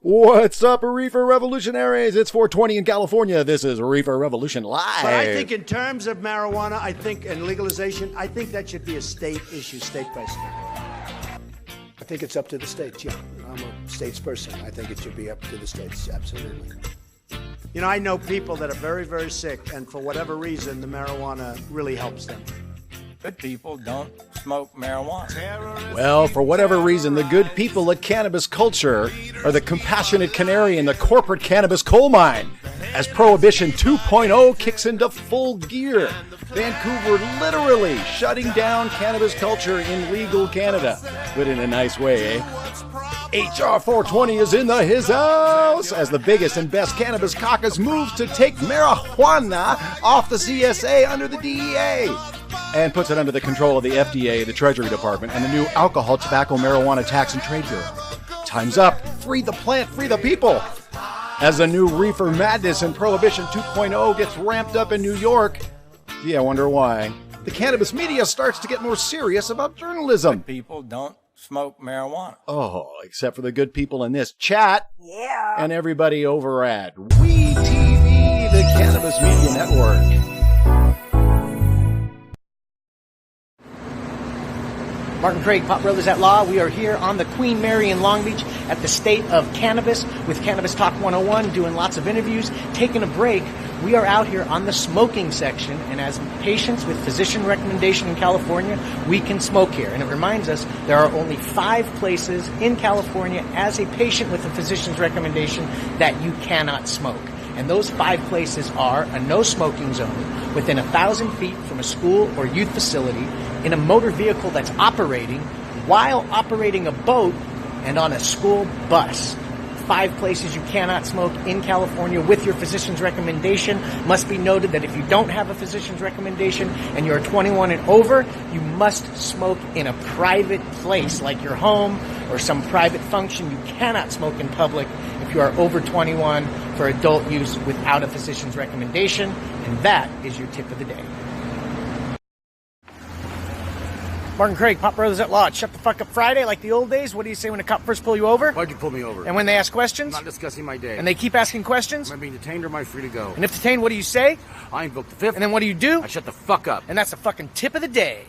What's up, Reefer Revolutionaries? It's 420 in California. This is Reefer Revolution Live. But I think in terms of marijuana, and legalization, I think that should be a state issue, state by state. I think it's up to the states, yeah. I'm a states person. I think it should be up to the states, absolutely. You know, I know people that are very, very sick, and for whatever reason, the marijuana really helps them. Good people don't smoke marijuana. Well, for whatever reason, the good people at Cannabis Culture are the compassionate canary in the corporate cannabis coal mine. As Prohibition 2.0 kicks into full gear, Vancouver literally shutting down cannabis culture in legal Canada. But in a nice way, eh? HR 420 is in his house as the biggest and best cannabis caucus moves to take marijuana off the CSA under the DEA and puts it under the control of the FDA, the Treasury Department, and the new Alcohol, Tobacco, Marijuana Tax and Trade Bureau. Time's up. Free the plant, free the people. As the new reefer madness and Prohibition 2.0 gets ramped up in New York, gee, I wonder why, the cannabis media starts to get more serious about journalism. Good people don't smoke marijuana. Oh, except for the good people in this chat. Yeah. And everybody over at WeTV, the Cannabis Media Network. Mark and Craig, Pop Brothers at Law. We are here on the Queen Mary in Long Beach at the State of Cannabis with Cannabis Talk 101, doing lots of interviews, taking a break. We are out here on the smoking section, and as patients with physician recommendation in California, we can smoke here. And it reminds us there are only 5 places in California as a patient with a physician's recommendation that you cannot smoke. And those 5 places are a no smoking zone within 1,000 feet from a school or youth facility, in a motor vehicle that's operating, while operating a boat, and on a school bus. 5 places you cannot smoke in California with your physician's recommendation. Must be noted that if you don't have a physician's recommendation and you're 21 and over, you must smoke in a private place like your home or some private function. You cannot smoke in public if you are over 21 for adult use without a physician's recommendation. And that is your tip of the day. Mark and Craig, Pop Brothers at Law. Shut the fuck up Friday like the old days. What do you say when a cop first pull you over? Why'd you pull me over? And when they ask questions? I'm not discussing my day. And they keep asking questions? Am I being detained or am I free to go? And if detained, what do you say? I invoke the 5th. And then what do you do? I shut the fuck up. And that's the fucking tip of the day.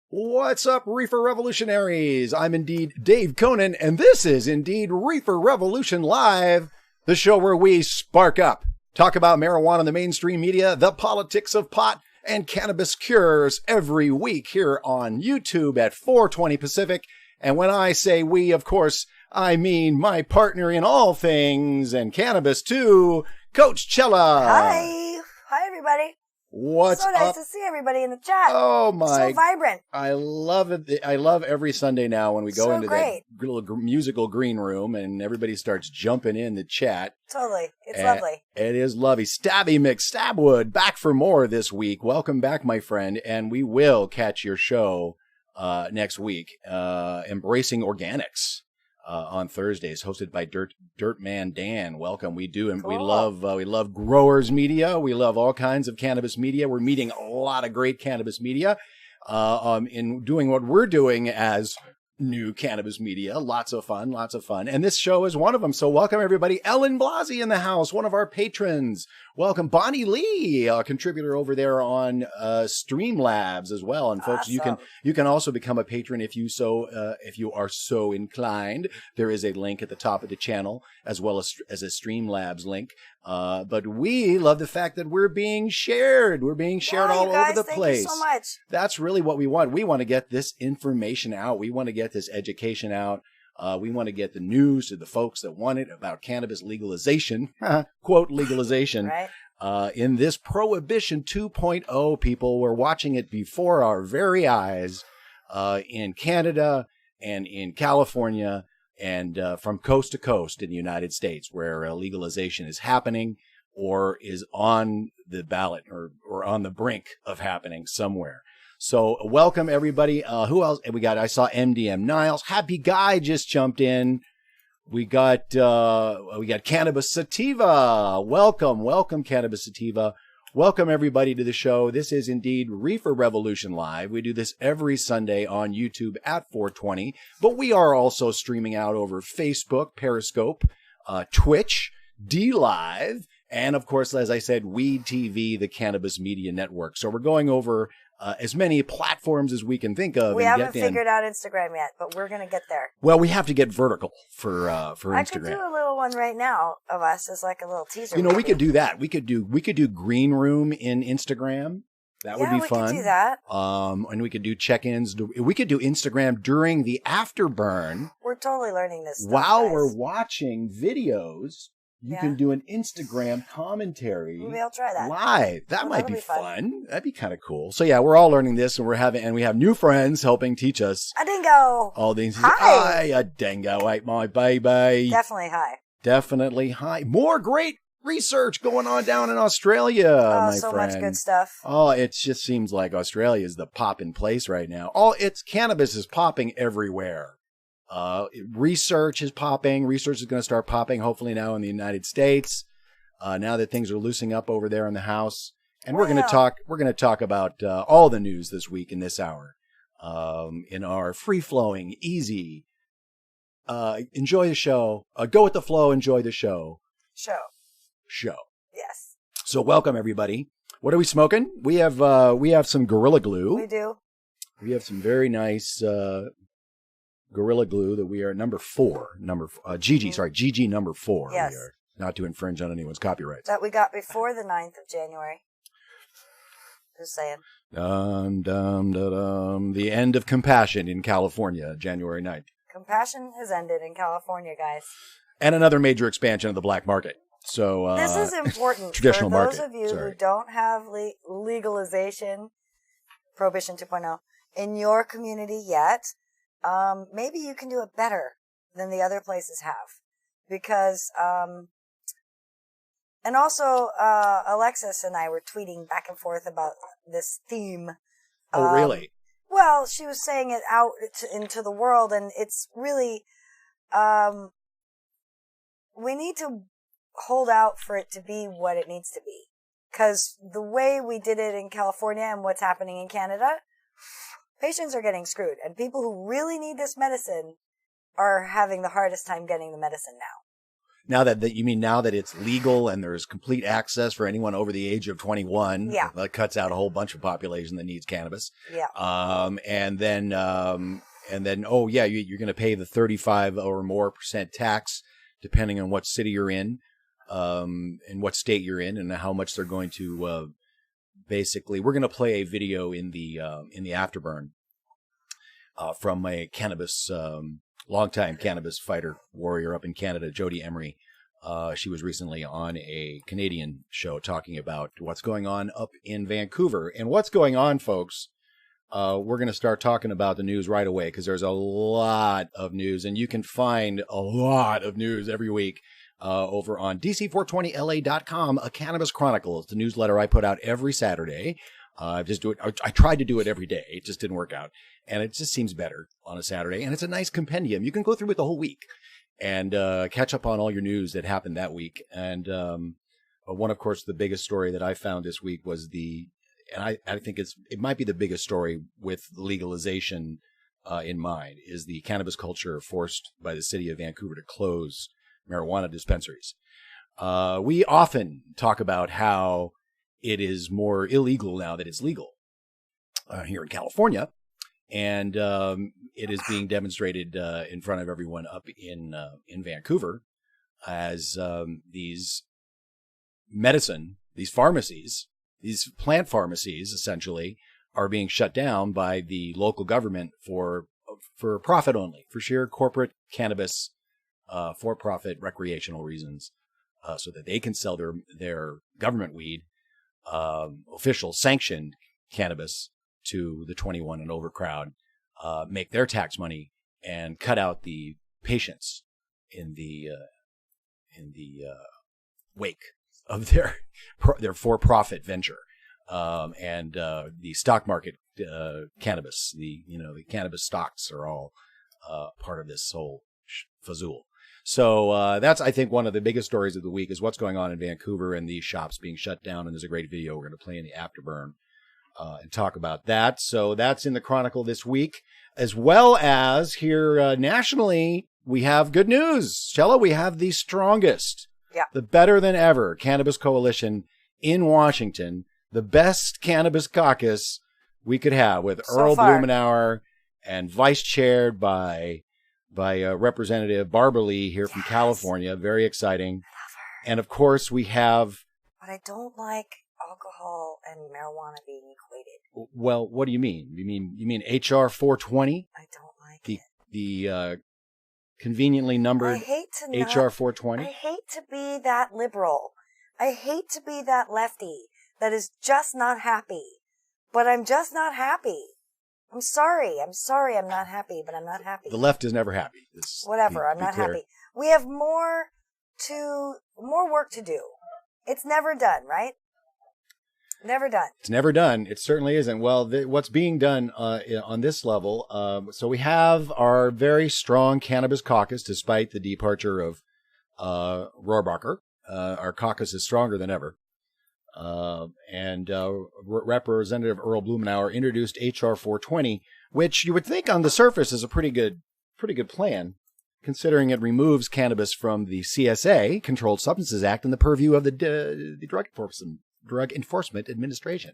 What's up, Reefer Revolutionaries? I'm indeed Dave Conan, and this is indeed Reefer Revolution Live, the show where we spark up, talk about marijuana in the mainstream media, the politics of pot, and cannabis cures every week here on YouTube at 420 Pacific. And when I say we, of course, I mean my partner in all things, and cannabis too, Coach Chela. Hi. Hi, everybody. What's so nice up? to see everybody in the chat. Oh my! So vibrant. I love it. I love every Sunday now when we go So into great. that little musical green room and everybody starts jumping in the chat. Totally. It's lovely. It is lovely. Stabby McStabwood back for more this week. Welcome back, my friend, and we will catch your show next week. Embracing Organics. On Thursdays, hosted by Dirtman Dan. Welcome. We do, and Cool. we love growers media. We love all kinds of cannabis media. We're meeting a lot of great cannabis media, in doing what we're doing as new cannabis media. Lots of fun. And this show is one of them. So welcome everybody. Ellen Blasey in the house, one of our patrons. Welcome Bonnie Lee, a contributor over there on Streamlabs as well. And folks, Awesome. you can also become a patron if you are so inclined. There is a link at the top of the channel as well as a Streamlabs link. But we love the fact that we're being shared. We're being shared Wow, all you guys, over the thank place. you so much. That's really what we want. We want to get this information out. We want to get this education out. We want to get the news to the folks that want it about cannabis legalization, quote legalization, Right. in this Prohibition 2.0, people. We're watching it before our very eyes in Canada and in California and from coast to coast in the United States, where legalization is happening or is on the ballot or on the brink of happening somewhere. So welcome everybody. Who else? We got, I saw MDM Niles. Happy Guy just jumped in. We got Cannabis Sativa. Welcome Cannabis Sativa. Welcome, everybody, to the show. This is indeed Reefer Revolution Live. We do this every Sunday on YouTube at 420, but we are also streaming out over Facebook, Periscope, Twitch, DLive, and, of course, as I said, Weed TV, the Cannabis Media Network. So we're going over as many platforms as we can think of. We haven't figured out Instagram yet, but we're going to get there. Well, we have to get vertical for Instagram. I could do a little one right now of us as like a little teaser. You know, we could do that. We could do Green Room in Instagram. That would be fun. Yeah, we could do that. And we could do check-ins. We could do Instagram during the afterburn. We're totally learning this stuff, while guys. we're watching videos. You can do an Instagram commentary. Maybe I'll try that live. That might be fun. That'd be kind of cool. So yeah, we're all learning this, and we have new friends helping teach us. A dingo. All these. Hi. A dingo ate my baby. Definitely hi. Definitely hi. More great research going on down in Australia, my so friend. much good stuff. Oh, it just seems like Australia is the poppin' place right now. Cannabis is popping everywhere. Research is popping. Research is going to start popping, hopefully now in the United States. Now that things are loosening up over there in the House, and we're going to talk about all the news this week in this hour, in our free flowing, easy. Enjoy the show. Go with the flow. Enjoy the show. Show. Yes. So welcome everybody. What are we smoking? We have some Gorilla Glue. We do. We have some very nice. Gorilla Glue that we are number 4, GG number 4. Yes. We are, not to infringe on anyone's copyrights. That we got before the 9th of January. Just saying. The end of compassion in California, January 9th. Compassion has ended in California, guys. And another major expansion of the black market. So this is important traditional for those market. of you who don't have legalization, Prohibition 2.0, in your community yet. Maybe you can do it better than the other places have, because, and also, Alexis and I were tweeting back and forth about this theme. Oh, really? Well, she was saying it out into the world, and it's really, we need to hold out for it to be what it needs to be. 'Cause the way we did it in California and what's happening in Canada, patients are getting screwed, and people who really need this medicine are having the hardest time getting the medicine now. Now that it's legal and there's complete access for anyone over the age of 21, that cuts out a whole bunch of population that needs cannabis. Yeah. And then you're going to pay the 35 or more % tax depending on what city you're in, and what state you're in, and how much they're going to. Basically, we're going to play a video in the afterburn from a cannabis, longtime cannabis fighter warrior up in Canada, Jody Emery. She was recently on a Canadian show talking about what's going on up in Vancouver. And what's going on, folks, we're going to start talking about the news right away, because there's a lot of news, and you can find a lot of news every week over on DC420LA.com, a Cannabis Chronicle. It's the newsletter I put out every Saturday. I tried to do it every day. It just didn't work out. And it just seems better on a Saturday. And it's a nice compendium. You can go through it the whole week and catch up on all your news that happened that week. And one, of course, the biggest story that I found this week was and I think it might be the biggest story with legalization in mind, is the cannabis culture forced by the city of Vancouver to close marijuana dispensaries. We often talk about how it is more illegal now that it's legal here in California, and it is being demonstrated in front of everyone up in Vancouver as these pharmacies, these plant pharmacies, essentially, are being shut down by the local government for profit only, for sheer corporate cannabis. For-profit recreational reasons, so that they can sell their government weed, official sanctioned cannabis, to the 21 and over crowd, make their tax money, and cut out the patients in the wake of their for-profit venture, and the stock market cannabis. The cannabis stocks are all part of this whole fazool. So that's, I think, one of the biggest stories of the week is what's going on in Vancouver and these shops being shut down. And there's a great video we're going to play in the afterburn and talk about that. So that's in the Chronicle this week, as well as here nationally, we have good news. Chela, we have the strongest, the better than ever cannabis coalition in Washington, the best cannabis caucus we could have with Earl Blumenauer and vice chaired by Representative Barbara Lee here from California. Very exciting. And of course we have... But I don't like alcohol and marijuana being equated. Well, what do you mean? You mean HR 420? I don't like it. The conveniently numbered HR 420? I hate to be that liberal. I hate to be that lefty that is just not happy. But I'm just not happy. I'm sorry I'm not happy, but I'm not happy. The left is never happy. Whatever, I'm not happy. We have more work to do. It's never done, right? Never done. It's never done. It certainly isn't. Well, what's being done on this level, so we have our very strong cannabis caucus, despite the departure of Rohrabacher. Our caucus is stronger than ever. And Representative Earl Blumenauer introduced HR 420, which you would think on the surface is a pretty good plan, considering it removes cannabis from the CSA, Controlled Substances Act, and the purview of the Drug Enforcement Administration.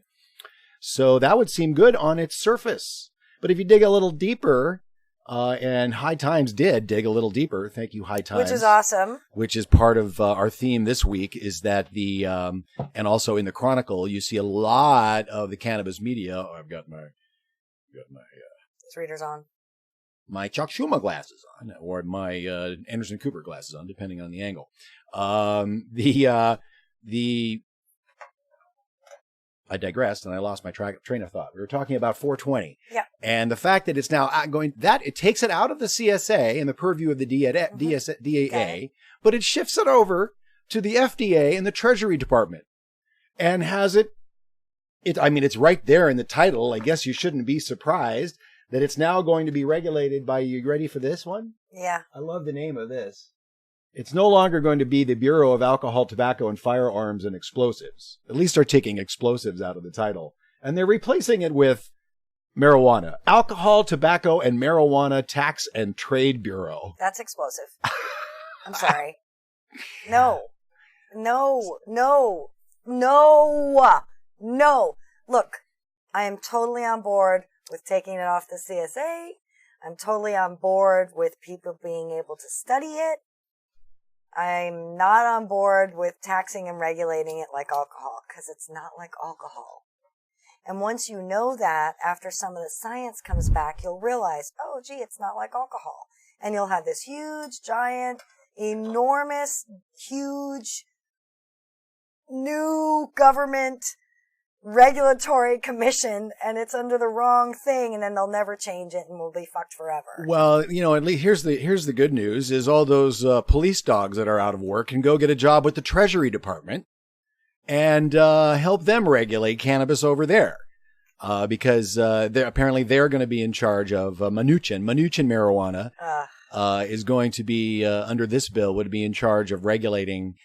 So that would seem good on its surface. But if you dig a little deeper, and High Times did dig a little deeper. Thank you, High Times. Which is awesome. Which is part of our theme this week is that and also in the Chronicle, you see a lot of the cannabis media. Oh, I've got my readers on. My Chuck Schumer glasses on, or my Anderson Cooper glasses on, depending on the angle. I digressed and I lost my train of thought. We were talking about 420. Yeah. And the fact that it's now it takes it out of the CSA and the purview of the DAA, but it shifts it over to the FDA and the Treasury Department and has it's right there in the title. I guess you shouldn't be surprised that it's now going to be regulated by, you ready for this one? Yeah. I love the name of this. It's no longer going to be the Bureau of Alcohol, Tobacco, and Firearms and Explosives. At least they're taking explosives out of the title. And they're replacing it with marijuana. Alcohol, Tobacco, and Marijuana Tax and Trade Bureau. That's explosive. I'm sorry. No. Look, I am totally on board with taking it off the CSA. I'm totally on board with people being able to study it. I'm not on board with taxing and regulating it like alcohol, because it's not like alcohol. And once you know that, after some of the science comes back, you'll realize, oh, gee, it's not like alcohol. And you'll have this huge, giant, enormous, huge, new government regulatory commission, and it's under the wrong thing, and then they'll never change it, and we'll be fucked forever. Well, at least here's the good news: is all those police dogs that are out of work can go get a job with the Treasury Department and help them regulate cannabis over there, because they're going to be in charge of Mnuchin marijuana. Is going to be under this bill would be in charge of regulating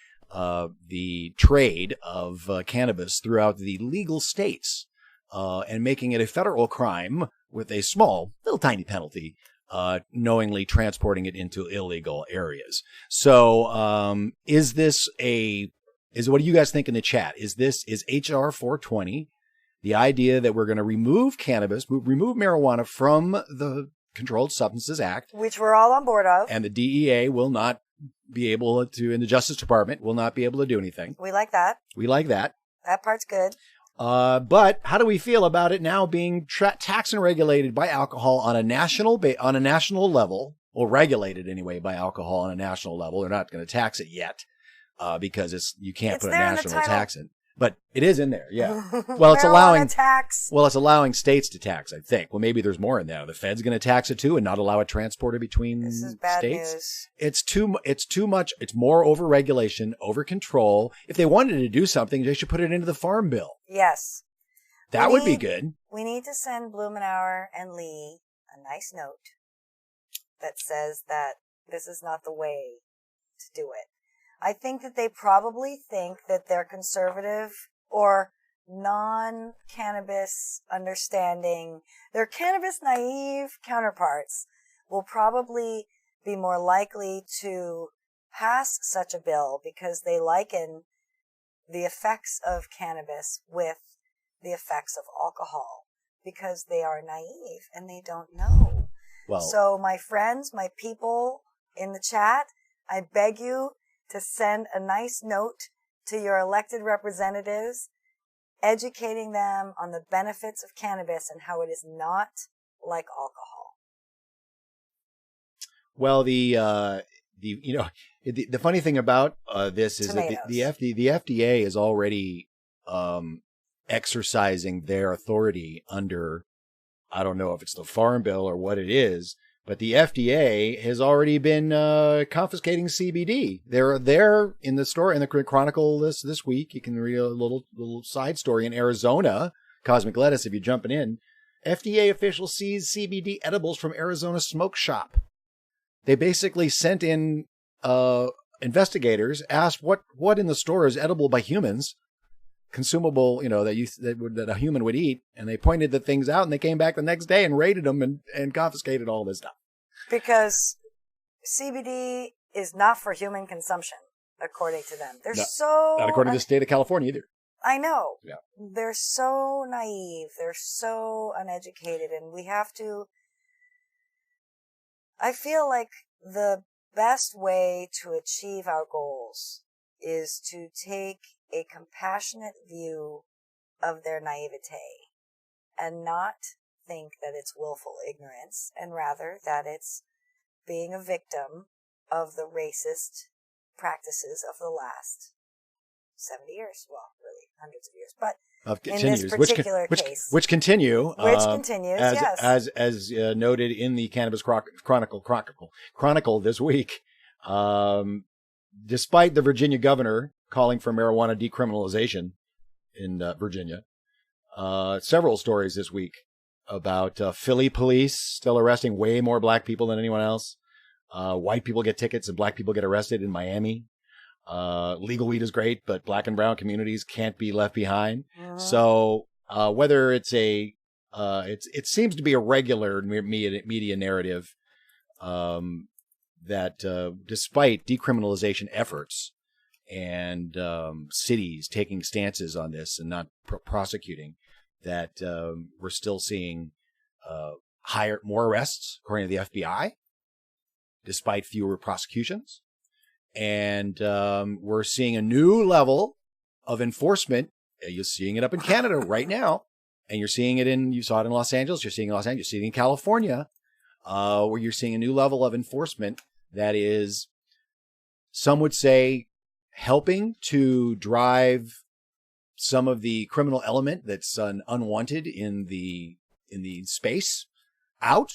the trade of cannabis throughout the legal states, and making it a federal crime with a small, little tiny penalty, knowingly transporting it into illegal areas. So, what do you guys think in the chat? Is HR 420 the idea that we're going to remove cannabis, remove marijuana from the Controlled Substances Act? Which we're all on board of. And the DEA will not be able to, and the Justice Department will not be able to do anything. We like that. That part's good. But how do we feel about it now being taxed and regulated by alcohol on a national level, or regulated anyway by alcohol on a national level? They're not going to tax it yet, because you can't put a national tax in. But it is in there, yeah. Well, it's allowing tax. Well, it's allowing states to tax, I think. Well, maybe there's more in there. The Fed's going to tax it too, and not allow it transported between this is bad states. News. It's too much. It's more over regulation, over control. If they wanted to do something, they should put it into the Farm Bill. Yes, that would be good. We need to send Blumenauer and Lee a nice note that says that this is not the way to do it. I think that they probably think that their conservative or non-cannabis understanding, their cannabis naive counterparts will probably be more likely to pass such a bill because they liken the effects of cannabis with the effects of alcohol because they are naive and they don't know. Well, so my friends, my people in the chat, I beg you to send a nice note to your elected representatives, educating them on the benefits of cannabis and how it is not like alcohol. Well, the funny thing about this is Tomatoes. that the FDA is already exercising their authority under, I don't know if it's the Farm Bill or what it is, but the FDA has already been confiscating CBD. They're there in the store in the Chronicle this week. You can read a little side story in Arizona. Cosmic Lettuce, if you're jumping in, FDA officials seized CBD edibles from Arizona smoke shop. They basically sent in investigators, asked what in the store is edible by humans, consumable, that a human would eat, and they pointed the things out, and they came back the next day and raided them and confiscated all this stuff. Because CBD is not for human consumption, according to them. They're not according to the state of California either. I know. Yeah. They're so naive. They're so uneducated, and we have to. I feel like the best way to achieve our goals is to take a compassionate view of their naivete and not think that it's willful ignorance, and rather that it's being a victim of the racist practices of the last 70 years. Well, really, hundreds of years. But in this particular case. Which continue. Which continues, yes. As noted in the Cannabis Chronicle this week, despite the Virginia governor calling for marijuana decriminalization in Virginia, several stories this week about Philly police still arresting way more black people than anyone else. White people get tickets and black people get arrested in Miami. Legal weed is great, but black and brown communities can't be left behind. So whether it's it seems to be a regular media narrative that despite decriminalization efforts and cities taking stances on this and not prosecuting, that we're still seeing more arrests, according to the FBI, despite fewer prosecutions. And we're seeing a new level of enforcement. You're seeing it up in Canada right now, and you saw it in Los Angeles. You're seeing it in Los Angeles. You're seeing it in California, where you're seeing a new level of enforcement that is, some would say, helping to drive some of the criminal element that's unwanted in the space out,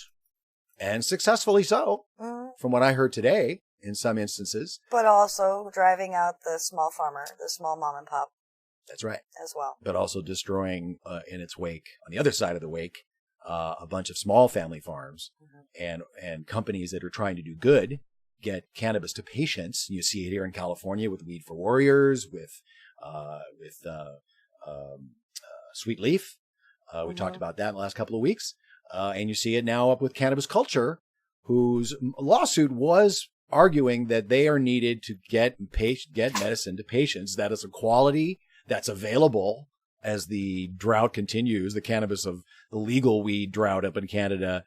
and successfully so, from what I heard today. In some instances. But also driving out the small farmer, the small mom and pop. That's right. As well. But also destroying in its wake, on the other side of the wake, a bunch of small family farms and companies that are trying to do good, get cannabis to patients. You see it here in California with Weed for Warriors, with Sweet Leaf. We talked about that in the last couple of weeks. And you see it now up with Cannabis Culture, whose lawsuit was arguing that they are needed to get medicine to patients that is a quality that's available as the drought continues. The cannabis of the legal weed drought up in Canada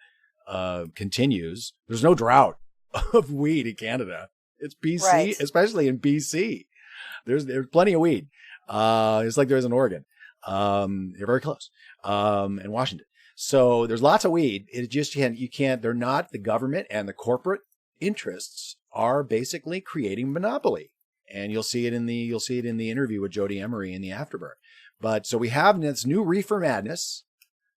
continues. There's no drought of weed in Canada. It's BC, right. Especially in BC. There's plenty of weed. It's like there's in Oregon. They're very close. And Washington. So there's lots of weed. It just you can't. They're not the government and the corporate interests are basically creating monopoly, and you'll see it in the interview with Jody Emery in the Afterburn. But so we have this new reefer madness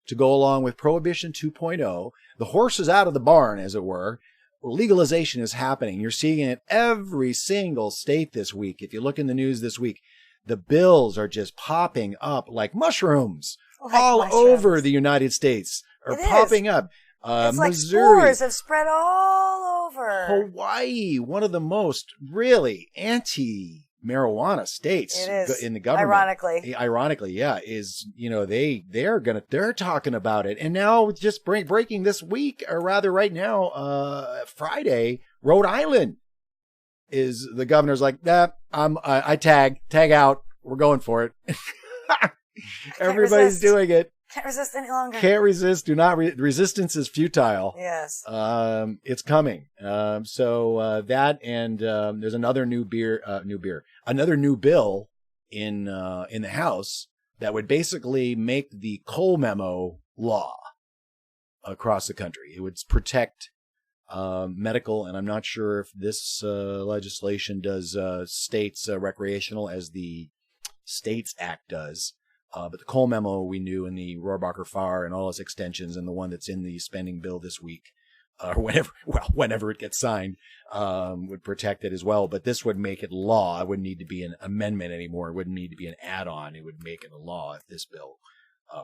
to go along with Prohibition 2.0. The horse is out of the barn, as it were. Legalization is happening. You're seeing it every single state this week. If you look in the news this week, the bills are just popping up like mushrooms all over the United States. Are popping up. It's like Missouri, spores have spread all over. Hawaii, one of the most really anti-marijuana states It is. in the government. Ironically, yeah, is, you know, they're talking about it. And now just breaking this week, or rather right now, Friday, Rhode Island is, the governor's like, I tag out. We're going for it. Everybody's doing it. Can't resist any longer. Can't resist. Do not. Resistance is futile. Yes. It's coming. So that, and there's another another new bill in the House that would basically make the Cole memo law across the country. It would protect medical, and I'm not sure if this legislation does states recreational as the States Act does. But the Cole memo we knew, in the Rohrabacher-Farr and all its extensions, and the one that's in the spending bill this week, or whenever it gets signed, would protect it as well. But this would make it law. It wouldn't need to be an amendment anymore. It wouldn't need to be an add-on. It would make it a law if this bill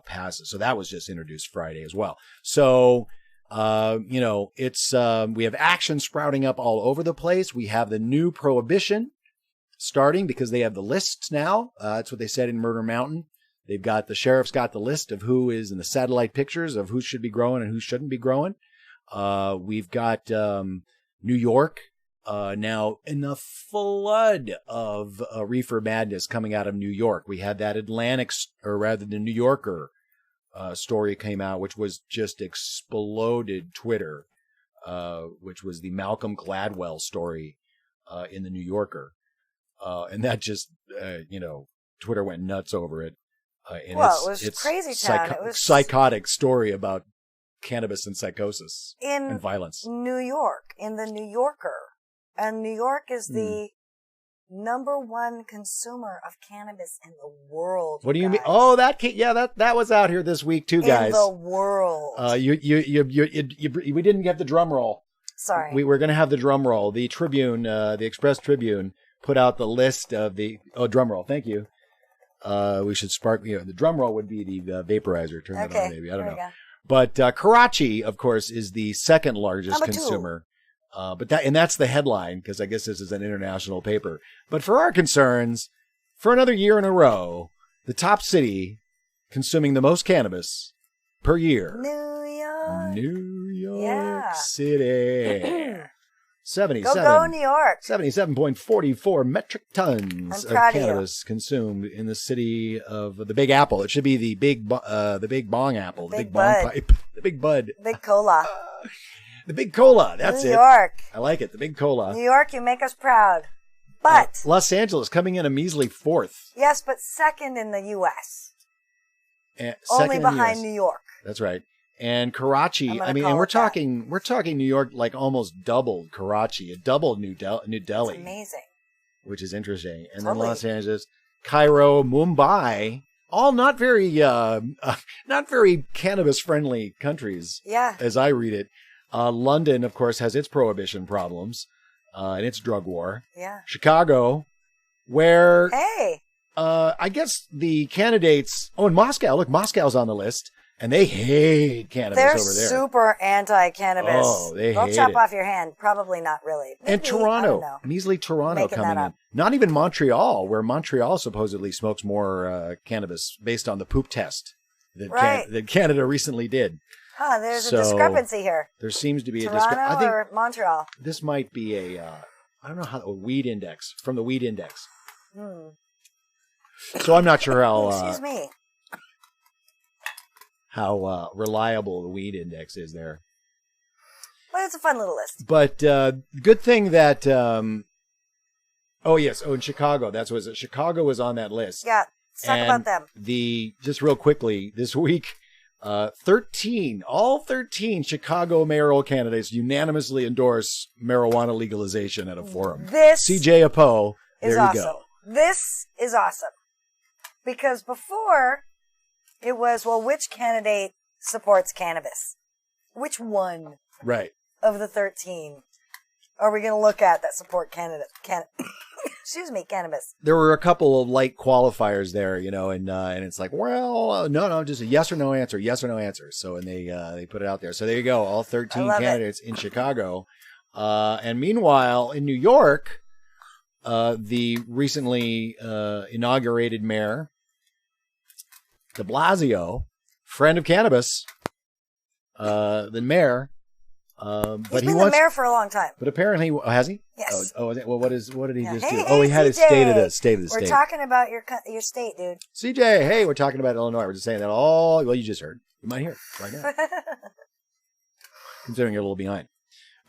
passes. So that was just introduced Friday as well. So, you know, it's we have action sprouting up all over the place. We have the new prohibition starting because they have the lists now. That's what they said in Murder Mountain. They've got, the sheriff's got the list of who is in the satellite pictures of who should be growing and who shouldn't be growing. We've got New York now in the flood of reefer madness coming out of New York. We had that the New Yorker story came out, which was just exploded Twitter, which was the Malcolm Gladwell story in the New Yorker. And that just, you know, Twitter went nuts over it. It was crazy town. It was psychotic story about cannabis and psychosis and violence. New York, in the New Yorker. And New York is the #1 consumer of cannabis in the world. What do you mean? Oh, that was out here this week too, guys. In the world. We didn't get the drum roll. Sorry. We were going to have the drum roll. The Tribune, the Express Tribune, put out the list of the drum roll. Thank you. We should spark, you know, the drum roll would be the vaporizer. Turn that on, maybe. I don't know. But Karachi, of course, is the second largest consumer. But that's the headline, because I guess this is an international paper. But for our concerns, for another year in a row, the top city consuming the most cannabis per year. New York City. 77. Go New York. 77.44 metric tons of cannabis consumed in the city of the Big Apple. It should be the big bong apple, the big bong pipe, the big bud. Big cola. The big cola. That's it. New York. I like it. The big cola. New York, you make us proud. But Los Angeles coming in a measly 4th. Yes, but second in the U.S. Only behind New York. That's right. And Karachi, I mean, and we're talking New York like almost doubled Karachi. It doubled New Delhi. It's amazing. Which is interesting. And then Los Angeles, Cairo, Mumbai, all not very cannabis friendly countries. Yeah. As I read it. London, of course, has its prohibition problems, and its drug war. Yeah. Chicago, where I guess the candidates, and Moscow, look, Moscow's on the list. And they hate cannabis over there. They're super anti-cannabis. Oh, they hate it. They'll chop off your hand. Probably not really. Maybe, and Toronto. Measly Toronto coming in. Not even Montreal, where Montreal supposedly smokes more cannabis based on the poop test that Canada recently did. Huh, there's a discrepancy here. There seems to be a discrepancy. Toronto or Montreal? This might be I don't know how, a weed index, from the weed index. So I'm not sure how... Excuse me. How reliable the weed index is there. But it's a fun little list. But good thing that... in Chicago. That's what it is. Chicago was on that list. Yeah, let's talk about them. Just real quickly, this week, all 13 Chicago mayoral candidates unanimously endorse marijuana legalization at a forum. CJ Apo, there you go. This is awesome. Because before... it was, which candidate supports cannabis? Which one? Right. Of the 13 are we going to look at that support cannabis? excuse me, cannabis. There were a couple of light qualifiers there, and it's like, well, no, just a yes or no answer. So, and they put it out there. So there you go, all 13 candidates in Chicago. And meanwhile, in New York, the recently inaugurated mayor, de Blasio, friend of cannabis, the mayor. He's been the mayor for a long time. But apparently, has he? Yes. Well, what did he just do? Hey, He had his state of the state. We're talking about your state, dude. CJ, hey, we're talking about Illinois. We're just saying that all. Well, you just heard. You might hear it right now. Considering you're a little behind.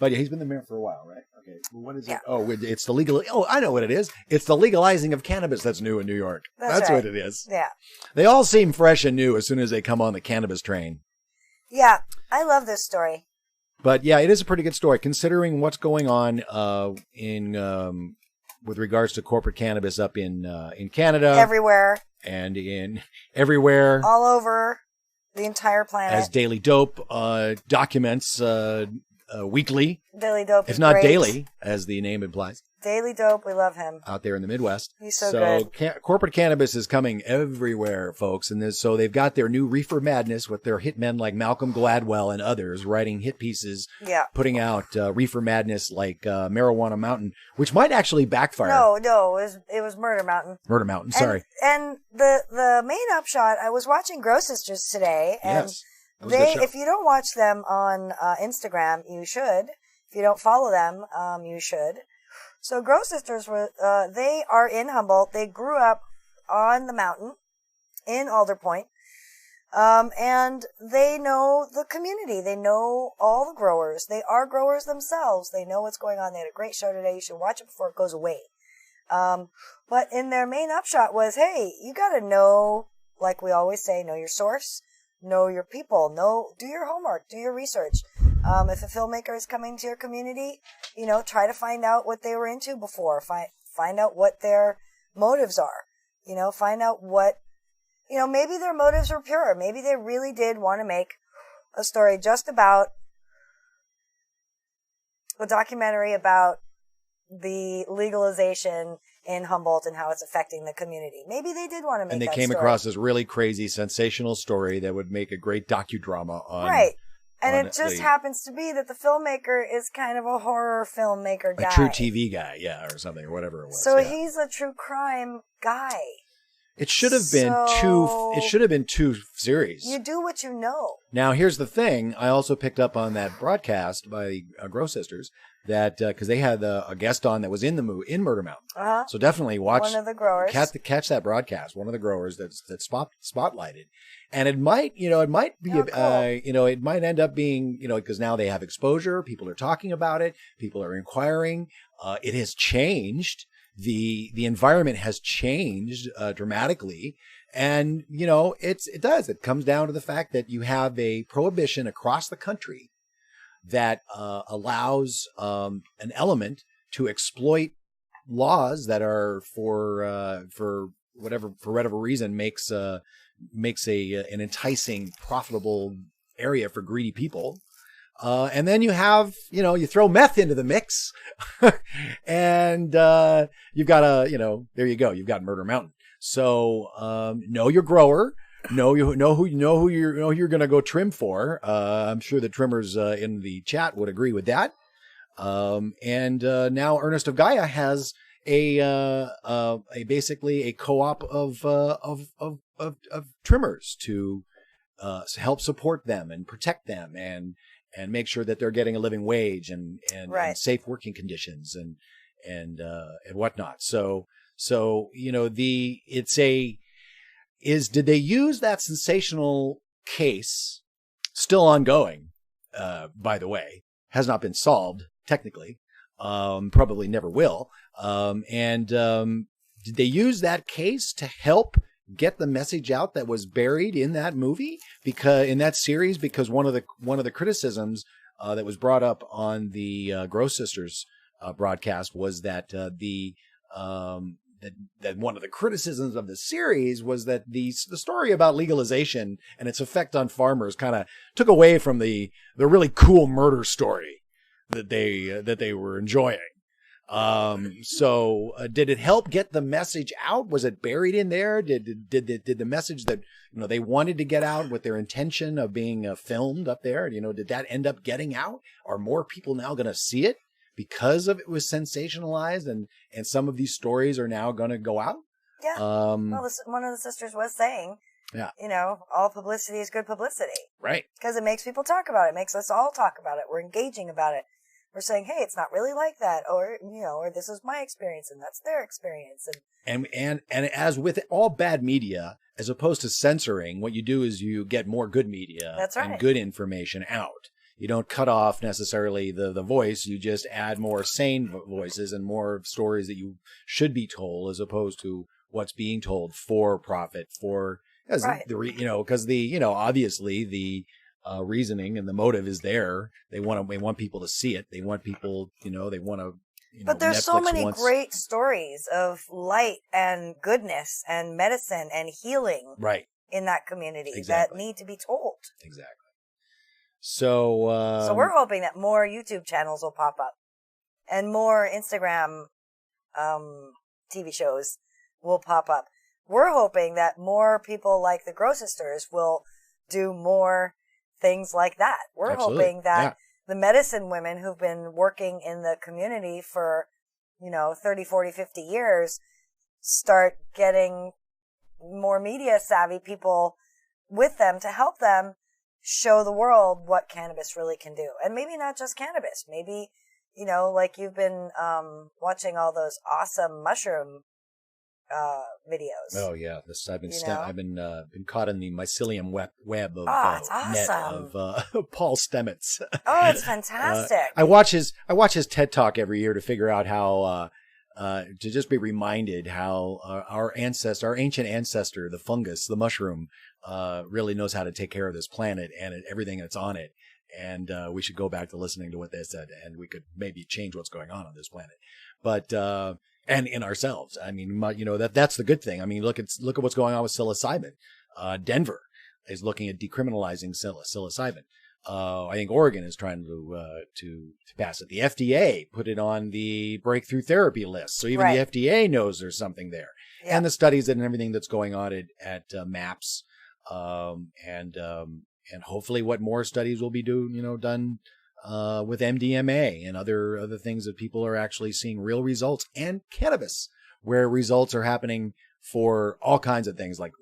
But yeah, he's been the mayor for a while, right? Okay. Well, what is it? Oh, it's the legal. Oh, I know what it is. It's the legalizing of cannabis that's new in New York. That's right. What it is. Yeah. They all seem fresh and new as soon as they come on the cannabis train. Yeah, I love this story. But yeah, it is a pretty good story considering what's going on with regards to corporate cannabis up in Canada, everywhere, and in everywhere, all over the entire planet. As Daily Dope documents weekly. Daily Dope, if not great. Daily, as the name implies. Daily Dope, we love him. Out there in the Midwest. He's so good. Corporate cannabis is coming everywhere, folks. And so they've got their new Reefer Madness with their hitmen like Malcolm Gladwell and others writing hit pieces, putting out Reefer Madness like Marijuana Mountain, which might actually backfire. No, it was Murder Mountain. Murder Mountain, sorry. And the main upshot, I was watching Grow Sisters today, and if you don't watch them on Instagram, you should. If you don't follow them, you should. So Grow Sisters they are in Humboldt. They grew up on the mountain in Alder Point. And they know the community. They know all the growers. They are growers themselves. They know what's going on. They had a great show today. You should watch it before it goes away. But in their main upshot was, hey, you gotta know, like we always say, know your source, know your people, do your homework, do your research. If a filmmaker is coming to your community, try to find out what they were into before. Find out what their motives are. Find out what, maybe their motives were pure. Maybe they really did want to make a story just about a documentary about the legalization in Humboldt and how it's affecting the community. Maybe they did want to make that And they came across this really crazy, sensational story that would make a great docudrama on... Right. And it just happens to be that the filmmaker is kind of a horror filmmaker guy. A true TV guy, or something, or whatever it was. So he's a true crime guy. It should have been two series. You do what you know. Now, here's the thing. I also picked up on that broadcast by the Grow Sisters that because they had a guest on that was in Murder Mountain. Uh-huh. So definitely watch one of the growers. Catch that broadcast. One of the growers that's spotlighted, and it might be it might end up being because now they have exposure. People are talking about it. People are inquiring. It has changed. The environment has changed dramatically, and it does. It comes down to the fact that you have a prohibition across the country that allows an element to exploit laws that are for whatever reason makes an enticing, profitable area for greedy people. And then you have, you throw meth into the mix and, you've got there you go. You've got Murder Mountain. So, know your grower, know who you're going to go trim for. I'm sure the trimmers, in the chat would agree with that. And now Ernest of Gaia has basically a co-op of trimmers to, help support them and protect them and make sure that they're getting a living wage and safe working conditions and whatnot. So did they use that sensational case still ongoing? By the way, has not been solved technically, probably never will. Did they use that case to help get the message out that was buried in that movie, because in that series, because one of the criticisms that was brought up on the Grow Sisters broadcast was that that one of the criticisms of the series was that the story about legalization and its effect on farmers kind of took away from the really cool murder story that they were enjoying. So did it help get the message out? Was it buried in there? Did the message that, they wanted to get out with their intention of being filmed up there, did that end up getting out? Are more people now going to see it because of it was sensationalized and some of these stories are now going to go out? Yeah. Well, one of the sisters was saying, all publicity is good publicity. Right. Because it makes people talk about it. It makes us all talk about it. We're engaging about it. We're saying, hey, it's not really like that. Or, or this is my experience and that's their experience. And as with all bad media, as opposed to censoring, what you do is you get more good media That's right. and good information out. You don't cut off necessarily the voice. You just add more sane voices and more stories that you should be told as opposed to what's being told for profit, because obviously the reasoning and the motive is there. They want people to see it. They want people, they want to. But there's Netflix so many great stories of light and goodness and medicine and healing, right, in that community exactly. that need to be told. Exactly. So we're hoping that more YouTube channels will pop up and more Instagram TV shows will pop up. We're hoping that more people like the Grow Sisters will do more things like that. We're Absolutely. Hoping that the medicine women who've been working in the community for, 30, 40, 50 years start getting more media savvy people with them to help them show the world what cannabis really can do. And maybe not just cannabis. Maybe, like you've been watching all those awesome mushroom videos. Oh yeah, I've been caught in the mycelium web of it's net awesome. of Paul Stamets. Oh, it's fantastic. I watch his TED Talk every year to figure out how to just be reminded how our ancient ancestor, the fungus, the mushroom, really knows how to take care of this planet and everything that's on it. And we should go back to listening to what they said, and we could maybe change what's going on this planet. But and in ourselves. I mean, that's the good thing. I mean, look at what's going on with psilocybin. Denver is looking at decriminalizing psilocybin. I think Oregon is trying to pass it. The FDA put it on the breakthrough therapy list. So even the FDA knows there's something there. Yeah. And the studies and everything that's going on at MAPS, and hopefully what more studies will be done with MDMA and other things that people are actually seeing real results, and cannabis, where results are happening for all kinds of things, like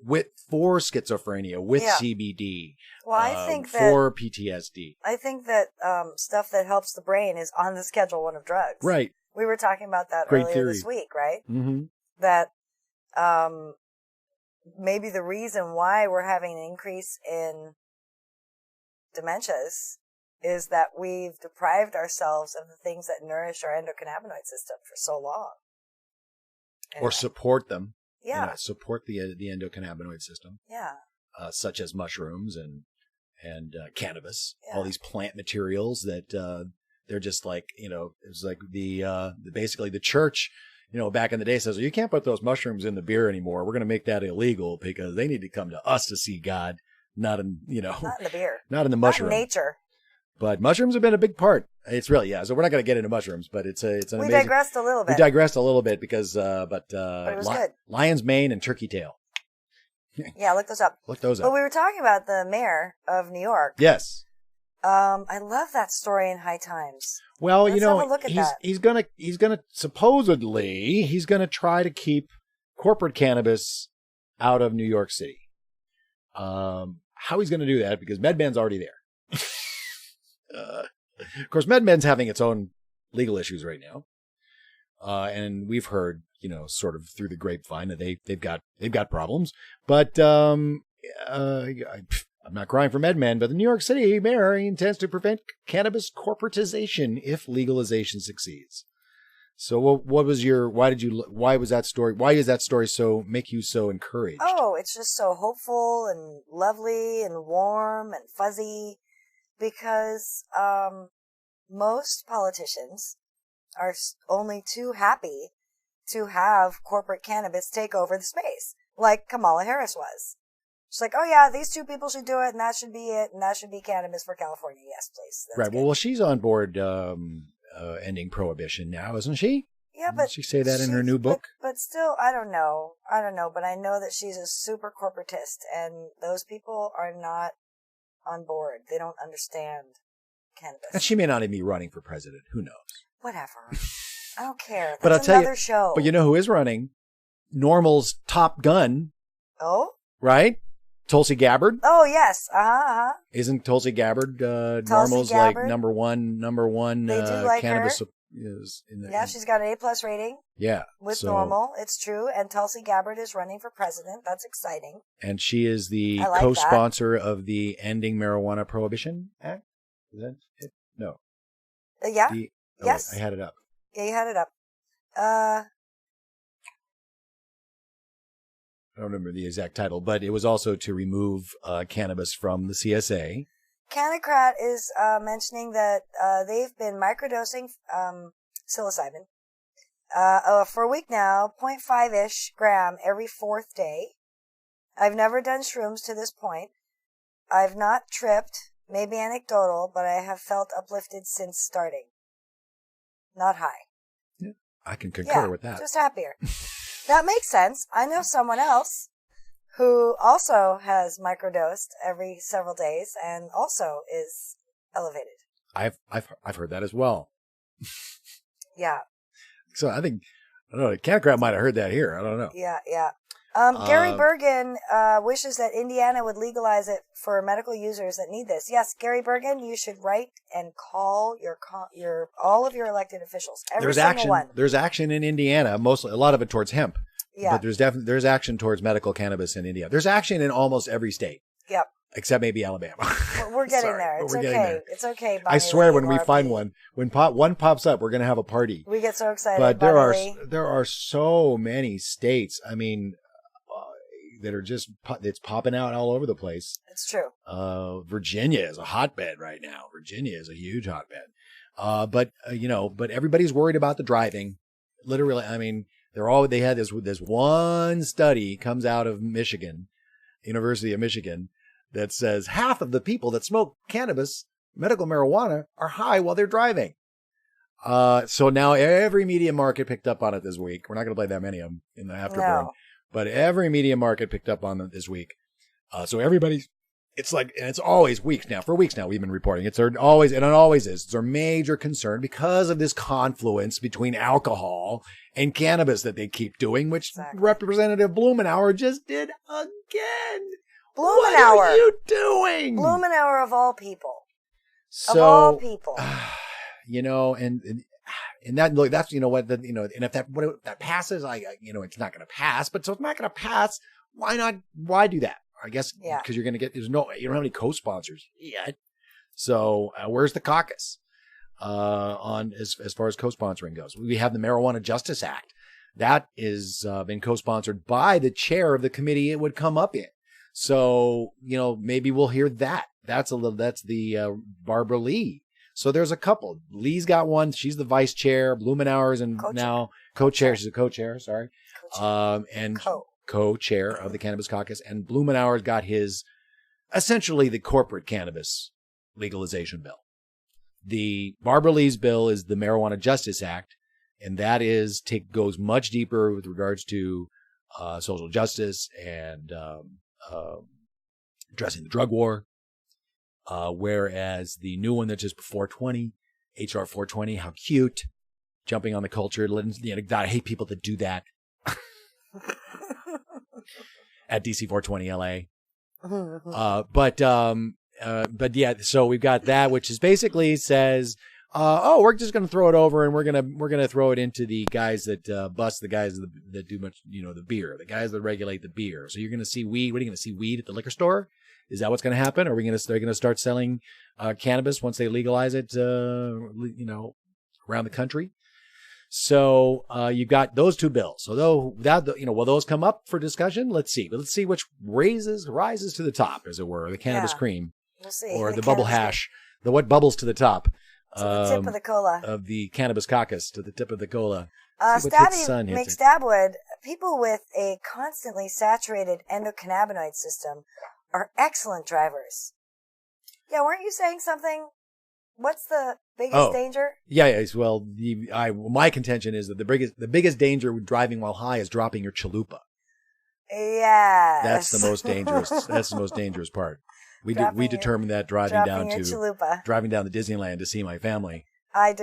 for schizophrenia, with CBD, well, I think that for PTSD. I think that stuff that helps the brain is on the Schedule 1 of drugs. Right. We were talking about that Great earlier theory. this week, right? Mm-hmm. That maybe the reason why we're having an increase in dementias is that we've deprived ourselves of the things that nourish our endocannabinoid system for so long. Or support them. Yeah. Support the endocannabinoid system. Yeah. Such as mushrooms and cannabis. Yeah. All these plant materials that they're just like, it's like basically the church, back in the day says, well, you can't put those mushrooms in the beer anymore. We're going to make that illegal because they need to come to us to see God, not in not in the beer. Not in the mushroom. Not in nature. But mushrooms have been a big part. It's really, so we're not going to get into mushrooms, but it's an amazing. We digressed a little bit. We digressed a little bit because, but it was good. Lion's mane and turkey tail. Yeah, look those up. Look those up. But we were talking about the mayor of New York. Yes. I love that story in High Times. Well, Let's have a look at that. he's gonna supposedly he's gonna try to keep corporate cannabis out of New York City. How he's gonna do that, because MedMen's already there. Of course, MedMen's having its own legal issues right now, and we've heard, sort of through the grapevine that they've got problems. But I'm not crying for MedMen, but the New York City mayor intends to prevent cannabis corporatization if legalization succeeds. So why is that story make you so encouraged? Oh, it's just so hopeful and lovely and warm and fuzzy, because most politicians are only too happy to have corporate cannabis take over the space, like Kamala Harris was. She's like, oh yeah, these two people should do it, and that should be it, and that should be cannabis for California. Yes, please. That's right. good. Well, she's on board ending prohibition now, isn't she? Yeah, but did she say that in her new book? But still, I don't know. But I know that she's a super corporatist, and those people are not on board. They don't understand cannabis. And she may not even be running for president. Who knows? Whatever. I don't care. That's But I'll tell another show. But you know who is running? Normal's top gun. Oh? Right? Tulsi Gabbard. Oh, yes. Uh-huh. Isn't Tulsi Gabbard Normal's Gabbard? like number one They do like cannabis her. Is in the, Yeah, she's got an A+ rating. Yeah. With Normal. It's true. And Tulsi Gabbard is running for president. That's exciting. And she is the like co-sponsor of the Ending Marijuana Prohibition Act. Is that it? No. Yeah. Yes. Wait, I had it up. Yeah, you had it up. I don't remember the exact title, but it was also to remove cannabis from the CSA. Canacrat is mentioning that they've been microdosing psilocybin for a week now, 0.5-ish gram every fourth day. I've never done shrooms to this point. I've not tripped, maybe anecdotal, but I have felt uplifted since starting. Not high. Yeah, I can concur with that. Just happier. That makes sense. I know someone else who also has microdosed every several days and also is elevated. I've heard that as well. Yeah. So I think, I don't know, Canacrat might have heard that here. I don't know. Yeah. Gary Bergen wishes that Indiana would legalize it for medical users that need this. Yes, Gary Bergen, you should write and call your all of your elected officials. Every single one. There's action in Indiana, mostly a lot of it towards hemp. Yeah. But there's action towards medical cannabis in India. There's action in almost every state. Yep. Except maybe Alabama. We're getting there. It's okay. It's okay. I swear, when we find one, when one pops up, we're going to have a party. We get so excited. But there are so many states. I mean, that are just it's popping out all over the place. It's true. Virginia is a hotbed right now. Virginia is a huge hotbed. But everybody's worried about the driving. Literally, I mean, they had this one study comes out of Michigan, University of Michigan, that says half of the people that smoke cannabis, medical marijuana, are high while they're driving. So now every media market picked up on it this week. We're not going to play that many of them in the afterburn. No. But every media market picked up on it this week. So it's always weeks now. For weeks now, we've been reporting. It always is. It's our major concern because of this confluence between alcohol and cannabis that they keep doing, which Representative Blumenauer just did again. What are you doing? Blumenauer of all people. So, of all people. And that's, and if that passes, it's not going to pass, but so it's not going to pass. Why do that? I guess because you're going to you don't have any co-sponsors yet. So where's the caucus on as far as co-sponsoring goes? We have the Marijuana Justice Act that is been co-sponsored by the chair of the committee it would come up in. So, maybe we'll hear that. That's the Barbara Lee. So there's a couple. Lee's got one. She's the vice chair. Blumenauer's now co-chair. She's a co-chair. Sorry. And co-chair of the Cannabis Caucus. And Blumenauer's got his, essentially the corporate cannabis legalization bill. The Barbara Lee's bill is the Marijuana Justice Act. And that goes much deeper with regards to social justice and addressing the drug war. Whereas the new one that's just 420, HR 420, how cute, jumping on the culture. God, I hate people that do that. At DC 420 LA. But yeah, so we've got that, which is basically says, we're just going to throw it over and we're going to throw it into the guys that bust the guys that do much, the beer, the guys that regulate the beer. So you're going to see weed. What are you going to see? Weed at the liquor store? Is that what's going to happen? Are they're going to start selling cannabis once they legalize it, around the country? So you've got those two bills. So will those come up for discussion? Let's see. Let's see which rises to the top, as it were, the cannabis cream, we'll see. or the bubble hash, what bubbles to the top. To the tip of the cola. Of the Cannabis Caucus, to the tip of the cola. Stabwood, people with a constantly saturated endocannabinoid system are excellent drivers. Yeah, weren't you saying something What's the biggest danger? Yeah. Well, my contention is that the biggest danger with driving while high is dropping your chalupa. Yes. That's the most dangerous. That's the most dangerous part. We determined that driving down the Disneyland to see my family. I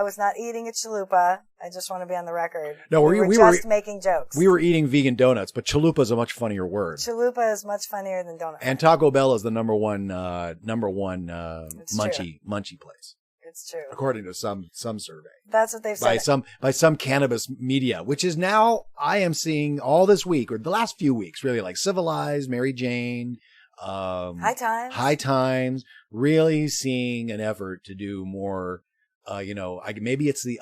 was not eating a chalupa. I just want to be on the record. No, we were just making jokes. We were eating vegan donuts, but chalupa is a much funnier word. Chalupa is much funnier than donut. And Taco Bell is the number one munchy place. It's true. According to some survey. That's what they've said. By some cannabis media, which is now, I am seeing all this week, or the last few weeks, really, like Civilized, Mary Jane, High Times, really seeing an effort to do more. Maybe it's the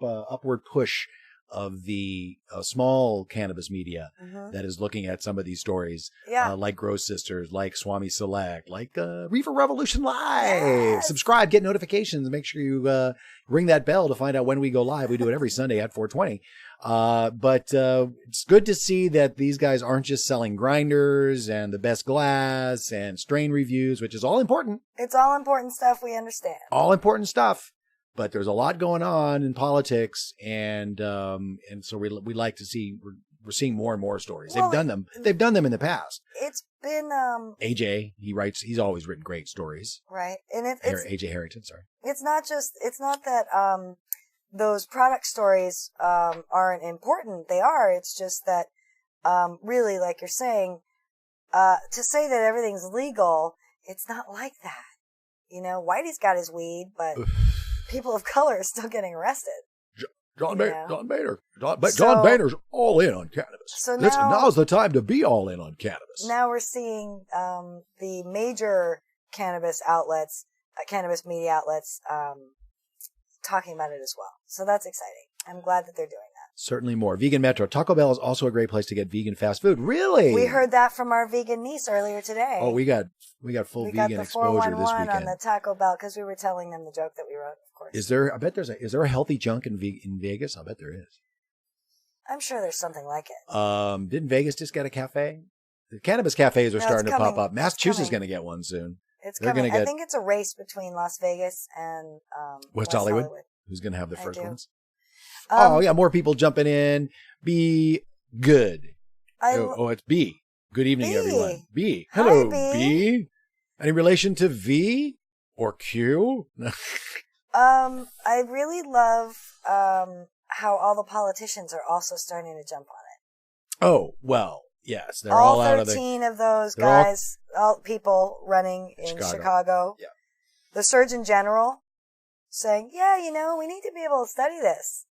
upward push of the small cannabis media that is looking at some of these stories, like Grow Sisters, like Swami Select, like Reefer Revolution Live. Yes. Subscribe, get notifications, make sure you ring that bell to find out when we go live. We do it every Sunday at 4:20. But it's good to see that these guys aren't just selling grinders and the best glass and strain reviews, which is all important. It's all important stuff, we understand. All important stuff. But there's a lot going on in politics, and so we like to see we're seeing more and more stories. Well, They've done them in the past. It's been AJ. He's always written great stories. Right, and it's AJ Harrington. Sorry. It's not that those product stories aren't important. They are. It's just that really, like you're saying, to say that everything's legal, it's not like that. Whitey's got his weed, but people of color are still getting arrested. John Boehner's all in on cannabis. So now's the time to be all in on cannabis. Now we're seeing the major cannabis outlets, cannabis media outlets, talking about it as well. So that's exciting. I'm glad that they're doing that. Certainly more. Vegan Metro. Taco Bell is also a great place to get vegan fast food. Really? We heard that from our vegan niece earlier today. Oh, we got full vegan exposure this weekend. On the Taco Bell because we were telling them the joke that we wrote, of course. Is there a healthy junk in Vegas? I'll bet there is. I'm sure there's something like it. Didn't Vegas just get a cafe? The cannabis cafes are starting to pop up. Massachusetts is going to get one soon. It's coming. I think it's a race between Las Vegas and West Hollywood. Who's going to have the first ones? More people jumping in. B, good. It's B. Good evening, everyone. B. Hello, Hi, B. Any relation to V or Q? I really love how all the politicians are also starting to jump on it. Oh, well, yes. They're all out of 13 of those guys, all people running in Chicago. Yeah. The Surgeon General saying, we need to be able to study this.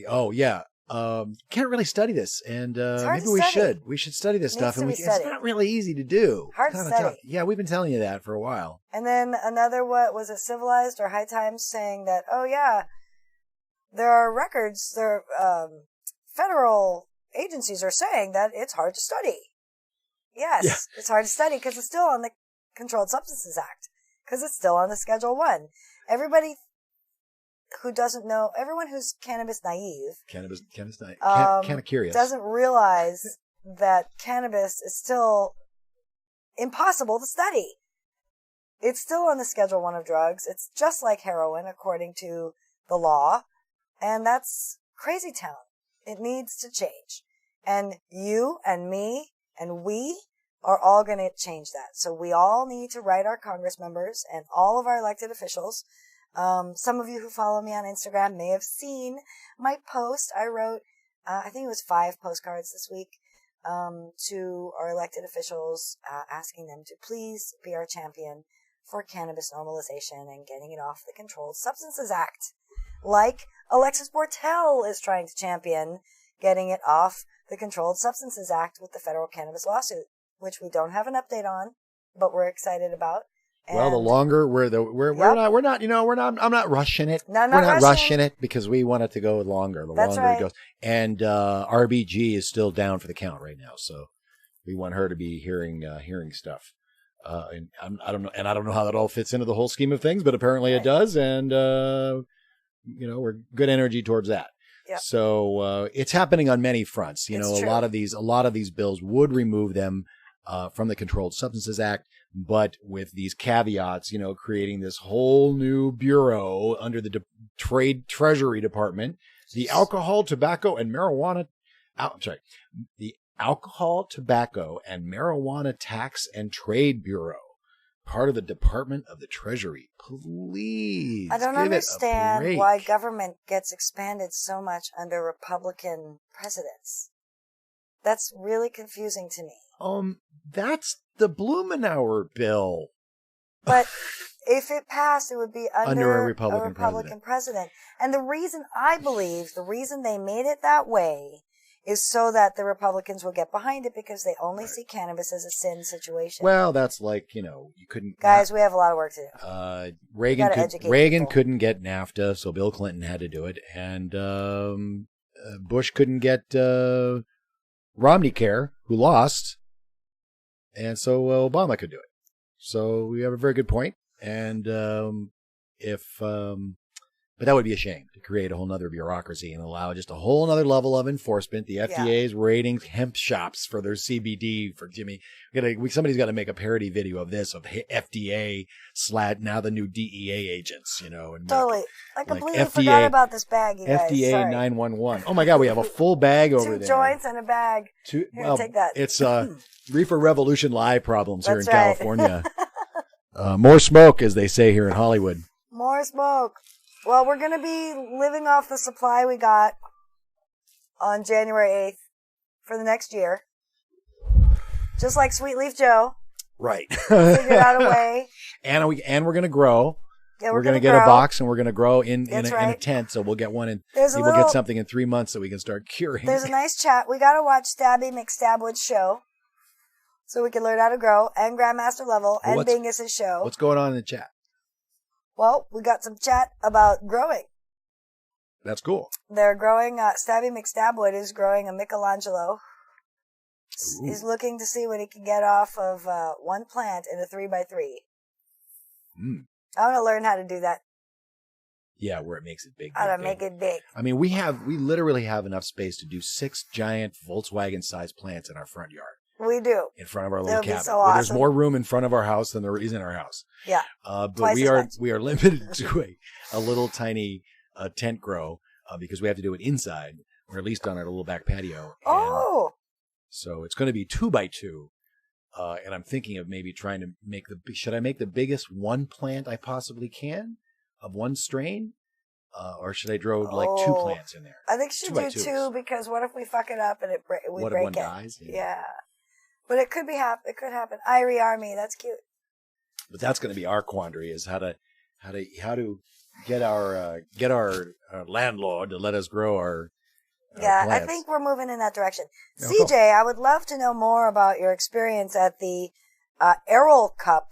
Oh, yeah. Can't really study this, and maybe we should. We should study this stuff, and it's not really easy to do. Hard to study. Tough. Yeah, we've been telling you that for a while. And then another, what was it, Civilized or High Times saying that, there are records, federal agencies are saying that it's hard to study. Yes, It's hard to study because it's still on the Controlled Substances Act, because it's still on the Schedule 1. Everybody who doesn't know, everyone who's cannabis naive, kind of curious, doesn't realize that cannabis is still impossible to study. It's still on the Schedule 1 of drugs. It's just like heroin, according to the law. And that's crazy town. It needs to change. And you and me and we are all going to change that. So we all need to write our Congress members and all of our elected officials. Some of you who follow me on Instagram may have seen my post. I wrote, I think it was 5 postcards this week, to our elected officials, asking them to please be our champion for cannabis normalization and getting it off the Controlled Substances Act. Like Alexis Bortel is trying to champion getting it off the Controlled Substances Act with the federal cannabis lawsuit, which we don't have an update on, but we're excited about. Well, the longer I'm not rushing it. No, we're not rushing it because we want it to go longer. That's longer right. It goes. And RBG is still down for the count right now, so we want her to be hearing stuff. And I don't know how that all fits into the whole scheme of things, but apparently it does, and we're good energy towards that. Yep. So it's happening on many fronts. A lot of these bills would remove them from the Controlled Substances Act. but with these caveats, creating this whole new bureau under the Treasury Department, the Alcohol, Tobacco, and Marijuana. The Alcohol, Tobacco, and Marijuana Tax and Trade Bureau, part of the Department of the Treasury. Please, I don't give understand it a break. why government gets expanded so much under Republican presidents. That's really confusing to me. That's the Blumenauer bill. But if it passed, it would be under a Republican president. And the reason they made it that way is so that the Republicans will get behind it because they only see cannabis as a sin situation. Well, that's like, you couldn't... Guys, we have a lot of work to do. Reagan couldn't get NAFTA, so Bill Clinton had to do it. And Bush couldn't get Romney Care, who lost. And so Obama could do it. So we have a very good point. And but that would be a shame to create a whole nother bureaucracy and allow just a whole nother level of enforcement. The FDA is rating hemp shops for their CBD. For Jimmy, somebody's got to make a parody video of this, of FDA / now the new DEA agents. And totally. I completely forgot about this bag, you guys. FDA Sorry. 911. Oh my God, we have a full bag over there. 2 joints and a bag. Here, take that. It's Reefer Revolution live problems here in That's right. California. More smoke, as they say here in Hollywood. More smoke. Well, we're going to be living off the supply we got on January 8th for the next year. Just like Sweet Leaf Joe. Right. Figured out a way. And we're going to grow. Yeah, we're going to get a box and we're going to grow in a tent. So we'll get one and we'll get something in 3 months so we can start curing. There's a nice chat. We got to watch Stabby McStabwood's show so we can learn how to grow, and Grandmaster Level and Bingus's show. What's going on in the chat? Well, we got some chat about growing. That's cool. They're growing, Stabby McStabwood is growing a Michelangelo. Ooh. He's looking to see what he can get off of one plant in a 3x3. I want to learn how to do that. Yeah, where it makes it big. How to make it big. I mean, we literally have enough space to do 6 giant Volkswagen-sized plants in our front yard. We do. In front of our little cabin. So awesome. There's more room in front of our house than there is in our house. Yeah. But we are limited to a little tiny tent grow because we have to do it inside, or at least on our little back patio. Oh. So it's going to be 2x2. And I'm thinking of maybe trying to should I make the biggest one plant I possibly can of one strain? Or should I draw like 2 plants in there? I think you should do 2 because what if we fuck it up and we what break if one it? dies? Yeah. But it could happen. Irie Army, that's cute. But that's going to be our quandary: is how to get our landlord to let us grow our plants. I think we're moving in that direction. Oh, CJ, cool. I would love to know more about your experience at the Errol Cup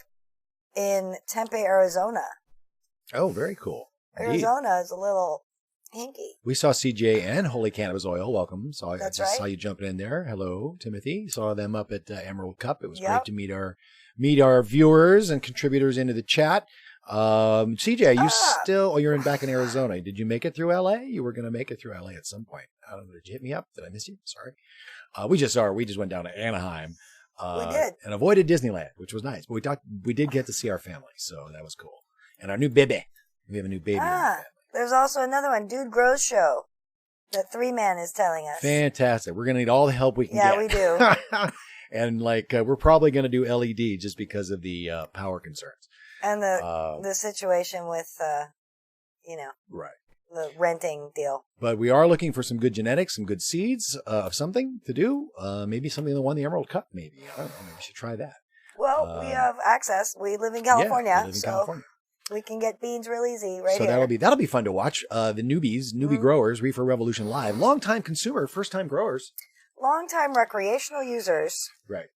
in Tempe, Arizona. Oh, very cool. Arizona is a little hinky. We saw CJ and Holy Cannabis Oil. Welcome. I That's just right. saw you jumping in there. Hello, Timothy. Saw them up at Emerald Cup. It was great to meet our viewers and contributors into the chat. CJ, you're back in Arizona. Did you make it through LA? You were going to make it through LA at some point. I don't know. Did you hit me up? Did I miss you? Sorry. We just went down to Anaheim. We did. And avoided Disneyland, which was nice. But we did get to see our family, so that was cool. And our new baby. We have a new baby. There's also another one, Dude Grows Show, that 3-Man is telling us. Fantastic. We're going to need all the help we can get. Yeah, we do. And we're probably going to do LED just because of the power concerns. And the situation with, right, the renting deal. But we are looking for some good genetics, some good seeds of something to do. Maybe something that won the Emerald Cup, maybe. I don't know. Maybe we should try that. Well, we have access. We live in California. Yeah, we live in California. We can get beans real easy right here. So that'll be fun to watch. The newbie growers, Reefer Revolution Live, long-time consumer, first-time growers. Long-time recreational users. Right.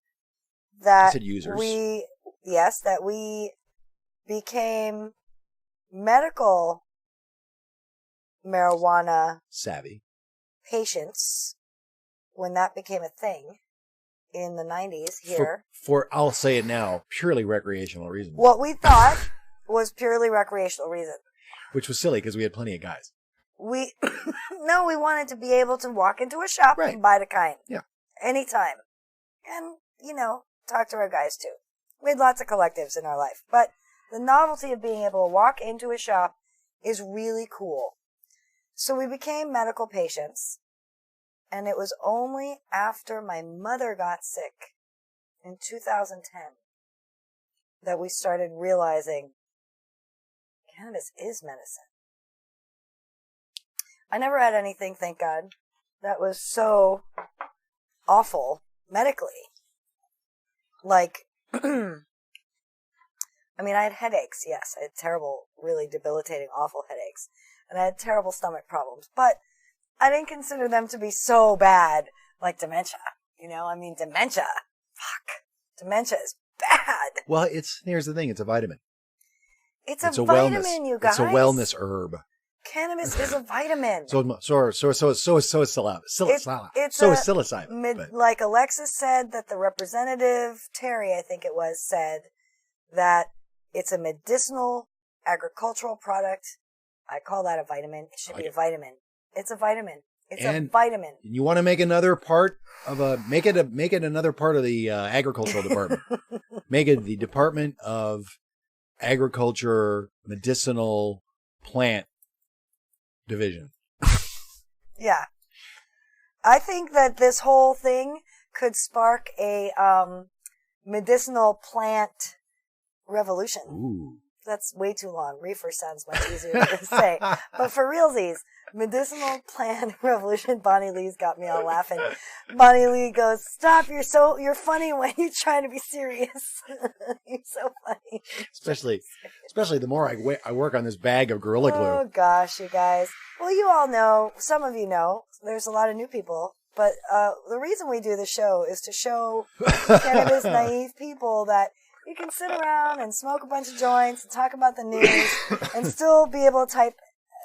That I said users. that we became medical marijuana savvy patients when that became a thing in the 90s here. For I'll say it now, purely recreational reasons. What we thought was purely recreational reason. Which was silly because we had plenty of guys. We wanted to be able to walk into a shop and buy the kind. Yeah. Anytime. And, talk to our guys too. We had lots of collectives in our life. But the novelty of being able to walk into a shop is really cool. So we became medical patients. And it was only after my mother got sick in 2010 that we started realizing cannabis is medicine. I never had anything, thank God, that was so awful medically. Like, I mean, I had headaches, yes. I had terrible, really debilitating, awful headaches. And I had terrible stomach problems. But I didn't consider them to be so bad like dementia. You know, I mean, dementia. Fuck. Dementia is bad. Well, here's the thing. It's a vitamin. It's a vitamin, you guys. It's a wellness herb. Cannabis is a vitamin. So is psilocybin. So is psilocybin. Like Alexis said, that the representative, Terry, I think it was, said that it's a medicinal agricultural product. I call that a vitamin. It should be a vitamin. It's a vitamin. It's a vitamin. You want to make another part of make it another part of the agricultural department. Make it the Department of Agriculture, Medicinal Plant Division. Yeah. I think that this whole thing could spark a medicinal plant revolution. Ooh. That's way too long. Reefer sounds much easier to say. But for realsies, medicinal plant revolution. Bonnie Lee's got me all laughing. Bonnie Lee goes, "Stop! You're funny when you're trying to be serious. You're so funny." Especially the more I work on this bag of Gorilla Glue. Oh gosh, you guys. Well, you all know. Some of you know. There's a lot of new people. But the reason we do the show is to show cannabis naive people that you can sit around and smoke a bunch of joints and talk about the news and still be able to type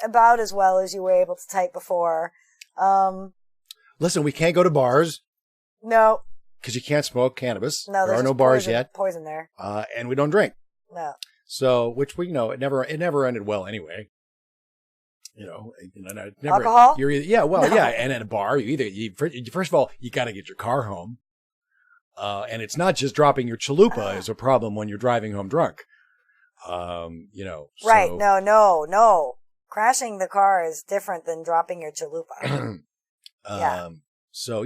about as well as you were able to type before. Listen, we can't go to bars. No. Because you can't smoke cannabis. No, there are no bars yet. Poison there. And we don't drink. No. So, which we it never ended well anyway. You know, never, alcohol? You're either, and at a bar, first of all, you got to get your car home. And it's not just dropping your chalupa is a problem when you're driving home drunk. Right. No. Crashing the car is different than dropping your chalupa. Yeah. So,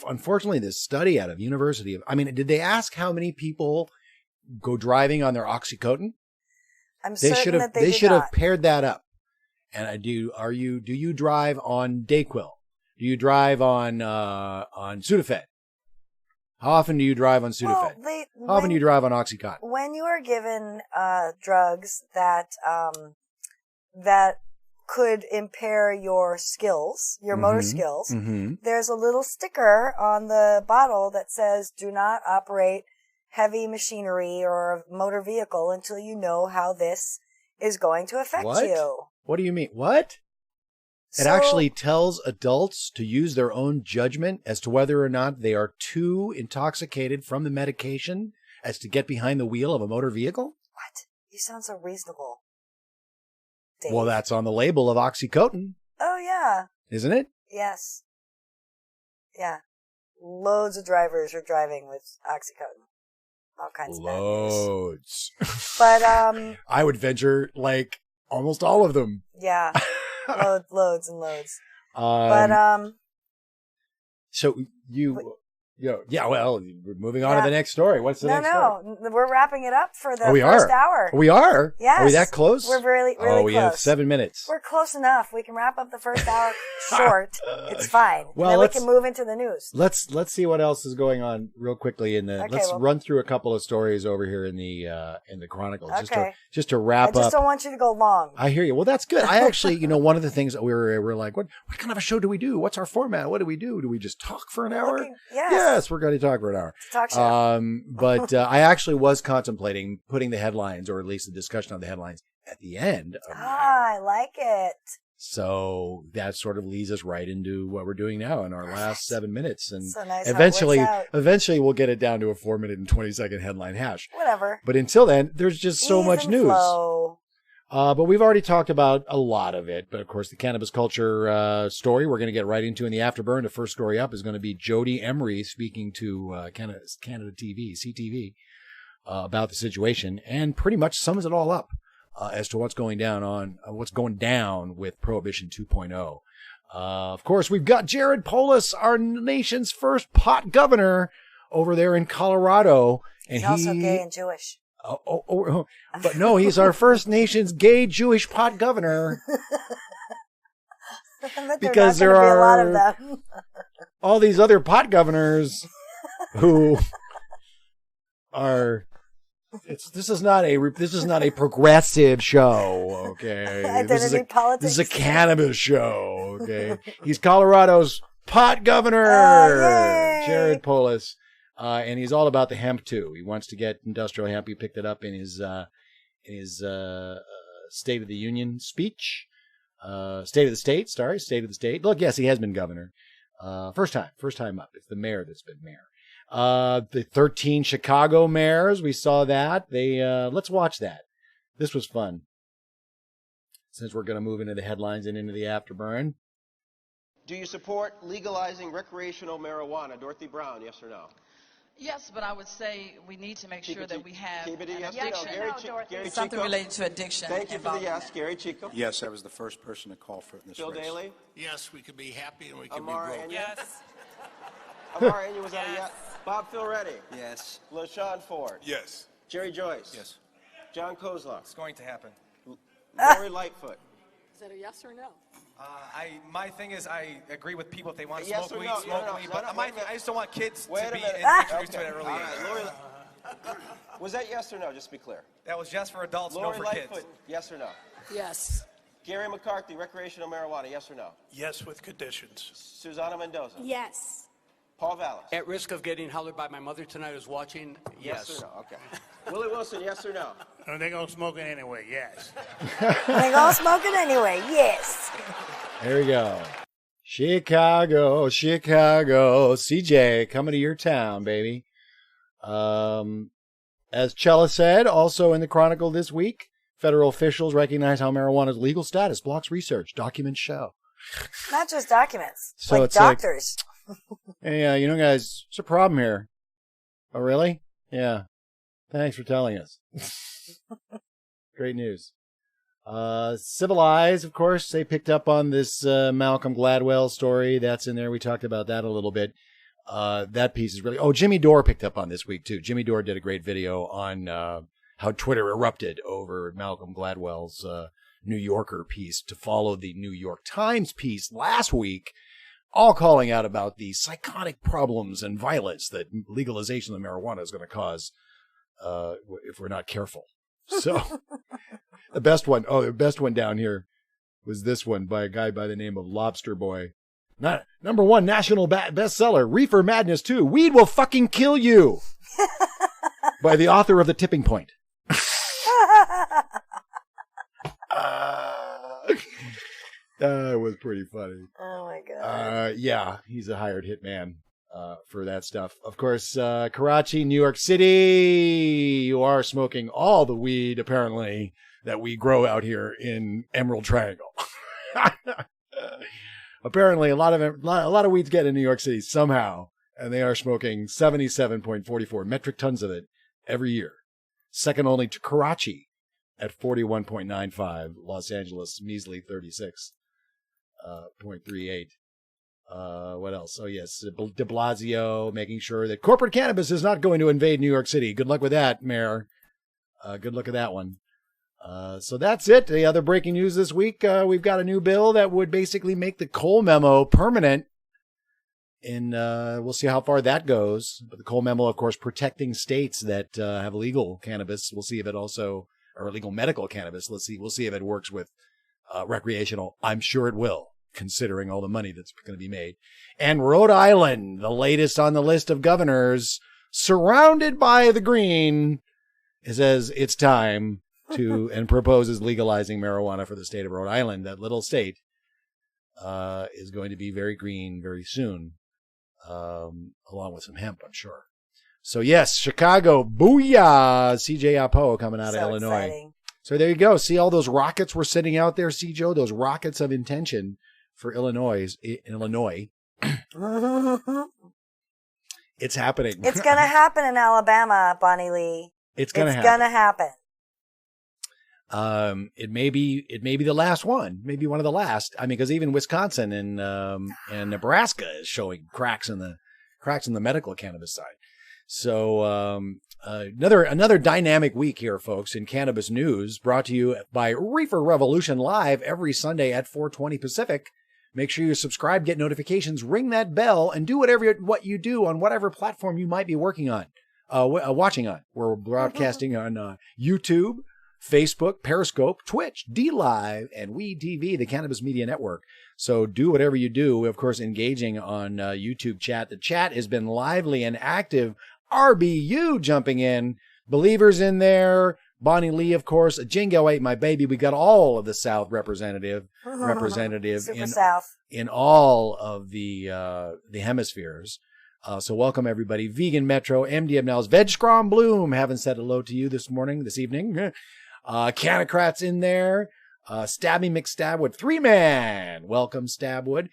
unfortunately this study out of University of, did they ask how many people go driving on their Oxycontin? They should have paired that up. And do you drive on Dayquil? Do you drive on Sudafed? How often do you drive on Sudafed? How often do you drive on Oxycontin? When you are given drugs that that could impair your skills, your motor skills, there's a little sticker on the bottle that says, "Do not operate heavy machinery or a motor vehicle until you know how this is going to affect you." What do you mean? What? It actually tells adults to use their own judgment as to whether or not they are too intoxicated from the medication as to get behind the wheel of a motor vehicle? What? You sound so reasonable, Dave. Well, that's on the label of Oxycontin. Oh, yeah. Isn't it? Yes. Yeah. Loads of drivers are driving with Oxycontin. All kinds of bad news. Loads. But, I would venture, almost all of them. Yeah. Loads and loads. So we're moving on to the next story. What's the next story? No, we're wrapping it up for the first hour. We are? Yes. Are we that close? We're really close. We have 7 minutes. We're close enough. We can wrap up the first hour short. It's fine. Well, then we can move into the news. Let's see what else is going on real quickly let's run through a couple of stories over here in the Chronicle. Okay. Just to wrap up. I just don't want you to go long. I hear you. Well, that's good. I actually, one of the things that we're like, what kind of a show do we do? What's our format? What do we do? Do we just talk for an hour? Yes, we're going to talk for an hour. Talk show. But I actually was contemplating putting the headlines, or at least the discussion on the headlines, at the end. I like it. So that sort of leads us right into what we're doing now in our last 7 minutes. And so nice eventually we'll get it down to a 4 minute and 20 second headline hash. Whatever. But until then, there's just so much news. Flow. But we've already talked about a lot of it. But, of course, the cannabis culture story we're going to get right into in the afterburn. The first story up is going to be Jody Emery speaking to Canada TV, CTV, about the situation, and pretty much sums it all up as to what's going down with Prohibition 2.0. Of course, we've got Jared Polis, our nation's first pot governor over there in Colorado. And He's also gay and Jewish. But no, he's our first nation's gay Jewish pot governor. Because there are a lot of them. All these other pot governors who are. This is not a progressive show, okay? This is a cannabis show, okay? He's Colorado's pot governor, Jared Polis. And he's all about the hemp too. He wants to get industrial hemp. He picked it up in his State of the Union speech. State of the State. Look, yes, he has been governor. First time up. It's the mayor that's been mayor. The 13 Chicago mayors, we saw that. Let's watch that. This was fun. Since we're going to move into the headlines and into the afterburn. Do you support legalizing recreational marijuana? Dorothy Brown, yes or no? Yes, but I would say we need to make sure that we have an addiction. Something related to addiction. Thank you for the yes. Gary Chico? Yes, I was the first person to call for it in this Bill race. Daly? Yes, we could be happy and we could Amara be broke. Yes. Amara Enya was that a yes? Bob Philretti? Yes. LaShawn Ford? Yes. Jerry Joyce? Yes. John Kozlov? It's going to happen. Lori Lightfoot? Is that a yes or no? My thing is, I agree with people if they want to Yes smoke or weed, no? smoke No, weed. no, But no, my wait a thing, I just don't want kids Wait to a be minute. introduced to it at an early All age. right, Lori, was that yes or no? Just to be clear. That was just for adults, Lori no for Lightfoot, kids. yes or no? Yes. Gary McCarthy, recreational marijuana, yes or no? Yes, with conditions. Susana Mendoza? Yes. Paul Vallis? At risk of getting hollered by my mother tonight who's watching, yes. Yes or no? Okay. Willie Wilson, yes or no? No, they're going to smoke it anyway, yes. They're going to smoke it anyway, yes. There we go. Chicago. CJ, coming to your town, baby. As Chela said, also in the Chronicle this week, federal officials recognize how marijuana's legal status blocks research. Documents show. Not just documents, So like it's doctors. Hey, you know, guys, there's a problem here. Oh, really? Yeah. Thanks for telling us. Great news. Civilized, of course, they picked up on this Malcolm Gladwell story. That's in there. We talked about that a little bit. That piece is really... Oh, Jimmy Dore picked up on this week, too. Jimmy Dore did a great video on how Twitter erupted over Malcolm Gladwell's New Yorker piece to follow the New York Times piece last week, all calling out about the psychotic problems and violence that legalization of marijuana is going to cause if we're not careful. So the best one down here was this one by a guy by the name of Lobster Boy. Number one national bestseller, Reefer Madness 2, Weed Will Fucking Kill You, by the author of The Tipping Point. That was pretty funny. Oh, my God. Yeah, he's a hired hitman for that stuff. Of course, Karachi, New York City, you are smoking all the weed, apparently, that we grow out here in Emerald Triangle. Apparently, a lot of weeds get in New York City somehow, and they are smoking 77.44 metric tons of it every year. Second only to Karachi at 41.95, Los Angeles, measly 36.38. What else? Oh, yes, de Blasio making sure that corporate cannabis is not going to invade New York City. Good luck with that, Mayor. Good luck at that one. So that's it. The other breaking news this week, we've got a new bill that would basically make the Cole Memo permanent. And we'll see how far that goes. But the Cole Memo, of course, protecting states that have illegal cannabis. We'll see if it also, or illegal medical cannabis. We'll see if it works with recreational. I'm sure it will, considering all the money that's going to be made. And Rhode Island, the latest on the list of governors, surrounded by the green, says it's time to, and proposes legalizing marijuana for the state of Rhode Island. That little state is going to be very green very soon, along with some hemp, I'm sure. So yes, Chicago, booyah! CJ Apo coming out of Illinois. Exciting. So there you go. See all those rockets we're sending out there, see, Joe? Those rockets of intention for Illinois. It's happening. It's going to happen in Alabama, Bonnie Lee. It's going to happen. It may be the last one, maybe one of the last. I mean, because even Wisconsin and Nebraska is showing cracks in the medical cannabis side. So another dynamic week here, folks, in cannabis news, brought to you by Reefer Revolution live every Sunday at 4:20 Pacific. Make sure you subscribe, get notifications, ring that bell, and do what you do on whatever platform you might be watching on. We're broadcasting on YouTube, Facebook, Periscope, Twitch, DLive, and WeTV, the Cannabis Media Network. So do whatever you do. Of course, engaging on YouTube chat. The chat has been lively and active. RBU jumping in. Believers in there. Bonnie Lee, of course. Jingo ate my baby. We got all of the South representative Super South in all of the hemispheres. So welcome everybody. Vegan Metro, MDM Nels, Veg Scrom Bloom. Haven't said hello to you this evening. Canocrats in there. Stabby McStabwood, 3-man. Welcome, Stabwood.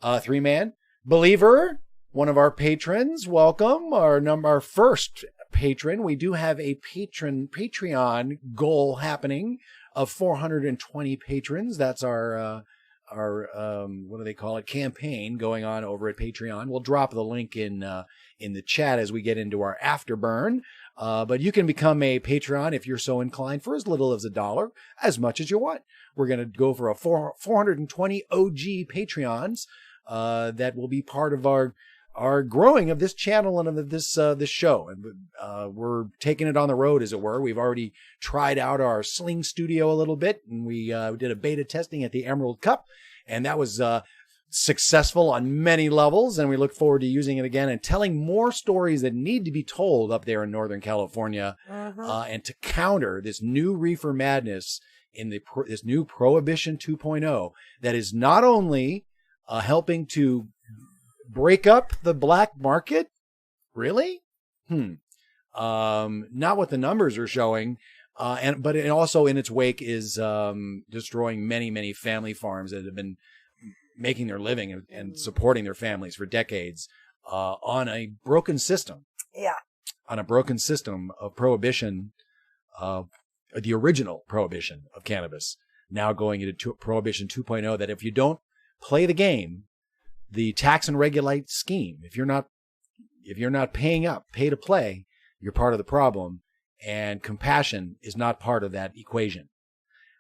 3-man. Believer, one of our patrons. Welcome. Our first patron. We do have a Patreon goal happening of 420 patrons. That's our what do they call it? Campaign going on over at Patreon. We'll drop the link in the chat as we get into our afterburn. But you can become a Patreon if you're so inclined for as little as $1, as much as you want. We're going to go for a 420 OG Patreons that will be part of our growing of this channel and of this show. And we're taking it on the road, as it were. We've already tried out our Sling Studio a little bit, and we did a beta testing at the Emerald Cup, and that was successful on many levels, and we look forward to using it again and telling more stories that need to be told up there in Northern California, and to counter this new reefer madness in this new Prohibition 2.0 that is not only helping to break up the black market. Really? Not what the numbers are showing. But it also in its wake is destroying many family farms that have been making their living and supporting their families for decades on a broken system. Yeah. On a broken system of prohibition, the original prohibition of cannabis, now going into Prohibition 2.0, that if you don't play the game, the tax and regulate scheme, if you're not paying up, pay to play, you're part of the problem, and compassion is not part of that equation.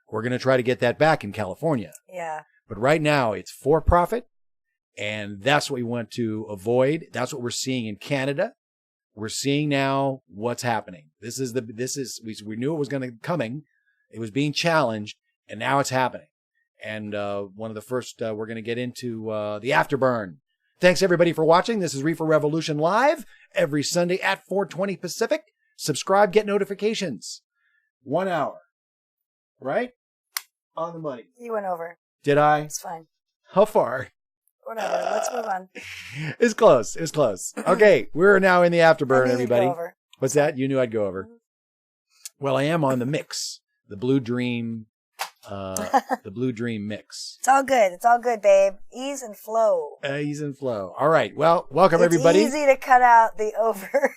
We're going to try to get that back in California. Yeah. But right now it's for profit, and that's what we want to avoid. That's what we're seeing in Canada. We're seeing now what's happening. We knew it was going to coming. It was being challenged, and now it's happening. And one of the first, we're going to get into the afterburn. Thanks, everybody, for watching. This is Reefer Revolution live every Sunday at 4:20 Pacific. Subscribe, get notifications. 1 hour. Right? On the money. You went over. Did I? It's fine. How far? Whatever. Let's move on. It's close. It's close. Okay, we're now in the afterburn, everybody. Go over. What's that? You knew I'd go over. Well, I am on the mix. The Blue Dream mix. It's all good. It's all good, babe. Ease and flow. Ease and flow. All right. Well, welcome everybody. It's easy to cut out the over.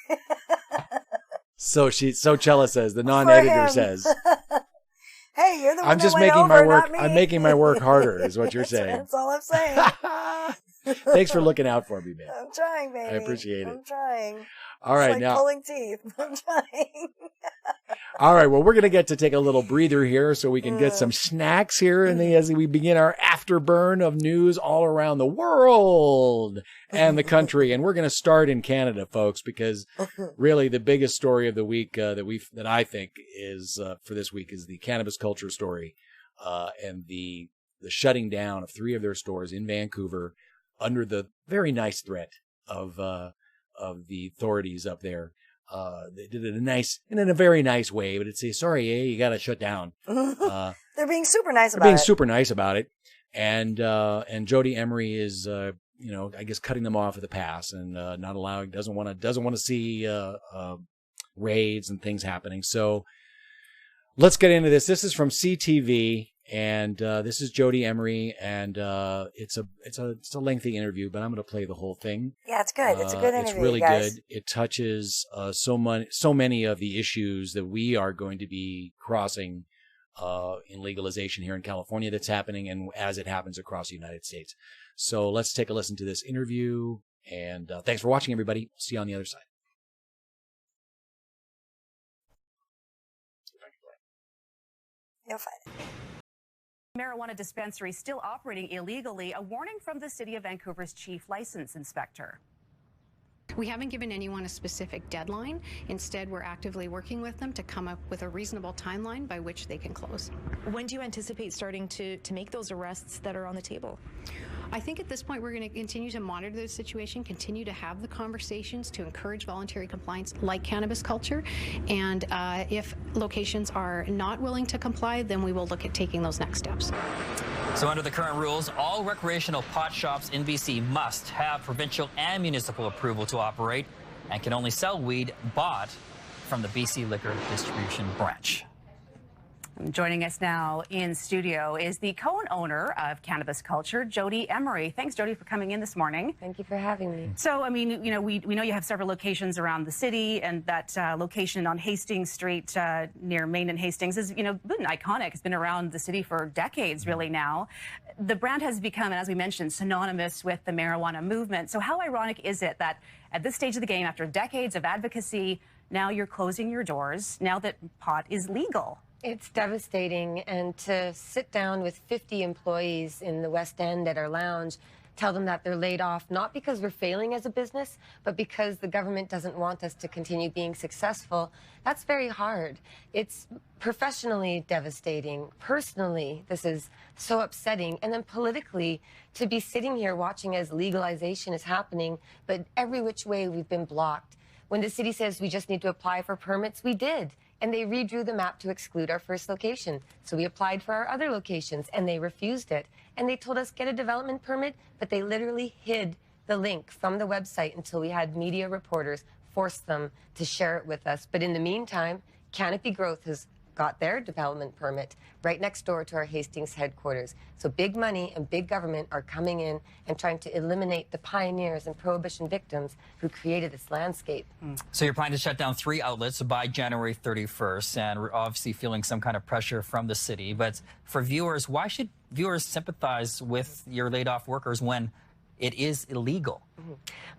So Chela says, the non-editor says. Hey, you're the one I'm just that went making over, my work. not me. I'm making my work harder, is what you're saying. That's all I'm saying. Thanks for looking out for me, man. I'm trying, baby. I appreciate it. I'm trying. All right, it's like now pulling teeth. I'm trying. All right, well, we're going to get to take a little breather here so we can get some snacks here as we begin our afterburn of news all around the world and the country. And we're going to start in Canada, folks, because really the biggest story of the week that I think is for this week is the cannabis culture story and the shutting down of 3 of their stores in Vancouver under the very nice threat of the authorities up there. They did it in a very nice way, but it'd say, sorry, you got to shut down. They're being super nice about it. They're being super nice about it. And Jody Emery is, I guess cutting them off at the pass and not allowing, doesn't want to see raids and things happening. So Let's get into this. This is from CTV, and this is Jody Emery, and it's a lengthy interview, but I'm going to play the whole thing. Yeah, it's good. It's a good interview. It's really guys. good. It touches so many of the issues that we are going to be crossing in legalization here in California that's happening, and as it happens across the United States. So let's take a listen to this interview, and thanks for watching, everybody. See you on the other side. You'll find it. Marijuana dispensary still operating illegally. A warning from the City of Vancouver's chief license inspector. We haven't given anyone a specific deadline. Instead, we're actively working with them to come up with a reasonable timeline by which they can close. When do you anticipate starting to make those arrests that are on the table? I think at this point we're going to continue to monitor the situation, continue to have the conversations to encourage voluntary compliance like cannabis culture, and if locations are not willing to comply, then we will look at taking those next steps. So under the current rules, all recreational pot shops in BC must have provincial and municipal approval to operate and can only sell weed bought from the BC Liquor Distribution Branch. Joining us now in studio is the co-owner of Cannabis Culture, Jody Emery. Thanks, Jody, for coming in this morning. Thank you for having me. So, I mean, you know, we know you have several locations around the city, and that location on Hastings Street near Main and Hastings is, you know, been iconic. It's been around the city for decades, really now. The brand has become, as we mentioned, synonymous with the marijuana movement. So how ironic is it that at this stage of the game, after decades of advocacy, now you're closing your doors, now that pot is legal? It's devastating, and to sit down with 50 employees in the West End at our lounge, tell them that they're laid off, not because we're failing as a business, but because the government doesn't want us to continue being successful, that's very hard. It's professionally devastating. Personally, this is so upsetting. And then politically, to be sitting here watching as legalization is happening, but every which way we've been blocked. When the city says we just need to apply for permits, we did. And they redrew the map to exclude our first location. So we applied for our other locations, and they refused it. And they told us get a development permit, but they literally hid the link from the website until we had media reporters force them to share it with us. But in the meantime, Canopy Growth has got their development permit right next door to our Hastings headquarters. So big money and big government are coming in and trying to eliminate the pioneers and prohibition victims who created this landscape. So you're planning to shut down 3 outlets by January 31st, and we're obviously feeling some kind of pressure from the city. But for viewers, why should viewers sympathize with your laid off workers when it is illegal?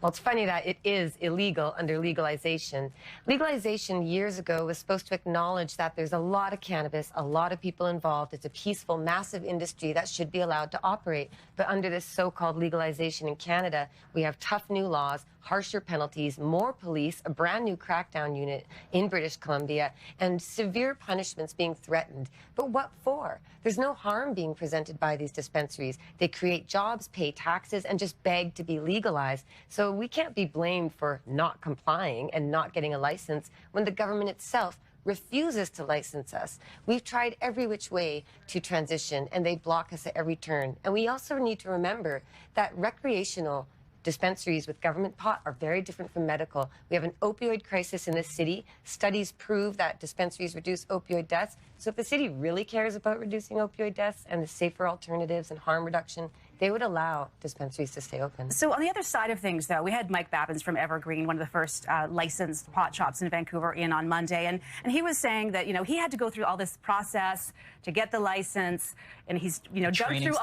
Well, it's funny that it is illegal under legalization. Legalization years ago was supposed to acknowledge that there's a lot of cannabis, a lot of people involved. It's a peaceful, massive industry that should be allowed to operate. But under this so-called legalization in Canada, we have tough new laws, harsher penalties, more police, a brand new crackdown unit in British Columbia, and severe punishments being threatened. But what for? There's no harm being presented by these dispensaries. They create jobs, pay taxes, and just beg to be legalized. So we can't be blamed for not complying and not getting a license when the government itself refuses to license us. We've tried every which way to transition, and they block us at every turn. And we also need to remember that recreational dispensaries with government pot are very different from medical. We have an opioid crisis in this city. Studies prove that dispensaries reduce opioid deaths. So if the city really cares about reducing opioid deaths and the safer alternatives and harm reduction, they would allow dispensaries to stay open. So on the other side of things, though, we had Mike Babbins from Evergreen, one of the first licensed pot shops in Vancouver, in on Monday. And he was saying that, you know, he had to go through all this process to get the license. And he's, you know, jumped through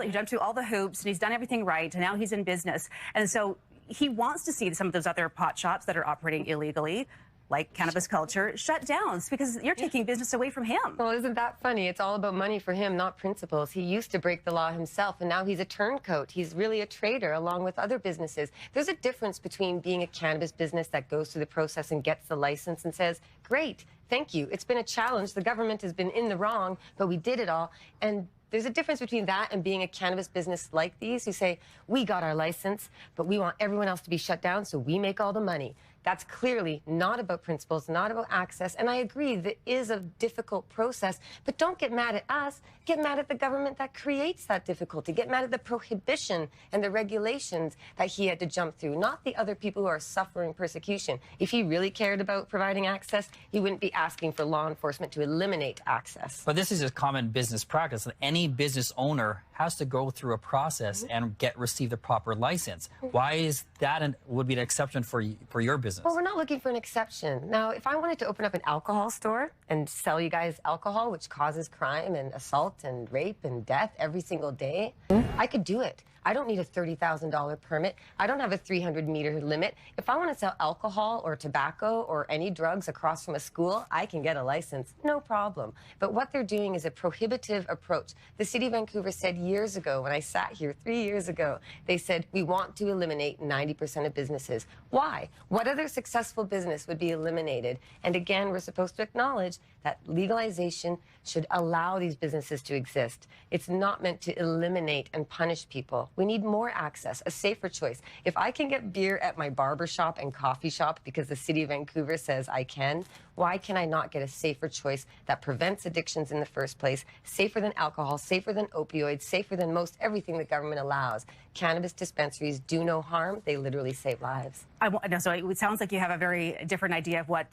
he jumped through all the hoops, and he's done everything right. And now he's in business. And so he wants to see some of those other pot shops that are operating illegally, like Cannabis Culture, shut down because you're taking business away from him. Well, isn't that funny? It's all about money for him, not principles. He used to break the law himself, and now he's a turncoat. He's really a trader along with other businesses. There's a difference between being a cannabis business that goes through the process and gets the license and says, great, thank you. It's been a challenge. The government has been in the wrong, but we did it all. And there's a difference between that and being a cannabis business like these who say, we got our license, but we want everyone else to be shut down, so we make all the money. That's clearly not about principles, not about access. And I agree, that is a difficult process. But don't get mad at us. Get mad at the government that creates that difficulty. Get mad at the prohibition and the regulations that he had to jump through, not the other people who are suffering persecution. If he really cared about providing access, he wouldn't be asking for law enforcement to eliminate access. But this is a common business practice. Any business owner has to go through a process and receive the proper license. Why is that would be an exception for your business? Well, we're not looking for an exception. Now, if I wanted to open up an alcohol store and sell you guys alcohol, which causes crime and assault and rape and death every single day, I could do it. I don't need a $30,000 permit. I don't have a 300-meter limit. If I want to sell alcohol or tobacco or any drugs across from a school, I can get a license, no problem. But what they're doing is a prohibitive approach. The City of Vancouver said years ago, when I sat here 3 years ago, they said, we want to eliminate 90% of businesses. Why? What other successful business would be eliminated? And again, we're supposed to acknowledge that legalization should allow these businesses to exist. It's not meant to eliminate and punish people. We need more access, a safer choice. If I can get beer at my barber shop and coffee shop because the City of Vancouver says I can, why can I not get a safer choice that prevents addictions in the first place, safer than alcohol, safer than opioids, safer than most everything the government allows? Cannabis dispensaries do no harm. They literally save lives. So it sounds like you have a very different idea of what,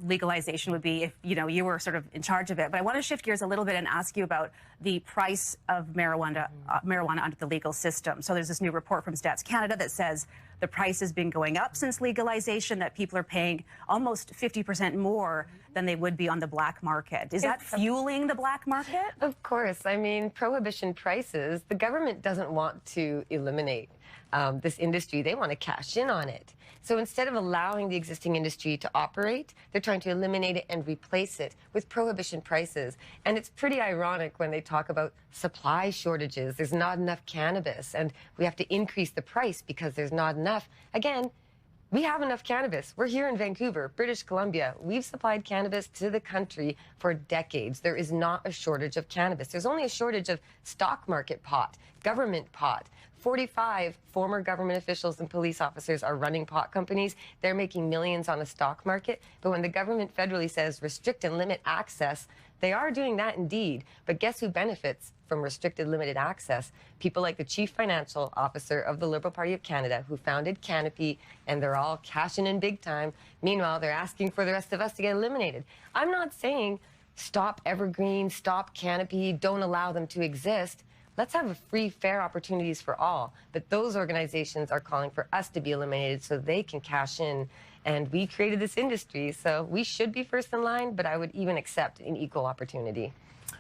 legalization would be if, you were sort of in charge of it. But I want to shift gears a little bit and ask you about the price of marijuana under the legal system. So there's this new report from Stats Canada that says the price has been going up since legalization, that people are paying almost 50% more than they would be on the black market. Is that fueling the black market? Of course. I mean, prohibition prices, the government doesn't want to eliminate this industry. They want to cash in on it. So instead of allowing the existing industry to operate, they're trying to eliminate it and replace it with prohibition prices. And it's pretty ironic when they talk about supply shortages. There's not enough cannabis, and we have to increase the price because there's not enough. Again, we have enough cannabis. We're here in Vancouver, British Columbia. We've supplied cannabis to the country for decades. There is not a shortage of cannabis. There's only a shortage of stock market pot, government pot. 45 former government officials and police officers are running pot companies. They're making millions on the stock market. But when the government federally says restrict and limit access, they are doing that indeed. But guess who benefits from restricted limited access? People like the chief financial officer of the Liberal Party of Canada, who founded Canopy, and they're all cashing in big time. Meanwhile, they're asking for the rest of us to get eliminated. I'm not saying stop Evergreen, stop Canopy, don't allow them to exist. Let's have free, fair opportunities for all. But those organizations are calling for us to be eliminated so they can cash in. And we created this industry, so we should be first in line, but I would even accept an equal opportunity.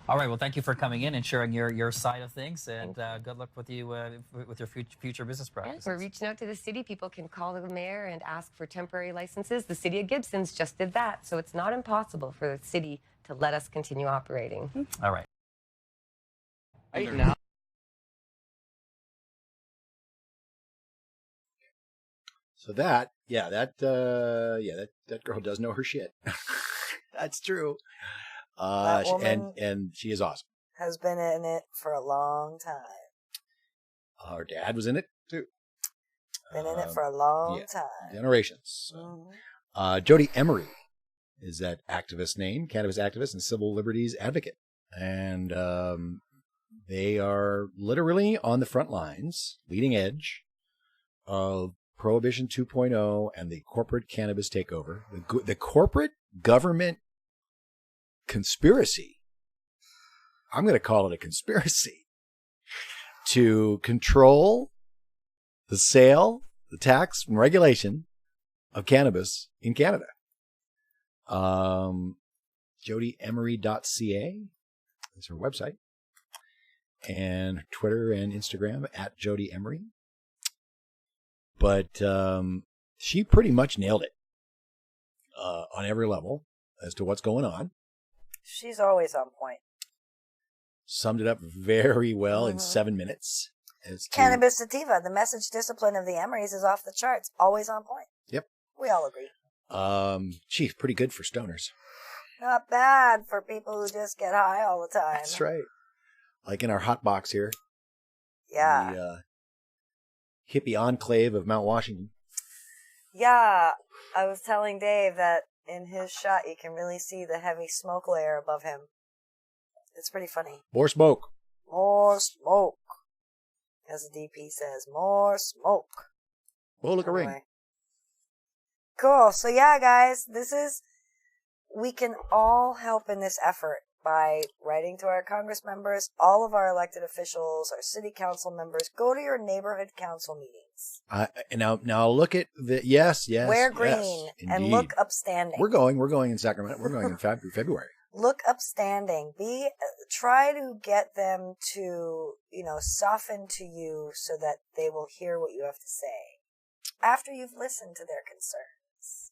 All right. Well, thank you for coming in and sharing your side of things, and good luck with you with your future business practices. We're reaching out to the city. People can call the mayor and ask for temporary licenses. The city of Gibson's just did that, so it's not impossible for the city to let us continue operating. All right. Right now. So that girl does know her shit. That's true. That woman and she is awesome. has been in it for a long time. Her dad was in it too. Been in it for a long time. Generations. Jody Emery is that activist name, cannabis activist and civil liberties advocate. And they are literally on the front lines, leading edge of Prohibition 2.0 and the corporate cannabis takeover. The corporate government conspiracy, I'm going to call it a conspiracy, to control the sale, the tax, and regulation of cannabis in Canada. JodyEmery.ca is her website. And Twitter and Instagram at Jody Emery. But she pretty much nailed it on every level as to what's going on. She's always on point. Summed it up very well in 7 minutes. Cannabis sativa, the message discipline of the Emerys is off the charts. Always on point. Yep. We all agree. Geez, pretty good for stoners. Not bad for people who just get high all the time. That's right. Like in our hot box here. Yeah. The hippie enclave of Mount Washington. Yeah, I was telling Dave that in his shot you can really see the heavy smoke layer above him. It's pretty funny. More smoke. More smoke. As the DP says, more smoke. Oh, look, a ring. Cool. So yeah, guys, we can all help in this effort by writing to our Congress members, all of our elected officials, our city council members. Go to your neighborhood council meetings. Now look at the, yes. Wear green and look upstanding. We're going in Sacramento. We're going in February. Look upstanding. Try to get them to, soften to you so that they will hear what you have to say after you've listened to their concerns.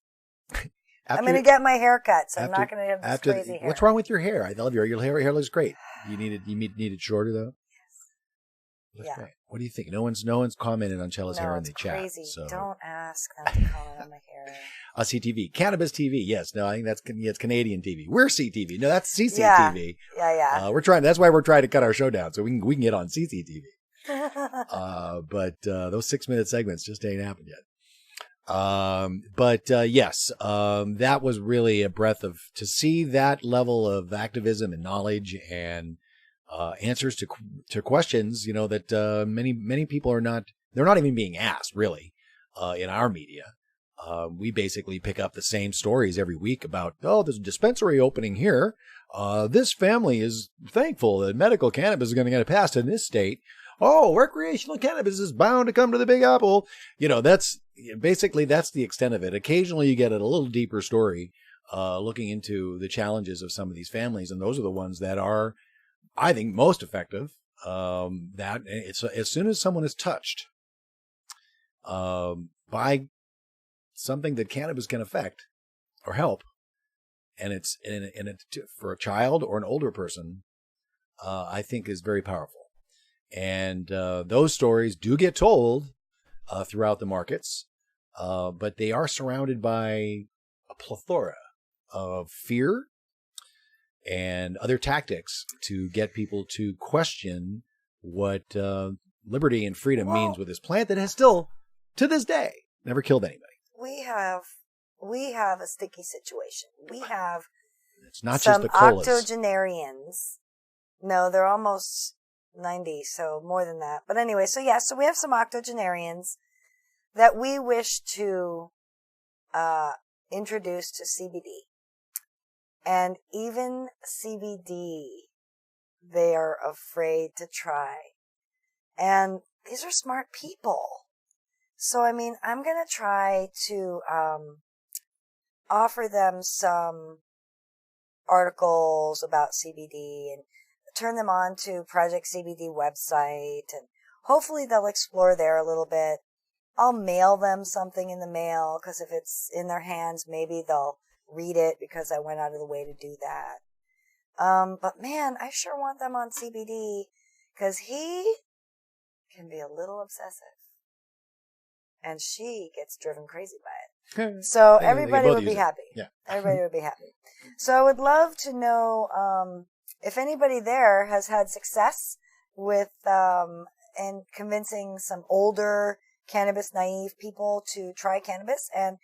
I'm going to get my hair cut, so I'm not going to have this crazy hair. What's wrong with your hair? I love your hair looks great. You need it shorter though. Yes. Yeah. Great. What do you think? No one's commented on Chela's hair in the chat. Crazy. So. Don't ask them to comment on my hair. CTV, Cannabis TV. Yes, no, I think it's Canadian TV. We're CTV. No, that's CCTV. Yeah. We're trying. That's why we're trying to cut our show down so we can get on CCTV. But those 6-minute segments just ain't happened yet. Yes, that was really a breath to see that level of activism and knowledge and answers to questions, that many people they're not even being asked really in our media. We basically pick up the same stories every week about, there's a dispensary opening here. This family is thankful that medical cannabis is going to get passed in this state. Oh, recreational cannabis is bound to come to the Big Apple. That's the extent of it. Occasionally you get a little deeper story, looking into the challenges of some of these families. And those are the ones that are, I think, most effective. That it's as soon as someone is touched, by something that cannabis can affect or help, and it's for a child or an older person, I think is very powerful. And those stories do get told throughout the markets, but they are surrounded by a plethora of fear and other tactics to get people to question what liberty and freedom means with this plant that has still, to this day, never killed anybody. We have a sticky situation. We have it's not some just the colas. octogenarians. No, they're almost 90, so more than that. But anyway, so we have some octogenarians that we wish to introduce to CBD. And even CBD, they are afraid to try. And these are smart people. So, I'm going to try to offer them some articles about CBD and turn them on to Project CBD website, and hopefully they'll explore there a little bit. I'll mail them something in the mail, because if it's in their hands, maybe they'll read it because I went out of the way to do that. But man, I sure want them on CBD, because he can be a little obsessive. And she gets driven crazy by it. So everybody would be happy. Yeah. Everybody would be happy. So I would love to know if anybody there has had success with and convincing some older cannabis naive people to try cannabis, and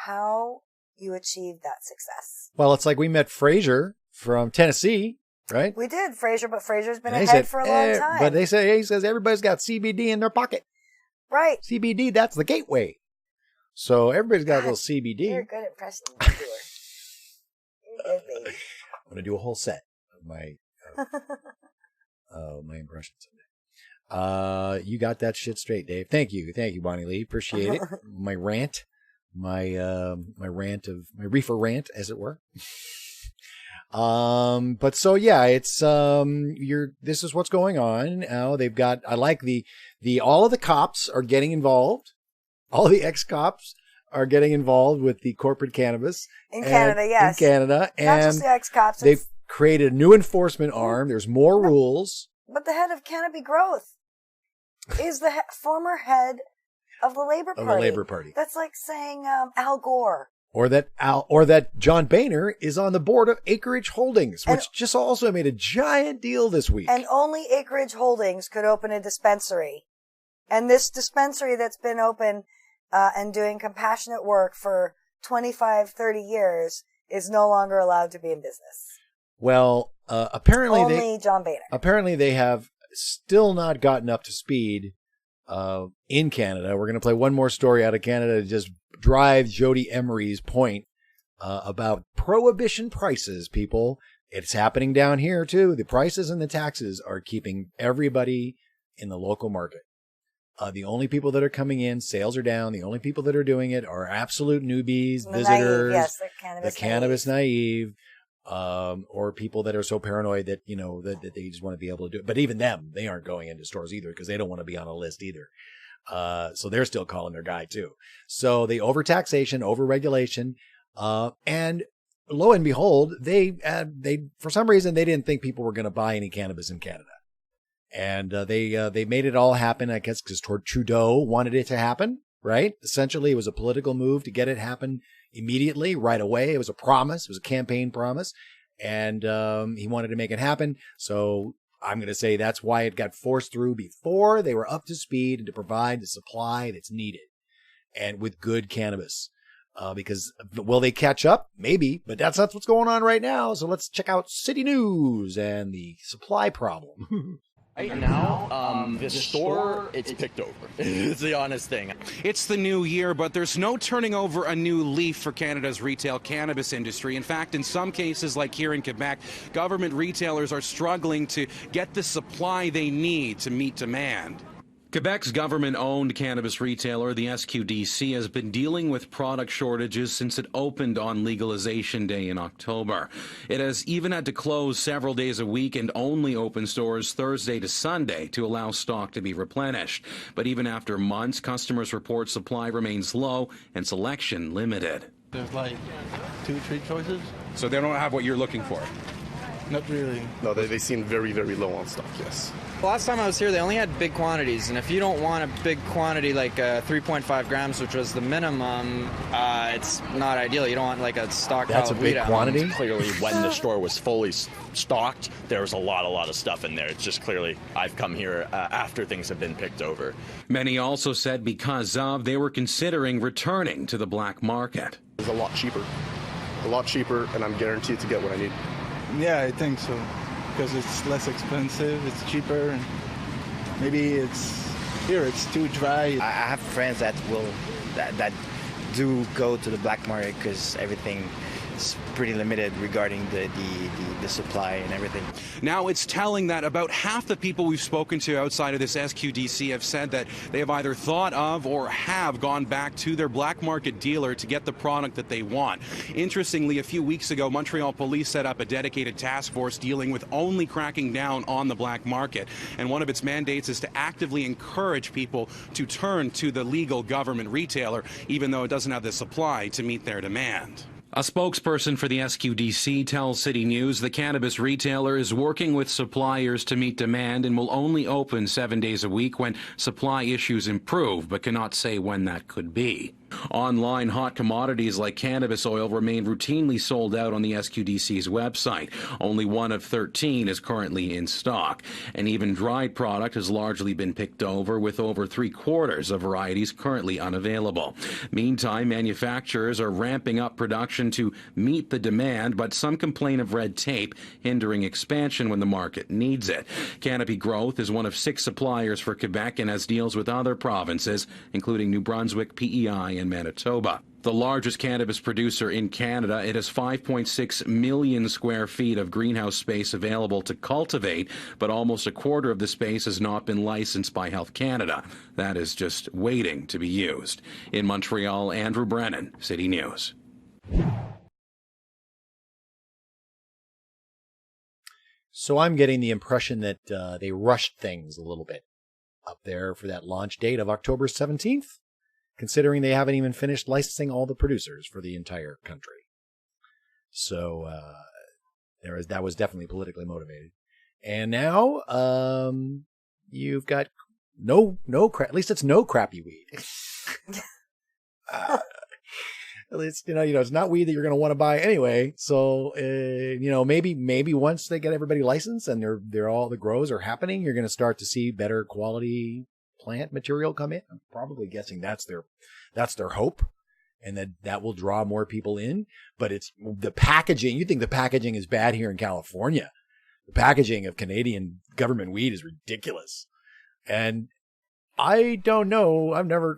how you achieved that success. Well, it's like we met Fraser from Tennessee, right? We did, Fraser, but Fraser's been ahead for a long time. But he says everybody's got CBD in their pocket. Right. CBD, that's the gateway. So everybody's got a little CBD. You're good at pressing the door. You're good, baby. I'm going to do a whole set of my my impressions. You got that shit straight, Dave. Thank you, Bonnie Lee. Appreciate it. My rant, my reefer rant, as it were. But so yeah, it's this is what's going on now. They've got, I like all of the cops are getting involved. All the ex-cops are getting involved with the corporate cannabis in Canada. Yes, in Canada, and not just the ex-cops. They've created a new enforcement arm. There's more rules. But the head of Cannabis Growth is the former head of the Labor Party. That's like saying Al Gore. Or that John Boehner is on the board of Acreage Holdings, which just also made a giant deal this week. And only Acreage Holdings could open a dispensary. And this dispensary that's been open and doing compassionate work for 25, 30 years is no longer allowed to be in business. Well, apparently Only John Boehner. Apparently they have still not gotten up to speed in Canada. We're going to play one more story out of Canada to just drive Jody Emery's point about prohibition prices, people. It's happening down here, too. The prices and the taxes are keeping everybody in the local market. The only people that are coming in, sales are down. The only people that are doing it are absolute newbies, visitors, naive, yes, the cannabis naive, or people that are so paranoid that, you know, that they just want to be able to do it. But even them, they aren't going into stores either because they don't want to be on a list either. So they're still calling their guy too. So the overtaxation, overregulation, and lo and behold, they for some reason they didn't think people were going to buy any cannabis in Canada. And they made it all happen, I guess, because Trudeau wanted it to happen, right? Essentially, it was a political move to get it happen immediately, right away. It was a promise. It was a campaign promise. And he wanted to make it happen. So I'm going to say that's why it got forced through before they were up to speed and to provide the supply that's needed and with good cannabis. Because will they catch up? Maybe, but that's not what's going on right now. So let's check out City News and the supply problem. Right now, the store, it's picked over. It's the honest thing. It's the new year, but there's no turning over a new leaf for Canada's retail cannabis industry. In fact, in some cases, like here in Quebec, government retailers are struggling to get the supply they need to meet demand. Quebec's government-owned cannabis retailer, the SQDC, has been dealing with product shortages since it opened on legalization day in October. It has even had to close several days a week and only open stores Thursday to Sunday to allow stock to be replenished. But even after months, customers report supply remains low and selection limited. There's like 2-3 choices. So they don't have what you're looking for? Not really. No, they seem very, very low on stock, yes. Last time I was here, they only had big quantities, and if you don't want a big quantity like 3.5 grams, which was the minimum, it's not ideal. You don't want like a stockpile. That's a big quantity? Clearly, when the store was fully stocked, there was a lot of stuff in there. It's just clearly, I've come here after things have been picked over. Many also said because of, they were considering returning to the black market. It's a lot cheaper, and I'm guaranteed to get what I need. Yeah, I think so. Because it's less expensive, it's cheaper, and maybe it's too dry. I have friends that do go to the black market because everything is pretty limited regarding the supply and everything. Now it's telling that about half the people we've spoken to outside of this SQDC have said that they have either thought of or have gone back to their black market dealer to get the product that they want. Interestingly, a few weeks ago, Montreal police set up a dedicated task force dealing with only cracking down on the black market. And one of its mandates is to actively encourage people to turn to the legal government retailer, even though it doesn't have the supply to meet their demand. A spokesperson for the SQDC tells City News the cannabis retailer is working with suppliers to meet demand and will only open 7 days a week when supply issues improve, but cannot say when that could be. Online hot commodities like cannabis oil remain routinely sold out on the SQDC's website. Only 1 of 13 is currently in stock. And even dried product has largely been picked over, with over 3/4 of varieties currently unavailable. Meantime, manufacturers are ramping up production to meet the demand, but some complain of red tape hindering expansion when the market needs it. Canopy Growth is one of 6 suppliers for Quebec and has deals with other provinces, including New Brunswick, PEI, and Manitoba. The largest cannabis producer in Canada, it has 5.6 million square feet of greenhouse space available to cultivate, but almost a quarter of the space has not been licensed by Health Canada. That is just waiting to be used. In Montreal, Andrew Brennan, City News. So I'm getting the impression that they rushed things a little bit up there for that launch date of October 17th. Considering they haven't even finished licensing all the producers for the entire country. So that was definitely politically motivated. And now you've got at least it's no crappy weed. At least it's not weed that you're going to want to buy anyway. So maybe once they get everybody licensed and they're all the grows are happening, you're going to start to see better quality plant material come in. I'm probably guessing that's their hope, and that will draw more people in. But it's the packaging. You think the packaging is bad here in California? The packaging of Canadian government weed is ridiculous. And I don't know.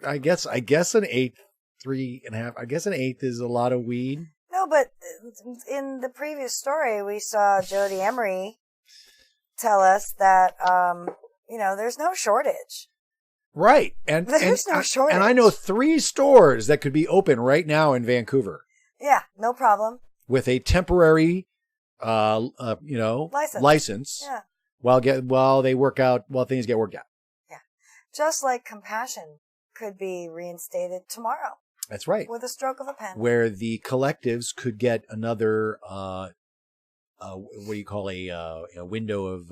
I guess an eighth, 3.5. I guess an eighth is a lot of weed. No, but in the previous story, we saw Jody Emery tell us that, there's no shortage. Right. And there's no shortage. And I know 3 stores that could be open right now in Vancouver. Yeah, no problem. With a temporary, license. Yeah. While things get worked out. Yeah. Just like Compassion could be reinstated tomorrow. That's right. With a stroke of a pen. Where the collectives could get another, what do you call a window of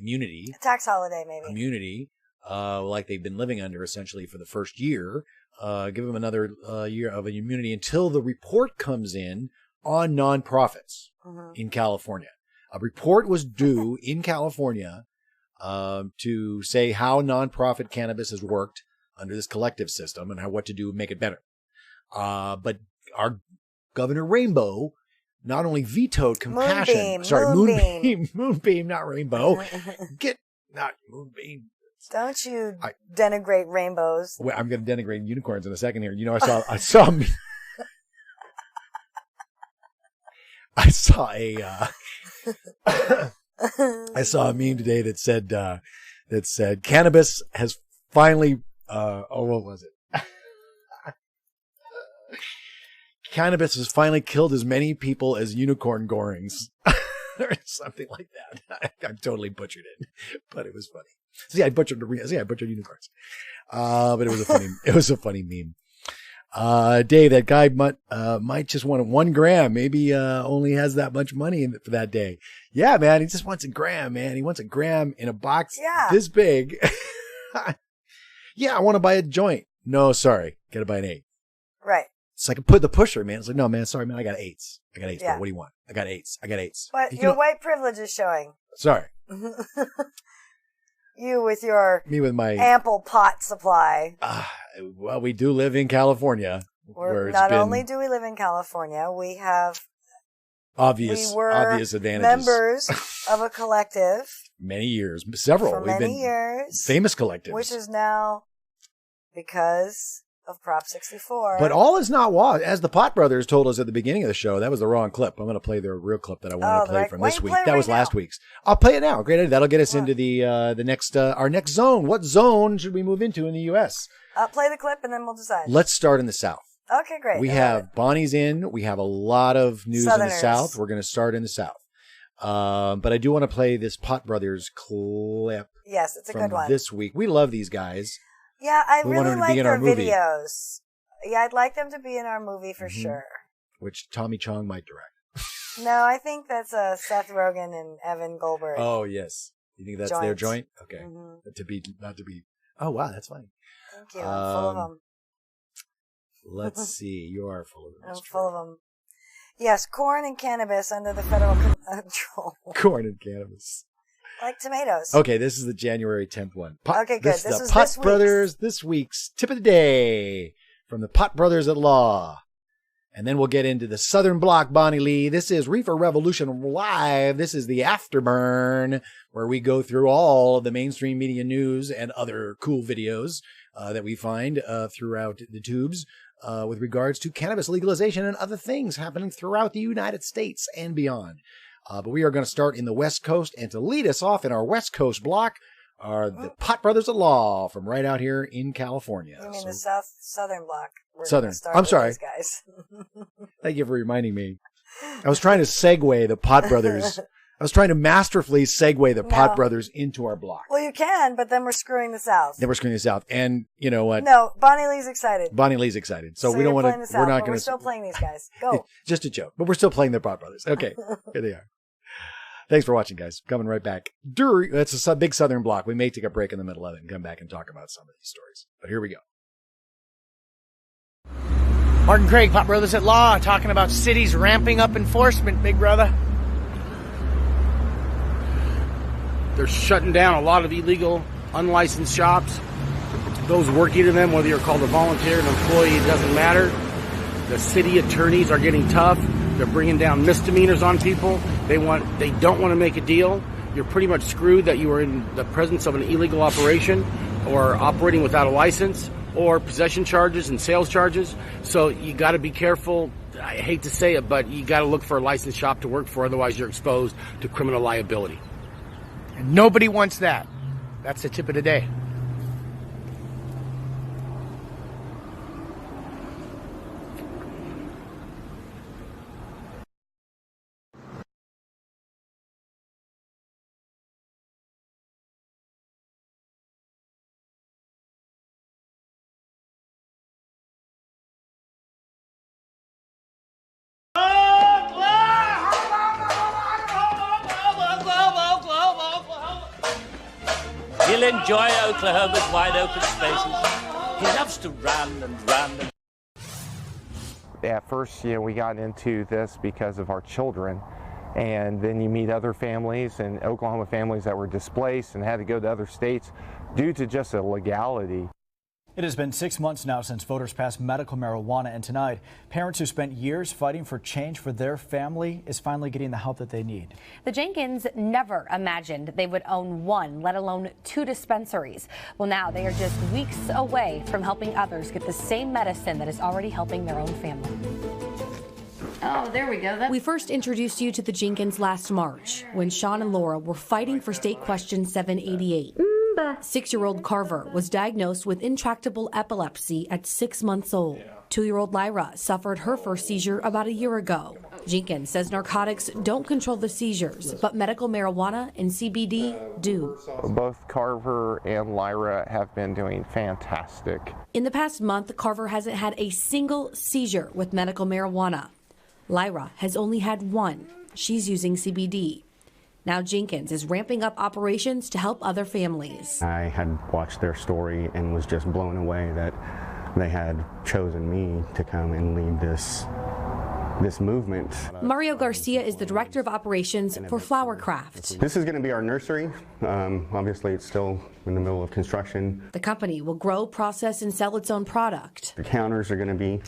immunity? A tax holiday, maybe. Immunity, like they've been living under essentially for the first year. Give them another year of immunity until the report comes in on nonprofits in California. A report was due in California to say how nonprofit cannabis has worked under this collective system and what to do to make it better. But our Governor Rainbow not only vetoed Compassion. Moonbeam, not Rainbow. Not Moonbeam. Don't you denigrate rainbows. Well, I'm going to denigrate unicorns in a second here. I saw a meme today that said cannabis has finally what was it? Cannabis has finally killed as many people as unicorn gorings. Or something like that. I totally butchered it, but it was funny. I butchered unicorns. But it was a funny meme. Dave, that guy might just want 1 gram. Maybe only has that much money for that day. Yeah, man, he just wants a gram, man. He wants a gram in a box this big. Yeah, I want to buy a joint. No, sorry, got to buy an 8. Right. It's like put the pusher, man. It's like, no, man, sorry, man, I got 8s. Yeah. Bro. What do you want? I got 8s. But your white privilege is showing. Sorry. You with your my ample pot supply. Well, we do live in California. Not only do we live in California, we have obvious advantages. Members of a collective. Many years, several. For many years. Famous collectives. Which is now because of Prop 64. But all is not lost. As the Pot Brothers told us at the beginning of the show, that was the wrong clip. I'm going to play their real clip that I wanted to play from this week. That was last week's. I'll play it now. Great idea. That'll get us into the next our next zone. What zone should we move into in the U.S.? Play the clip and then we'll decide. Let's start in the South. Okay, great. We have Bonnie's in. We have a lot of news Southerners. In the South. We're going to start in the South. But I do want to play this Pot Brothers clip. Yes, it's a good one. This week. We love these guys. Yeah, I really like their videos. Yeah, I'd like them to be in our movie for sure. Which Tommy Chong might direct. No, I think that's Seth Rogen and Evan Goldberg. Oh, yes. You think that's their joint? Okay. Not to be. Oh, wow, that's funny. Thank you. I'm full of them. Let's see. You are full of them. I'm full of them. Yes, corn and cannabis under the federal control. Corn and cannabis. Like tomatoes. Okay, this is the January 10th one. Okay, good. This is the Pot Brothers, this week's tip of the day from the Pot Brothers at Law. And then we'll get into the Southern Block, Bonnie Lee. This is Reefer Revolution Live. This is the Afterburn, where we go through all of the mainstream media news and other cool videos that we find throughout the tubes with regards to cannabis legalization and other things happening throughout the United States and beyond. But we are going to start in the West Coast, and to lead us off in our West Coast block are the Pot Brothers at Law from right out here in California. You mean the Southern block? Southern. I'm sorry. These guys. Thank you for reminding me. I was trying to segue the Pot Brothers. I was trying to masterfully segue the Pot Brothers into our block. Well, you can, but then we're screwing the South. And you know what? No, Bonnie Lee's excited. So we don't want to. We're not going to. We're still playing these guys. Go. Just a joke, but we're still playing the Pot Brothers. Okay, here they are. Thanks for watching, guys. Coming right back. That's a big Southern block. We may take a break in the middle of it and come back and talk about some of these stories. But here we go. Martin Craig, Pot Brothers at Law, talking about cities ramping up enforcement, big brother. They're shutting down a lot of illegal, unlicensed shops. those working in them, whether you're called a volunteer, an employee, it doesn't matter. The city attorneys are getting tough. They're bringing down misdemeanors on people. They don't want to make a deal. You're pretty much screwed that you are in the presence of an illegal operation or operating without a license or possession charges and sales charges. So you got to be careful. I hate to say it, but you got to look for a licensed shop to work for. Otherwise, you're exposed to criminal liability. And nobody wants that. That's the tip of the day. He'll enjoy Oklahoma's wide open spaces. He loves to run and run. At first, we got into this because of our children, and then you meet other families and Oklahoma families that were displaced and had to go to other states due to just a legality. It has been 6 months now since voters passed medical marijuana, and tonight, parents who spent years fighting for change for their family is finally getting the help that they need. The Jenkins never imagined they would own one, let alone 2 dispensaries. Well, now they are just weeks away from helping others get the same medicine that is already helping their own family. Oh, there we go. We first introduced you to the Jenkins last March when Sean and Laura were fighting for state question 788. 6-year-old Carver was diagnosed with intractable epilepsy at 6 months old. 2-year-old Lyra suffered her first seizure about a year ago. Jenkins says narcotics don't control the seizures, but medical marijuana and CBD do. Both Carver and Lyra have been doing fantastic. In the past month, Carver hasn't had a single seizure with medical marijuana. Lyra has only had one. She's using CBD. Now Jenkins is ramping up operations to help other families. I had watched their story and was just blown away that they had chosen me to come and lead this movement. Mario Garcia is the director of operations for Flowercraft. This is going to be our nursery. Obviously, it's still in the middle of construction. The company will grow, process, and sell its own product. The counters are going to be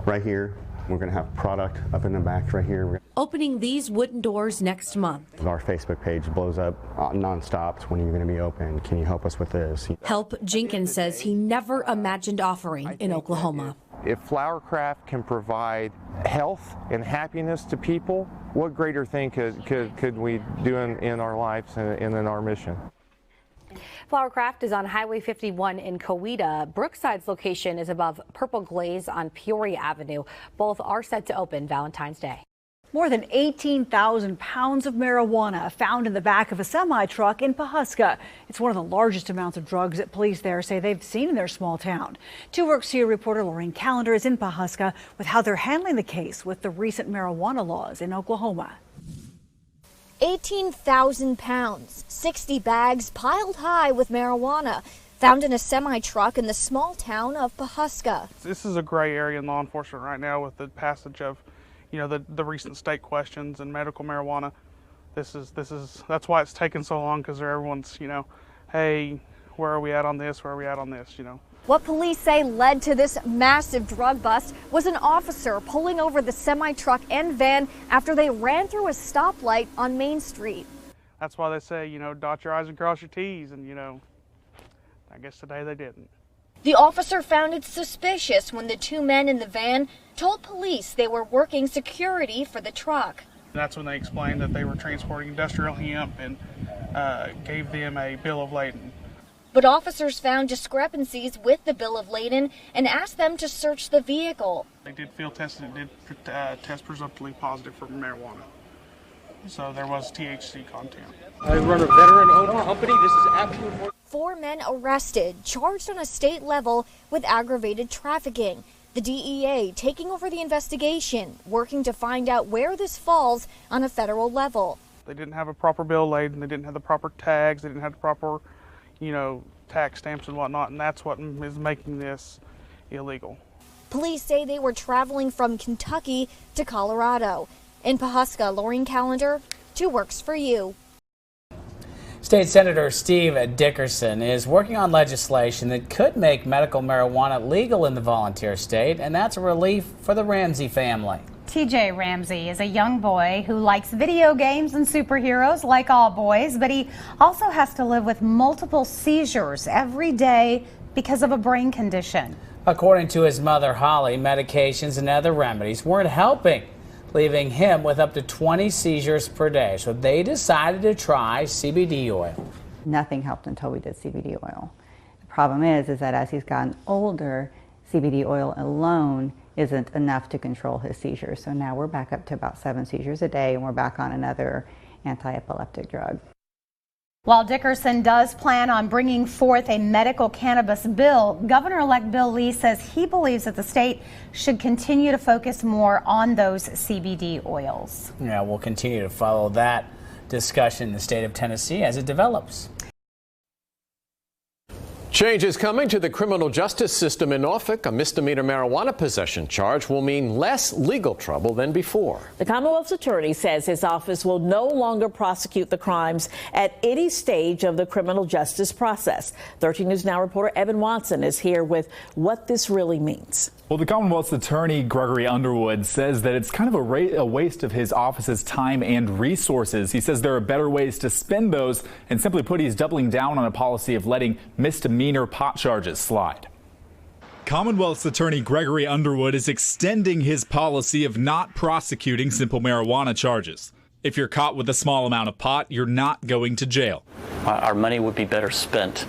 right here. We're going to have product up in the back right here. Opening these wooden doors next month. Our Facebook page blows up nonstop. When are you going to be open? Can you help us with this? Help Jenkins says he never imagined offering in Oklahoma. If Flowercraft can provide health and happiness to people, what greater thing could we do in our lives and in our mission? Flowercraft is on Highway 51 in Coweta. Brookside's location is above Purple Glaze on Peoria Avenue. Both are set to open Valentine's Day. More than 18,000 pounds of marijuana found in the back of a semi-truck in Pawhuska. It's one of the largest amounts of drugs that police there say they've seen in their small town. 2 Works Here reporter Lorraine Callender is in Pawhuska with how they're handling the case with the recent marijuana laws in Oklahoma. 18,000 pounds, 60 bags piled high with marijuana, found in a semi-truck in the small town of Pawhuska. This is a gray area in law enforcement right now with the passage of, the recent state questions and medical marijuana. That's why it's taken so long, because everyone's, hey, where are we at on this? Where are we at on this? What police say led to this massive drug bust was an officer pulling over the semi-truck and van after they ran through a stoplight on Main Street. That's why they say, dot your I's and cross your T's, and, I guess today they didn't. The officer found it suspicious when the 2 men in the van told police they were working security for the truck. That's when they explained that they were transporting industrial hemp and gave them a bill of lading. But officers found discrepancies with the bill of lading and asked them to search the vehicle. They did field test and it did test presumptively positive for marijuana. So there was THC content. I run a veteran-owned company. This is absolute. 4 men arrested, charged on a state level with aggravated trafficking. The DEA taking over the investigation, working to find out where this falls on a federal level. They didn't have a proper bill of lading. They didn't have the proper tags. They didn't have the proper tax stamps and whatnot, and that's what is making this illegal. Police say they were traveling from Kentucky to Colorado. In Pawhuska, Lorraine Callender, 2 Works for You. State Senator Steve Dickerson is working on legislation that could make medical marijuana legal in the volunteer state, and that's a relief for the Ramsey family. TJ Ramsey is a young boy who likes video games and superheroes like all boys, but he also has to live with multiple seizures every day because of a brain condition. According to his mother, Holly, medications and other remedies weren't helping, leaving him with up to 20 seizures per day. So they decided to try CBD oil. Nothing helped until we did CBD oil. The problem is that as he's gotten older, CBD oil alone isn't enough to control his seizures. So now we're back up to about 7 seizures a day, and we're back on another anti-epileptic drug. While Dickerson does plan on bringing forth a medical cannabis bill, Governor-elect Bill Lee says he believes that the state should continue to focus more on those CBD oils. Yeah, we'll continue to follow that discussion in the state of Tennessee as it develops. Change is coming to the criminal justice system in Norfolk. A misdemeanor marijuana possession charge will mean less legal trouble than before. The Commonwealth's attorney says his office will no longer prosecute the crimes at any stage of the criminal justice process. 13 News Now reporter Evan Watson is here with what this really means. Well, the Commonwealth's attorney, Gregory Underwood, says that it's kind of a waste of his office's time and resources. He says there are better ways to spend those, and simply put, he's doubling down on a policy of letting misdemeanor pot charges slide. Commonwealth's attorney Gregory Underwood is extending his policy of not prosecuting simple marijuana charges. If you're caught with a small amount of pot, you're not going to jail. Our money would be better spent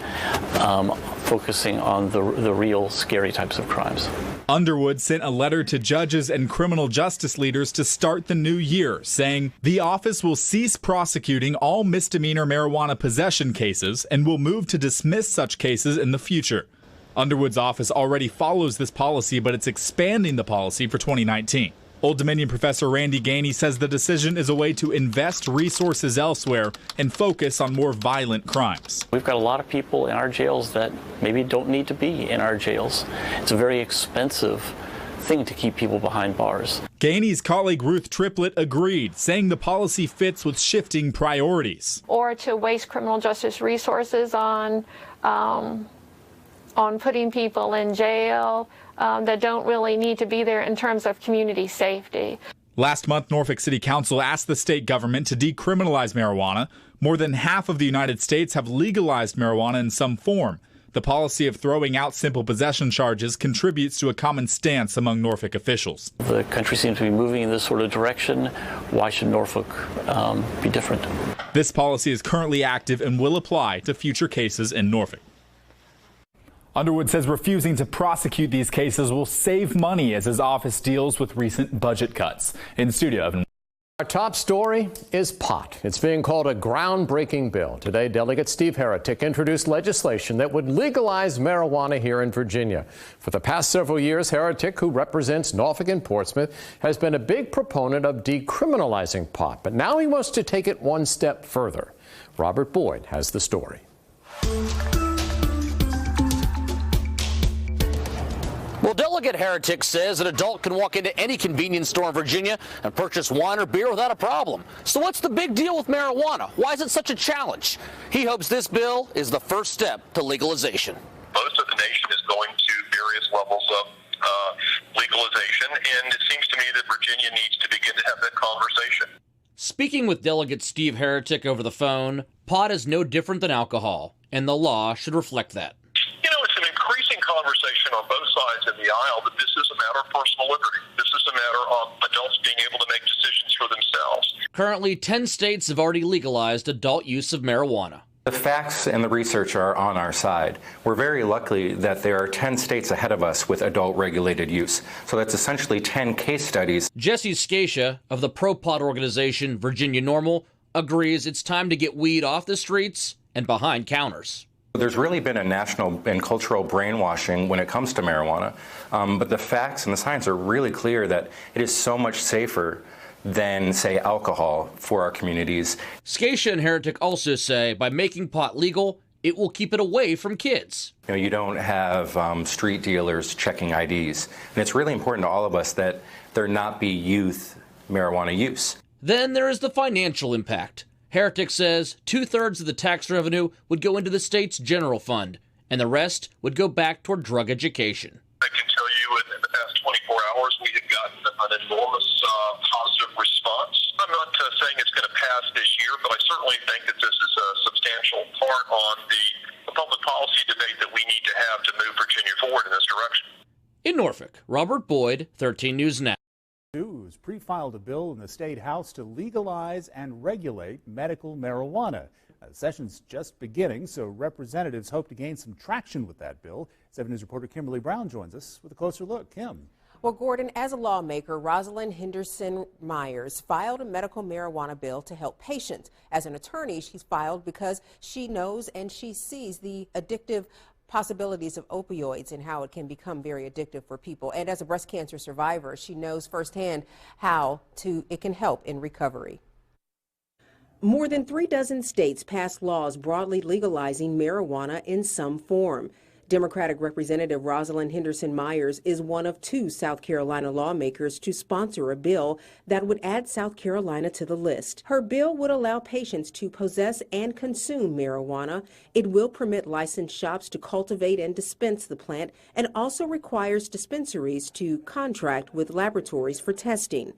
focusing on the real scary types of crimes. Underwood sent a letter to judges and criminal justice leaders to start the new year, saying the office will cease prosecuting all misdemeanor marijuana possession cases and will move to dismiss such cases in the future. Underwood's office already follows this policy, but it's expanding the policy for 2019. Old Dominion professor Randy Gainey says the decision is a way to invest resources elsewhere and focus on more violent crimes. We've got a lot of people in our jails that maybe don't need to be in our jails. It's a very expensive thing to keep people behind bars. Gainey's colleague Ruth Triplett agreed, saying the policy fits with shifting priorities. Or to waste criminal justice resources on putting people in jail that don't really need to be there in terms of community safety. Last month, Norfolk City Council asked the state government to decriminalize marijuana. More than half of the United States have legalized marijuana in some form. The policy of throwing out simple possession charges contributes to a common stance among Norfolk officials. The country seems to be moving in this sort of direction. Why should Norfolk be different? This policy is currently active and will apply to future cases in Norfolk. Underwood says refusing to prosecute these cases will save money as his office deals with recent budget cuts. In studio, Evan. Our top story is pot. It's being called a groundbreaking bill. Today, Delegate Steve Heretic introduced legislation that would legalize marijuana here in Virginia. For the past several years, Heretic, who represents Norfolk and Portsmouth, has been a big proponent of decriminalizing pot. But now he wants to take it one step further. Robert Boyd has the story. Well, Delegate Heretic says an adult can walk into any convenience store in Virginia and purchase wine or beer without a problem. So what's the big deal with marijuana? Why is it such a challenge? He hopes this bill is the first step to legalization. Most of the nation is going to various levels of legalization, and it seems to me that Virginia needs to begin to have that conversation. Speaking with Delegate Steve Heretic over the phone, pot is no different than alcohol, and the law should reflect that. You know, it's an increasing conversation on both sides of the aisle that this is a matter of personal liberty. This is a matter of adults being able to make decisions for themselves. Currently, 10 states have already legalized adult use of marijuana. The facts and the research are on our side. We're very lucky that there are 10 states ahead of us with adult regulated use. So that's essentially 10 case studies. Jesse Scatia of the pro-pot organization Virginia NORML agrees it's time to get weed off the streets and behind counters. There's really been a national and cultural brainwashing when it comes to marijuana, but the facts and the science are really clear that it is so much safer than, say, alcohol for our communities. Scatia and Heretic also say by making pot legal, it will keep it away from kids. You know, you don't have street dealers checking IDs, and it's really important to all of us that there not be youth marijuana use. Then there is the financial impact. Heretic says 2/3 of the tax revenue would go into the state's general fund, and the rest would go back toward drug education. I can tell you in the past 24 hours, we have gotten an enormous positive response. I'm not saying it's going to pass this year, but I certainly think that this is a substantial part on the public policy debate that we need to have to move Virginia forward in this direction. In Norfolk, Robert Boyd, 13 News Now. News pre-filed a bill in the state house to legalize and regulate medical marijuana. The session's just beginning, so representatives hope to gain some traction with that bill. 7 News reporter Kimberly Brown joins us with a closer look. Kim. Well, Gordon, as a lawmaker, Rosalind Henderson Myers filed a medical marijuana bill to help patients. As an attorney, she's filed because she knows and she sees the addictive possibilities of opioids and how it can become very addictive for people. And as a breast cancer survivor, she knows firsthand how it can help in recovery. More than 36 states passed laws broadly legalizing marijuana in some form. Democratic Representative Rosalind Henderson Myers is one of 2 South Carolina lawmakers to sponsor a bill that would add South Carolina to the list. Her bill would allow patients to possess and consume marijuana. It will permit licensed shops to cultivate and dispense the plant, and also requires dispensaries to contract with laboratories for testing.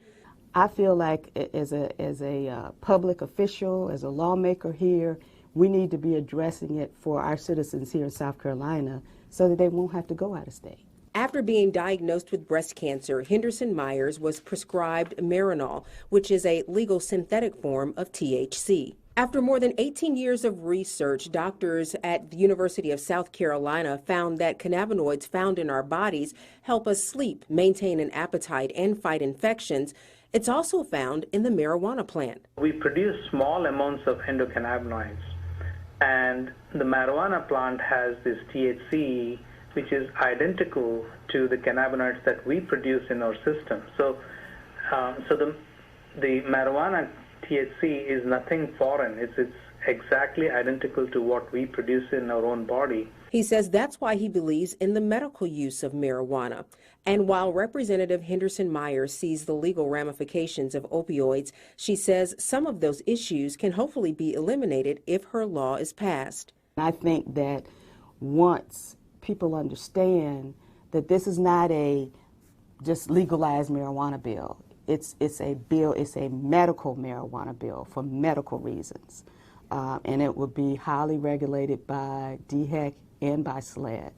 I feel like as a public official, as a lawmaker here, we need to be addressing it for our citizens here in South Carolina so that they won't have to go out of state. After being diagnosed with breast cancer, Henderson Myers was prescribed Marinol, which is a legal synthetic form of THC. After more than 18 years of research, doctors at the University of South Carolina found that cannabinoids found in our bodies help us sleep, maintain an appetite, and fight infections. It's also found in the marijuana plant. We produce small amounts of endocannabinoids, and the marijuana plant has this THC, which is identical to the cannabinoids that we produce in our system. So the marijuana THC is nothing foreign. It's exactly identical to what we produce in our own body. He says that's why he believes in the medical use of marijuana. And while Representative Henderson Myers sees the legal ramifications of opioids, she says some of those issues can hopefully be eliminated if her law is passed. I think that once people understand that this is not a just legalized marijuana bill, it's a bill, it's a medical marijuana bill for medical reasons. And it will be highly regulated by DHEC and by SLED.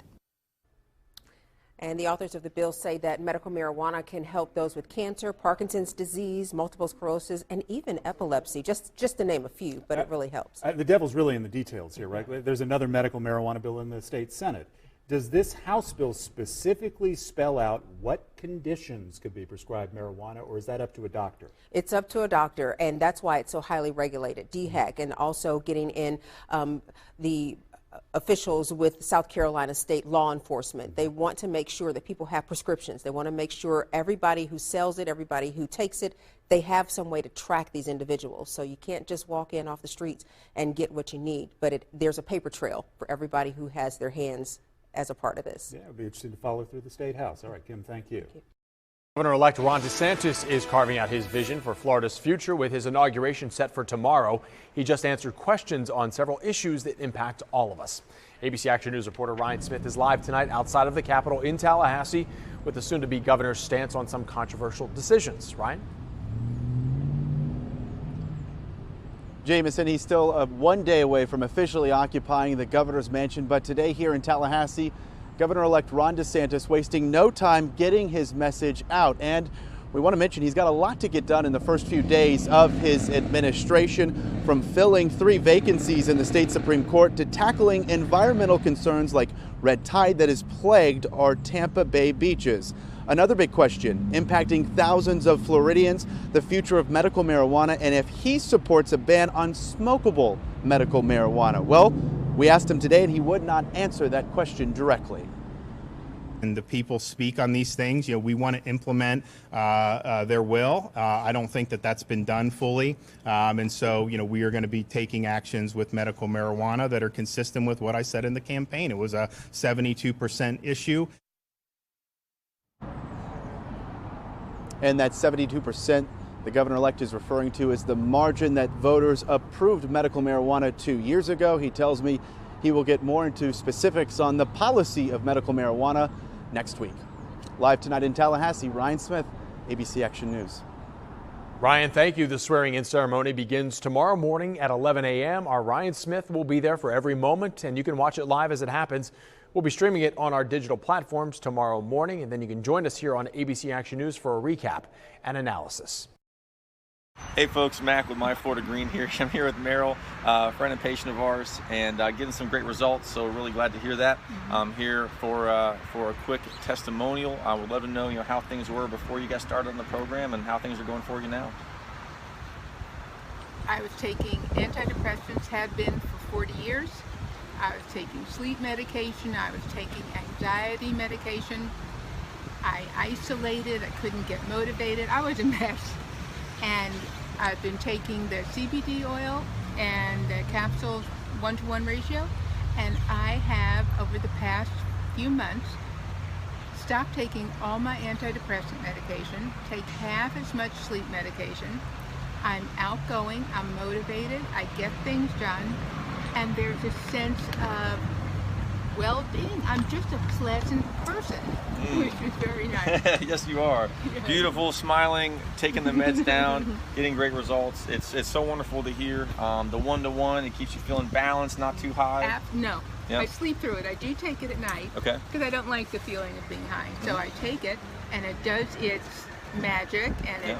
And the authors of the bill say that medical marijuana can help those with cancer, Parkinson's disease, multiple sclerosis, and even epilepsy, just to name a few, but it really helps. The devil's really in the details here, right? There's another medical marijuana bill in the state Senate. Does this House bill specifically spell out what conditions could be prescribed marijuana, or is that up to a doctor? It's up to a doctor, and that's why it's so highly regulated, DHEC, and also getting in the officials with South Carolina state law enforcement. They want to make sure that people have prescriptions. They want to make sure everybody who sells it, everybody who takes it, they have some way to track these individuals. So you can't just walk in off the streets and get what you need, but there's a paper trail for everybody who has their hands as a part of this. Yeah, it'll be interesting to follow through the state house. All right, Kim, thank you. Governor-elect Ron DeSantis is carving out his vision for Florida's future with his inauguration set for tomorrow. He just answered questions on several issues that impact all of us. ABC Action News reporter Ryan Smith is live tonight outside of the Capitol in Tallahassee with the soon-to-be governor's stance on some controversial decisions. Ryan? Jameson, he's still 1 day away from officially occupying the governor's mansion, but today here in Tallahassee, Governor-elect Ron DeSantis wasting no time getting his message out. And we want to mention he's got a lot to get done in the first few days of his administration, from filling 3 vacancies in the state Supreme Court to tackling environmental concerns like red tide that has plagued our Tampa Bay beaches. Another big question impacting thousands of Floridians, the future of medical marijuana, and if he supports a ban on smokable medical marijuana. Well, we asked him today and he would not answer that question directly. And the people speak on these things. You know, we want to implement their will. I don't think that that's been done fully. And so, you know, we are going to be taking actions with medical marijuana that are consistent with what I said in the campaign. It was a 72% issue. And that 72% The governor-elect is referring to is the margin that voters approved medical marijuana 2 years ago. He tells me he will get more into specifics on the policy of medical marijuana next week. Live tonight in Tallahassee, Ryan Smith, ABC Action News. Ryan, thank you. The swearing-in ceremony begins tomorrow morning at 11 a.m. Our Ryan Smith will be there for every moment, and you can watch it live as it happens. We'll be streaming it on our digital platforms tomorrow morning, and then you can join us here on ABC Action News for a recap and analysis. Hey folks, Mac with My Florida Green here. I'm here with Meryl, a friend and patient of ours, and getting some great results, so really glad to hear that. I'm here for a quick testimonial. I would love to know, how things were before you got started on the program and how things are going for you now. I was taking antidepressants, had been for 40 years. I was taking sleep medication. I was taking anxiety medication. I isolated. I couldn't get motivated. I was a mess. And I've been taking the CBD oil and the capsules 1-to-1 ratio, and I have, over the past few months, stopped taking all my antidepressant medication, take half as much sleep medication. I'm outgoing, I'm motivated, I get things done, and there's a sense of well-being. I'm just a pleasant person, which is very nice. Yes, you are. Yeah. Beautiful, smiling, taking the meds down, getting great results. It's so wonderful to hear. The 1-to-1, it keeps you feeling balanced, not too high. No, Yep. I sleep through it. I do take it at night. Okay. Because I don't like the feeling of being high. So I take it, and it does its magic, and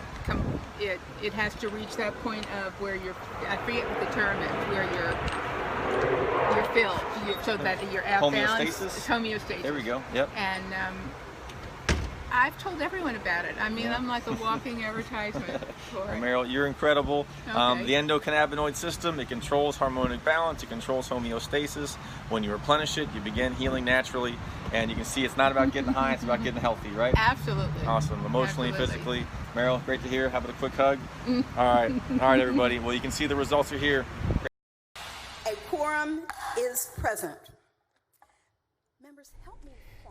it has to reach that point of where you're, I forget what the term is, where you're filled, so that you're at balance. Homeostasis? Homeostasis. There we go. Yep. And I've told everyone about it. I mean, I'm like a walking advertisement for Well, it. Meryl, you're incredible. Okay. The endocannabinoid system, it controls harmonic balance, it controls homeostasis. When you replenish it, you begin healing naturally, and you can see it's not about getting high, it's about getting healthy, right? Absolutely. Awesome. Emotionally and Absolutely. physically. Meryl, great to hear. How about a quick hug? All right, everybody. Well, you can see the results are here. A quorum is present.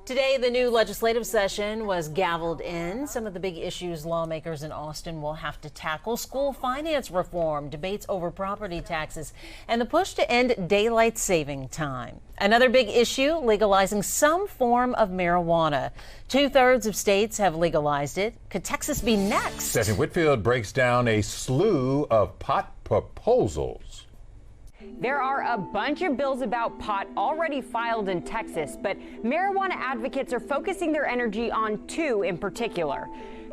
Today, the new legislative session was gavelled in. Some of the big issues lawmakers in Austin will have to tackle: school finance reform, debates over property taxes, and the push to end daylight saving time. Another big issue, legalizing some form of marijuana. 2/3 of states have legalized it. Could Texas be next? Stephanie Whitfield breaks down a slew of pot proposals. There are a bunch of bills about pot already filed in Texas, but marijuana advocates are focusing their energy on two in particular.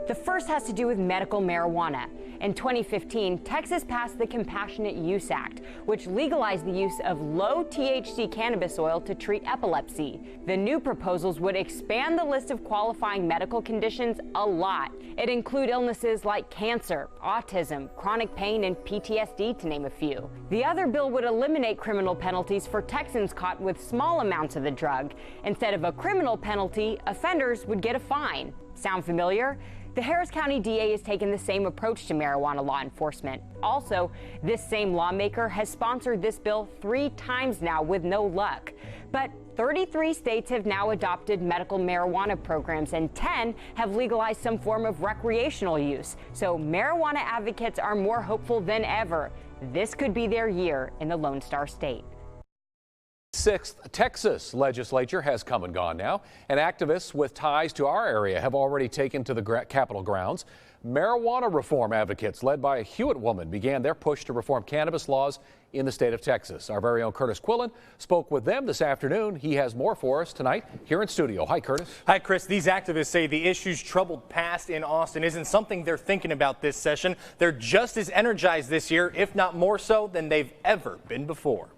The first has to do with medical marijuana. In 2015, Texas passed the Compassionate Use Act, which legalized the use of low THC cannabis oil to treat epilepsy. The new proposals would expand the list of qualifying medical conditions a lot. It include illnesses like cancer, autism, chronic pain, and PTSD, to name a few. The other bill would eliminate criminal penalties for Texans caught with small amounts of the drug. Instead of a criminal penalty, offenders would get a fine. Sound familiar? The Harris County DA has taken the same approach to marijuana law enforcement. Also, this same lawmaker has sponsored this bill 3 times now with no luck. But 33 states have now adopted medical marijuana programs, and 10 have legalized some form of recreational use. So marijuana advocates are more hopeful than ever. This could be their year in the Lone Star State. 6th Texas legislature has come and gone now, and activists with ties to our area have already taken to the Capitol grounds. Marijuana reform advocates led by a Hewitt woman began their push to reform cannabis laws in the state of Texas. Our very own Curtis Quillen spoke with them this afternoon. He has more for us tonight here in studio. Hi, Curtis. Hi, Chris. These activists say the issue's troubled past in Austin isn't something they're thinking about this session. They're just as energized this year, if not more so, than they've ever been before.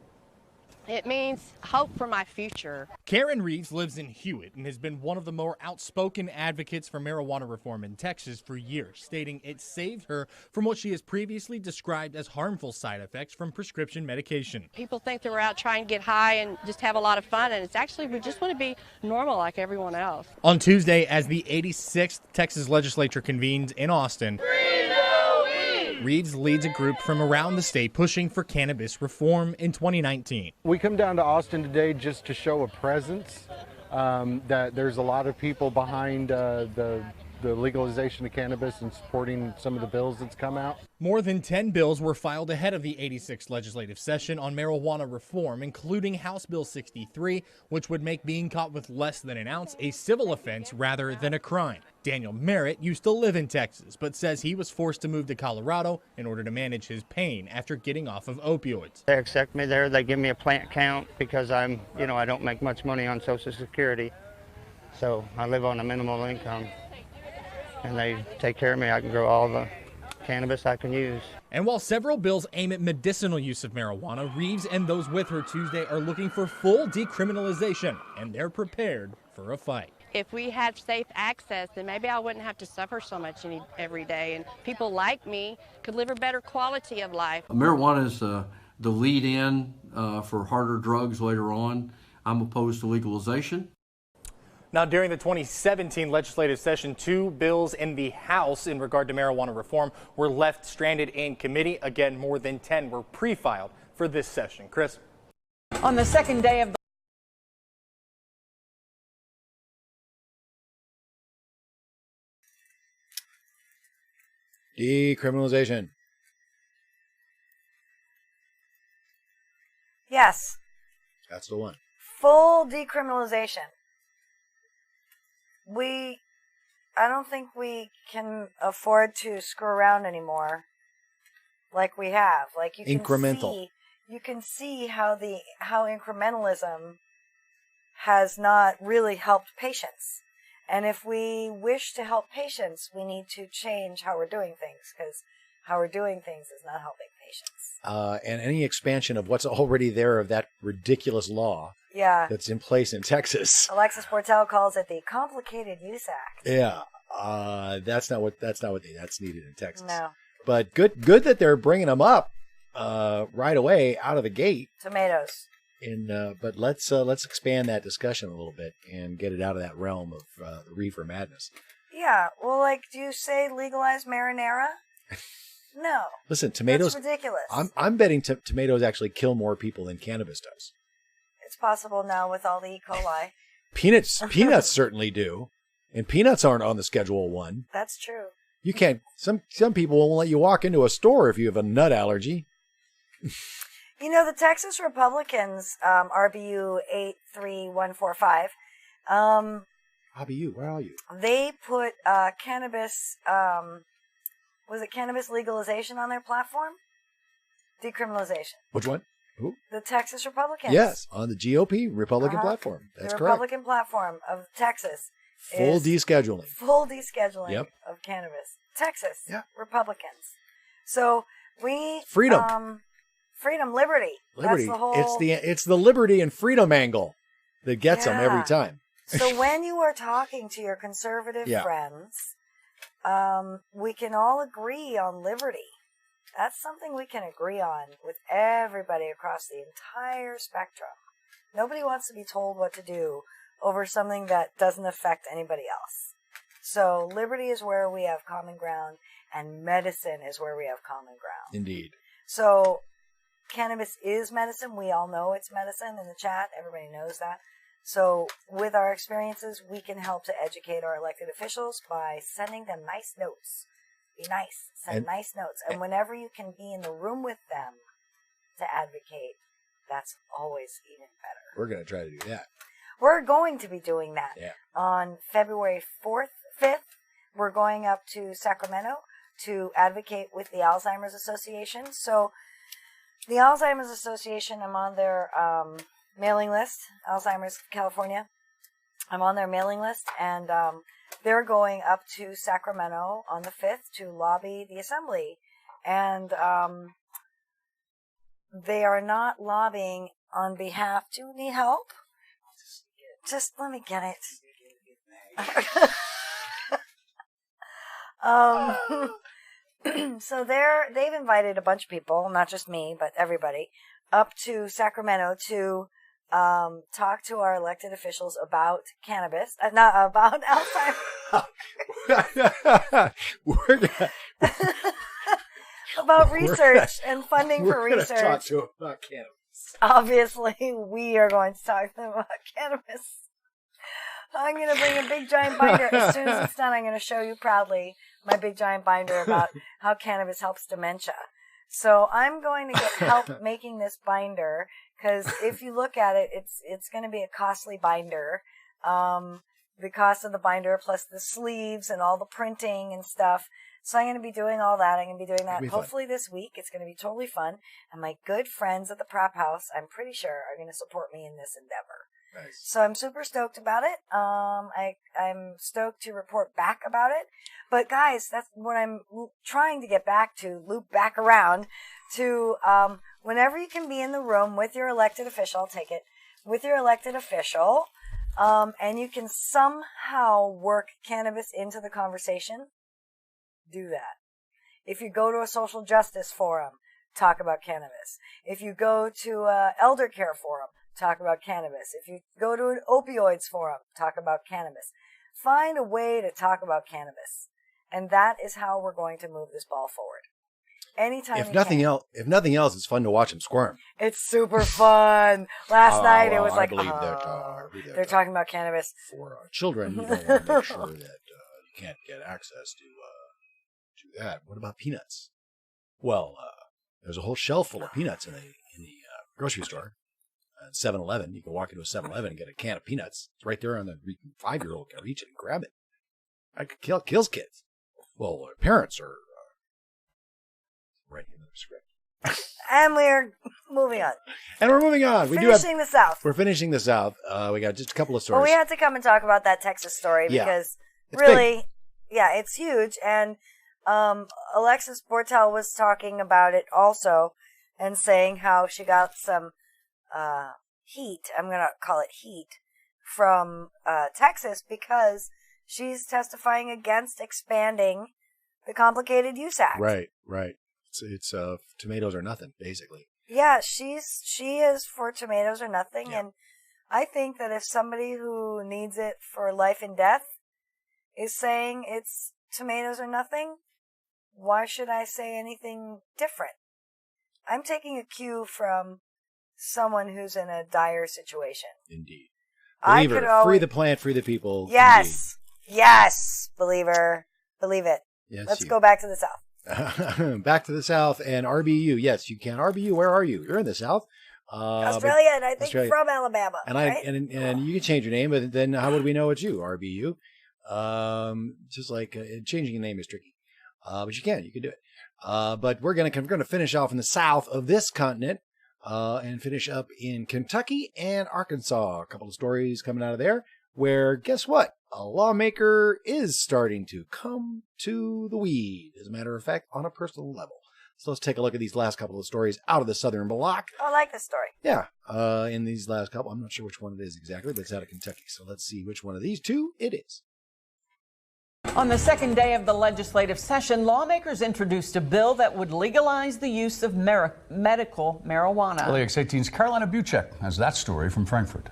It means hope for my future. Karen Reeves lives in Hewitt and has been one of the more outspoken advocates for marijuana reform in Texas for years, stating it saved her from what she has previously described as harmful side effects from prescription medication. People think that we're out trying to get high and just have a lot of fun, and it's actually we just want to be normal like everyone else. On Tuesday, as the 86th Texas legislature convened in Austin, Reeves leads a group from around the state pushing for cannabis reform in 2019. We come down to Austin today just to show a presence, that there's a lot of people behind the the legalization of cannabis and supporting some of the bills that's come out. More than 10 bills were filed ahead of the 86th legislative session on marijuana reform, including House Bill 63, which would make being caught with less than an ounce a civil offense rather than a crime. Daniel Merritt used to live in Texas, but says he was forced to move to Colorado in order to manage his pain after getting off of opioids. They accept me there. They give me a plant count because I don't make much money on Social Security. So I live on a minimal income, and they take care of me. I can grow all the cannabis I can use. And while several bills aim at medicinal use of marijuana, Reeves and those with her Tuesday are looking for full decriminalization, and they're prepared for a fight. If we had safe access, then maybe I wouldn't have to suffer so much every day, and people like me could live a better quality of life. Marijuana is the lead-in for harder drugs later on. I'm opposed to legalization. Now, during the 2017 legislative session, 2 bills in the House in regard to marijuana reform were left stranded in committee. Again, more than 10 were pre-filed for this session. Chris? On the second day of Decriminalization. Yes. That's the one. Full decriminalization. I don't think we can afford to screw around anymore like we have. Like you can Incremental. You can see how incrementalism has not really helped patients. And if we wish to help patients, we need to change how we're doing things, because how we're doing things is not helping patients. And any expansion of what's already there of that ridiculous law that's in place in Texas. Alexis Portel calls it the Complicated Use Act. Yeah, that's needed in Texas. No. But good that they're bringing them up right away out of the gate. Tomatoes. But let's expand that discussion a little bit and get it out of that realm of the reefer madness. Yeah, well, like, do you say legalize marinara? No. Listen, tomatoes. That's ridiculous. I'm betting tomatoes actually kill more people than cannabis does. It's possible now with all the E. coli. Peanuts certainly do, and peanuts aren't on the Schedule 1. That's true. You can't. Some people won't let you walk into a store if you have a nut allergy. You know, the Texas Republicans, RBU 83145. RBU, where are you? They put cannabis. Was it cannabis legalization on their platform? Decriminalization. Which one? Who? The Texas Republicans. Yes, on the GOP Republican platform. That's correct. The Republican platform of Texas. Full descheduling. Full descheduling of cannabis. Texas. Yeah. Republicans. So we freedom, liberty. Liberty. That's the whole. It's the liberty and freedom angle that gets them every time. So when you are talking to your conservative friends, we can all agree on liberty. That's something we can agree on with everybody across the entire spectrum. Nobody wants to be told what to do over something that doesn't affect anybody else. So liberty is where we have common ground, and medicine is where we have common ground. Indeed. So cannabis is medicine. We all know it's medicine in the chat. Everybody knows that. So with our experiences, we can help to educate our elected officials by sending them nice notes. Be nice. Send nice notes. And whenever you can be in the room with them to advocate, that's always even better. We're going to try to do that. We're going to be doing that. Yeah. On February 5th, we're going up to Sacramento to advocate with the Alzheimer's Association. So the Alzheimer's Association, I'm on their mailing list, Alzheimer's California. I'm on their mailing list, and they're going up to Sacramento on the 5th to lobby the assembly. And they are not lobbying on behalf. Do you need help? Just let me get it. So they've invited a bunch of people, not just me, but everybody, up to Sacramento to talk to our elected officials about cannabis, not about Alzheimer's. About research and funding for research. We're going to talk to them about cannabis. Obviously, we are going to talk to them about cannabis. I'm going to bring a big giant binder. As soon as it's done, I'm going to show you proudly my big giant binder about how cannabis helps dementia. So I'm going to get help making this binder, because if you look at it, it's going to be a costly binder. The cost of the binder plus the sleeves and all the printing and stuff. So I'm going to be doing all that. I'm going to be doing that hopefully this week. It's going to be totally fun. And my good friends at the Prep House, I'm pretty sure, are going to support me in this endeavor. Nice. So I'm super stoked about it. I'm stoked to report back about it. But guys, that's what I'm trying to get back to, loop back around to whenever you can be in the room with your elected official, I'll take it, with your elected official, and you can somehow work cannabis into the conversation, do that. If you go to a social justice forum, talk about cannabis. If you go to an elder care forum, talk about cannabis. If you go to an opioids forum, talk about cannabis. Find a way to talk about cannabis. And that is how we're going to move this ball forward. Anytime if nothing else, it's fun to watch them squirm. It's super fun. Last night it was like, they're talking about cannabis. For children, you don't want to make sure that you can't get access to that. What about peanuts? Well, there's a whole shelf full of peanuts in the grocery store. 7-Eleven, you can walk into a 7-Eleven and get a can of peanuts. It's right there on the 5-year-old can reach it and grab it. It kills kids. Well, parents are writing another script. And we're moving on. And we're moving on. Finishing the South. We're finishing the South. We got just a couple of stories. Well, we had to come and talk about that Texas story because it's really, big. Yeah, it's huge. And Alexis Bortel was talking about it also and saying how she got some heat, I'm going to call it heat, from Texas because she's testifying against expanding the Complicated Use Act. Right. It's tomatoes or nothing, basically. Yeah, she is for tomatoes or nothing, and I think that if somebody who needs it for life and death is saying it's tomatoes or nothing, why should I say anything different? I'm taking a cue from someone who's in a dire situation. Indeed. Believer, free the plant, free the people. Yes. Indeed. Yes, believer. Believe it. Yes, Let's go back to the South. Back to the South and RBU. Yes, you can. RBU, where are you? You're in the South. Australia, and I think from Alabama. And right? and you can change your name, but then how would we know it's you? RBU. Just like changing your name is tricky. But you can do it. But we're gonna finish off in the south of this continent. And finish up in Kentucky and Arkansas. A couple of stories coming out of there where, guess what? A lawmaker is starting to come to the weed, as a matter of fact, on a personal level. So let's take a look at these last couple of stories out of the Southern Block. I like this story. Yeah. In these last couple, I'm not sure which one it is exactly, but it's out of Kentucky. So let's see which one of these two it is. On the second day of the legislative session, lawmakers introduced a bill that would legalize the use of medical marijuana. LAX 18's Carolina Buchek has that story from Frankfurt.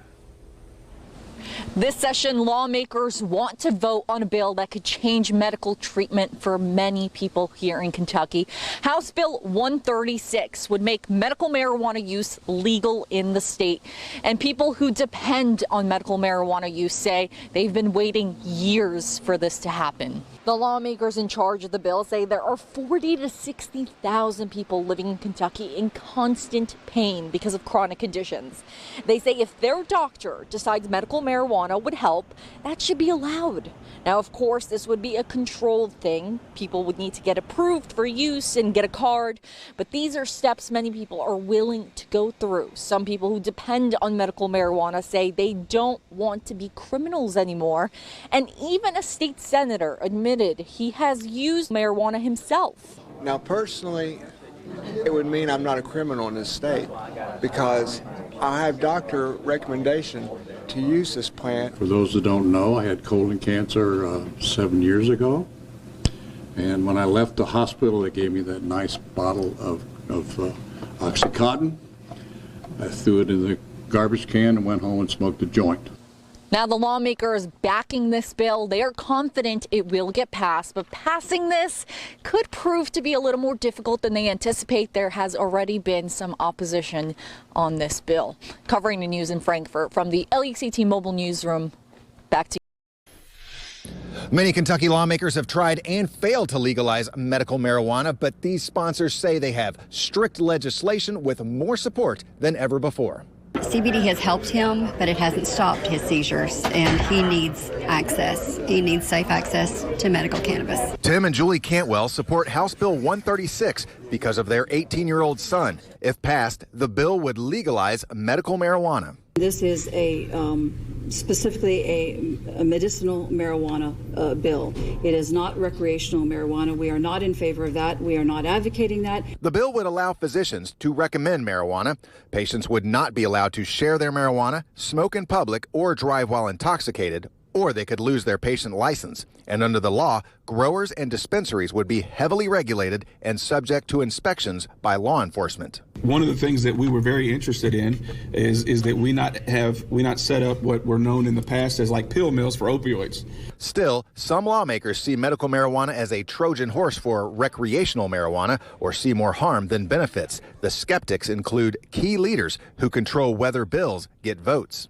This session, lawmakers want to vote on a bill that could change medical treatment for many people here in Kentucky. House Bill 136 would make medical marijuana use legal in the state. And people who depend on medical marijuana use say they've been waiting years for this to happen. The lawmakers in charge of the bill say there are 40,000 to 60,000 people living in Kentucky in constant pain because of chronic conditions. They say if their doctor decides medical marijuana would help, that should be allowed. Now, of course, this would be a controlled thing. People would need to get approved for use and get a card. But these are steps many people are willing to go through. Some people who depend on medical marijuana say they don't want to be criminals anymore. And even a state senator admitted he has used marijuana himself. Now, personally, it would mean I'm not a criminal in this state because I have doctor recommendation to use this plant. For those that don't know, I had colon cancer 7 years ago. And when I left the hospital, they gave me that nice bottle of Oxycontin. I threw it in the garbage can and went home and smoked a joint. Now, the lawmakers backing this bill, they are confident it will get passed, but passing this could prove to be a little more difficult than they anticipate. There has already been some opposition on this bill. Covering the news in Frankfurt from the LECT Mobile Newsroom, Back to you. Many Kentucky lawmakers have tried and failed to legalize medical marijuana, but these sponsors say they have strict legislation with more support than ever before. CBD has helped him, but it hasn't stopped his seizures, and he needs access. He needs safe access to medical cannabis. Tim and Julie Cantwell support House Bill 136 because of their 18-year-old son. If passed, the bill would legalize medical marijuana. This is specifically a medicinal marijuana bill. It is not recreational marijuana. We are not in favor of that. We are not advocating that. The bill would allow physicians to recommend marijuana. Patients would not be allowed to share their marijuana, smoke in public, or drive while intoxicated, or they could lose their patient license. And under the law, growers and dispensaries would be heavily regulated and subject to inspections by law enforcement. One of the things that we were very interested in is that we not set up what were known in the past as like pill mills for opioids. Still, some lawmakers see medical marijuana as a Trojan horse for recreational marijuana or see more harm than benefits. The skeptics include key leaders who control whether bills get votes.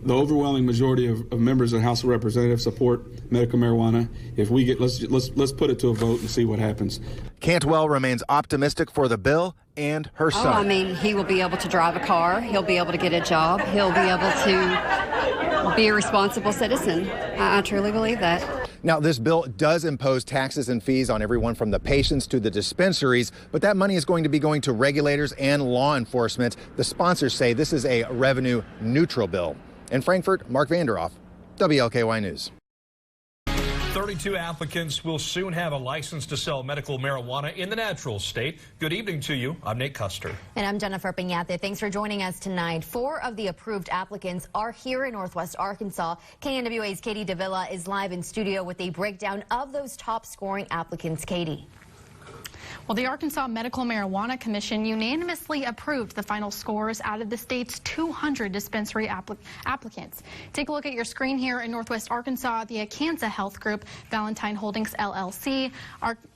The overwhelming majority of members of the House of Representatives support medical marijuana. If we get, let's put it to a vote and see what happens. Cantwell remains optimistic for the bill and her son. I mean, he will be able to drive a car. He'll be able to get a job. He'll be able to be a responsible citizen. I truly believe that. Now, this bill does impose taxes and fees on everyone from the patients to the dispensaries, but that money is going to be going to regulators and law enforcement. The sponsors say this is a revenue neutral bill. In Frankfurt, Mark Vanderoff, WLKY News. 32 applicants will soon have a license to sell medical marijuana in the natural state. Good evening to you. I'm Nate Custer. And I'm Jennifer Piñate. Thanks for joining us tonight. 4 of the approved applicants are here in Northwest Arkansas. KNWA's Katie Davila is live in studio with a breakdown of those top scoring applicants. Katie. Well, the Arkansas Medical Marijuana Commission unanimously approved the final scores out of the state's 200 dispensary applicants. Take a look at your screen here in Northwest Arkansas. The Akansa Health Group, Valentine Holdings LLC,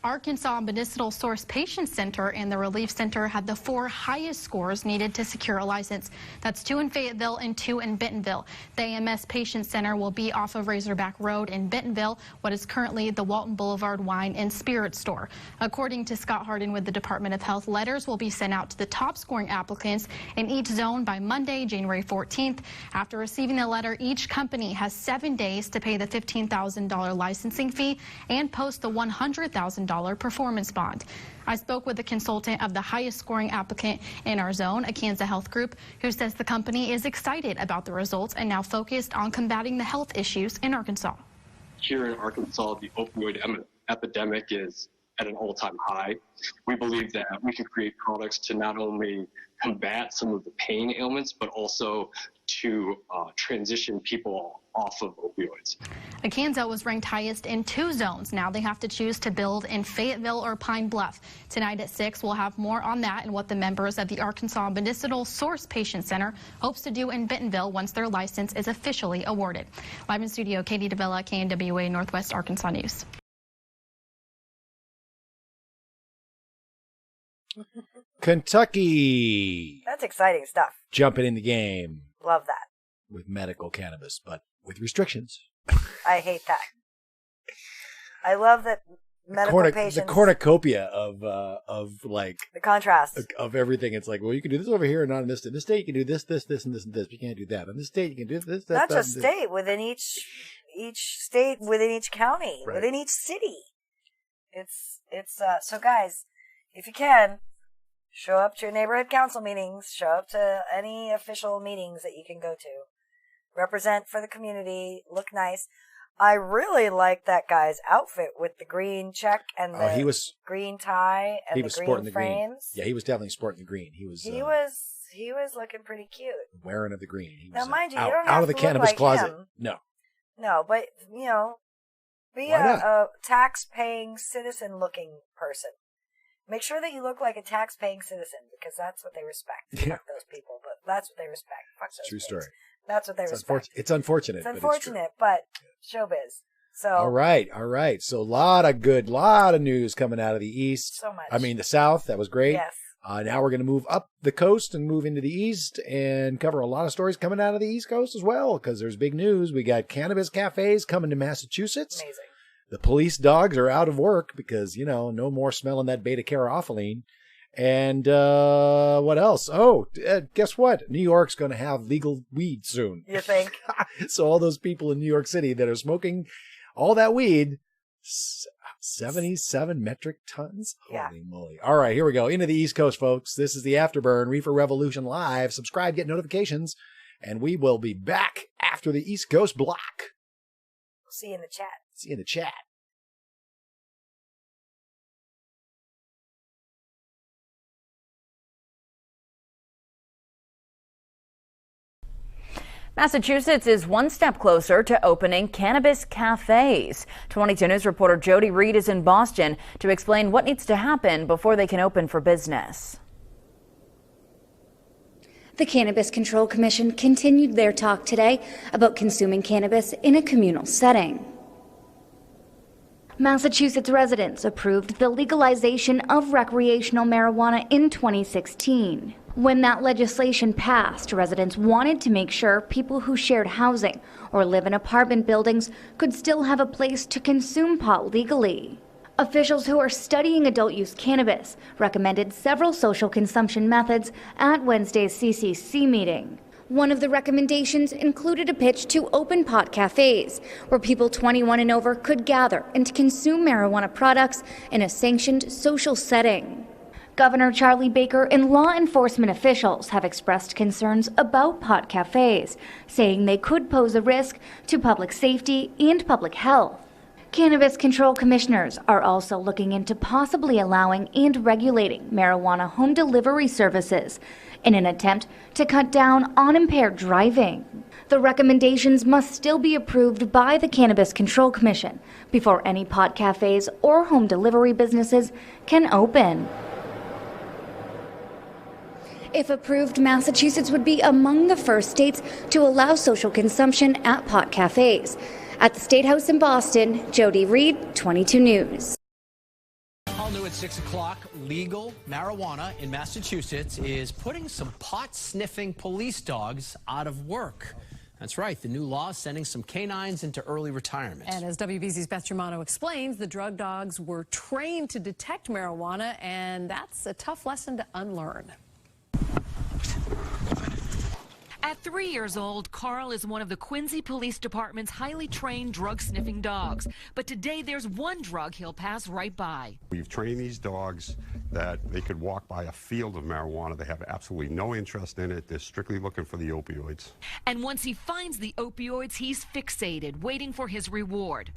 Arkansas Medicinal Source Patient Center, and the Relief Center had the 4 highest scores needed to secure a license. That's 2 in Fayetteville and 2 in Bentonville. The AMS Patient Center will be off of Razorback Road in Bentonville, what is currently the Walton Boulevard Wine and Spirit Store. According to Scott Hardin with the Department of Health, letters will be sent out to the top scoring applicants in each zone by Monday, January 14th. After receiving the letter, each company has 7 days to pay the $15,000 licensing fee and post the $100,000 performance bond. I spoke with the consultant of the highest scoring applicant in our zone, Akansa Health Group, who says the company is excited about the results and now focused on combating the health issues in Arkansas. Here in Arkansas, the opioid epidemic is at an all-time high. We believe that we can create products to not only combat some of the pain ailments, but also to transition people off of opioids. Akansa was ranked highest in 2 zones. Now they have to choose to build in Fayetteville or Pine Bluff. Tonight at 6, we'll have more on that and what the members of the Arkansas Medicinal Source Patient Center hopes to do in Bentonville once their license is officially awarded. Live in studio, Katie Davila, KNWA Northwest Arkansas News. Kentucky. That's exciting stuff. Jumping in the game. Love that. With medical cannabis, but with restrictions. I hate that. I love that medical patients. The cornucopia of like the contrast of everything. It's like, well, you can do this over here and not in this state. In this state, you can do this, this, this, and this, and this. But you can't do that. In this state, you can do this, that, not that, just state within each state, within each county, right. Within each city. It's so guys, if you can, show up to your neighborhood council meetings, show up to any official meetings that you can go to. Represent for the community, look nice. I really like that guy's outfit with the green check and the green tie and the green frames. Yeah, he was definitely sporting the green. He was looking pretty cute. Wearing of the green. He now, was, mind you, out, you don't out have of the to cannabis look closet. Like him. No, No, but, you know, be a tax-paying, citizen-looking person. Make sure that you look like a tax-paying citizen, because that's what they respect. Yeah. Fuck those people, but that's what they respect. Fuck those True kids. story. That's what they respect. It's unfortunate. It's unfortunate, but showbiz. So all right. So a lot of news coming out of the East. So much. I mean, the South, that was great. Yes. Now we're going to move up the coast and move into the east and cover a lot of stories coming out of the East Coast as well, because there's big news. We got cannabis cafes coming to Massachusetts. Amazing. The police dogs are out of work because, no more smelling that beta-caryophyllene. And what else? Oh, guess what? New York's going to have legal weed soon. You think? So all those people in New York City that are smoking all that weed, 77 metric tons? Yeah. Holy moly. All right, here we go. Into the East Coast, folks. This is the Afterburn, Reefer Revolution Live. Subscribe, get notifications, and we will be back after the East Coast block. We'll see you in the chat. See you in the chat. Massachusetts is one step closer to opening cannabis cafes. 22 News reporter Jody Reed is in Boston to explain what needs to happen before they can open for business. The Cannabis Control Commission continued their talk today about consuming cannabis in a communal setting. Massachusetts residents approved the legalization of recreational marijuana in 2016. When that legislation passed, residents wanted to make sure people who shared housing or live in apartment buildings could still have a place to consume pot legally. Officials who are studying adult use cannabis recommended several social consumption methods at Wednesday's CCC meeting. One of the recommendations included a pitch to open pot cafes, where people 21 and over could gather and consume marijuana products in a sanctioned social setting. Governor Charlie Baker and law enforcement officials have expressed concerns about pot cafes, saying they could pose a risk to public safety and public health. Cannabis control commissioners are also looking into possibly allowing and regulating marijuana home delivery services in an attempt to cut down on impaired driving. The recommendations must still be approved by the Cannabis Control Commission before any pot cafes or home delivery businesses can open. If approved, Massachusetts would be among the first states to allow social consumption at pot cafes. At the State House in Boston, Jody Reed, 22 News. All new at 6 o'clock, legal marijuana in Massachusetts is putting some pot-sniffing police dogs out of work. That's right, the new law is sending some canines into early retirement. And as WBZ's Beth Germano explains, the drug dogs were trained to detect marijuana, and that's a tough lesson to unlearn. At 3 years old, Carl is one of the Quincy Police Department's highly trained drug-sniffing dogs. But today, there's one drug he'll pass right by. We've trained these dogs that they could walk by a field of marijuana. They have absolutely no interest in it. They're strictly looking for the opioids. And once he finds the opioids, he's fixated, waiting for his reward.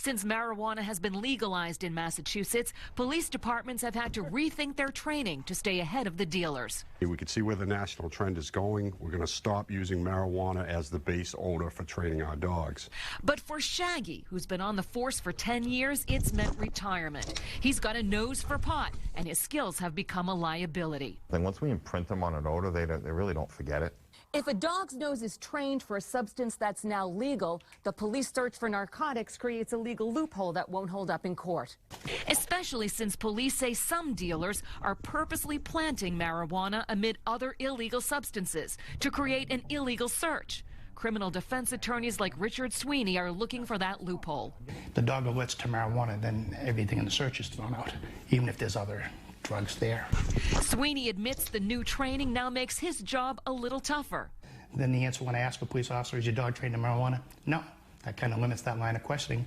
Since marijuana has been legalized in Massachusetts, police departments have had to rethink their training to stay ahead of the dealers. We can see where the national trend is going. We're going to stop using marijuana as the base odor for training our dogs. But for Shaggy, who's been on the force for 10 years, it's meant retirement. He's got a nose for pot, and his skills have become a liability. Then once we imprint them on an odor, they really don't forget it. If a dog's nose is trained for a substance that's now legal, the police search for narcotics creates a legal loophole that won't hold up in court. Especially since police say some dealers are purposely planting marijuana amid other illegal substances to create an illegal search. Criminal defense attorneys like Richard Sweeney are looking for that loophole. The dog alerts to marijuana, then everything in the search is thrown out, even if there's other drugs there. Sweeney admits the new training now makes his job a little tougher. Then the answer when I ask a police officer, is your dog trained in marijuana? No. That kind of limits that line of questioning.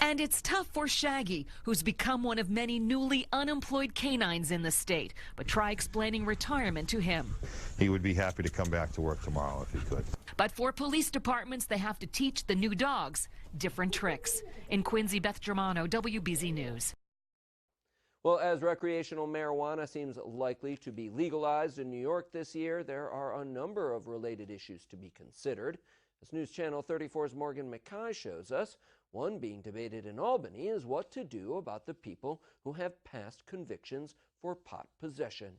And it's tough for Shaggy, who's become one of many newly unemployed canines in the state. But try explaining retirement to him. He would be happy to come back to work tomorrow if he could. But for police departments, they have to teach the new dogs different tricks. In Quincy, Beth Germano, WBZ News. Well, as recreational marijuana seems likely to be legalized in New York this year, there are a number of related issues to be considered. As News Channel 34's Morgan McKay shows us, one being debated in Albany is what to do about the people who have past convictions for pot possession.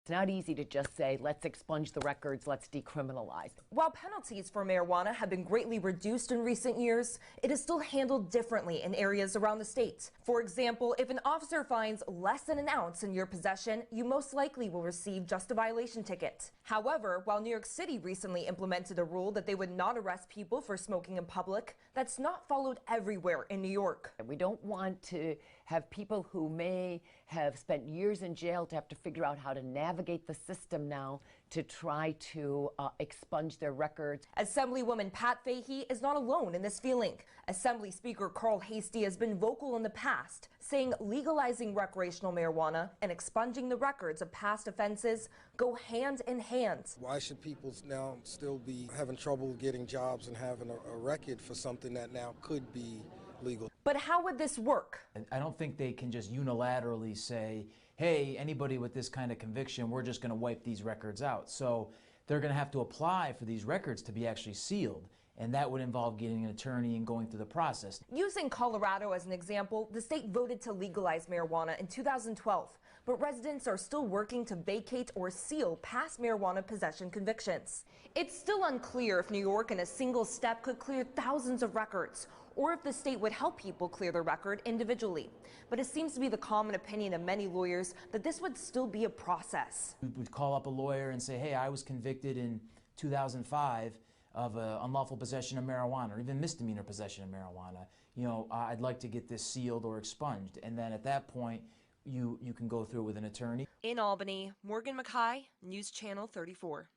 It's not easy to just say, let's expunge the records, let's decriminalize. While penalties for marijuana have been greatly reduced in recent years, it is still handled differently in areas around the state. For example, if an officer finds less than an ounce in your possession, you most likely will receive just a violation ticket. However, while New York City recently implemented a rule that they would not arrest people for smoking in public, that's not followed everywhere in New York. We don't want to have people who may have spent years in jail to have to figure out how to navigate the system now to try to expunge their records. Assemblywoman Pat Fahey is not alone in this feeling. Assembly Speaker Carl Hastie has been vocal in the past, saying legalizing recreational marijuana and expunging the records of past offenses go hand in hand. Why should people now still be having trouble getting jobs and having a record for something that now could be legal? But how would this work? I don't think they can just unilaterally say, hey, anybody with this kind of conviction, we're just going to wipe these records out. So they're going to have to apply for these records to be actually sealed. And that would involve getting an attorney and going through the process. Using Colorado as an example, the state voted to legalize marijuana in 2012, but residents are still working to vacate or seal past marijuana possession convictions. It's still unclear if New York in a single step could clear thousands of records, or if the state would help people clear the record individually. But it seems to be the common opinion of many lawyers that this would still be a process. We'd call up a lawyer and say, hey, I was convicted in 2005 of unlawful possession of marijuana, or even misdemeanor possession of marijuana. You know, I'd like to get this sealed or expunged. And then at that point, you can go through with an attorney. In Albany, Morgan Mackay, News Channel 34.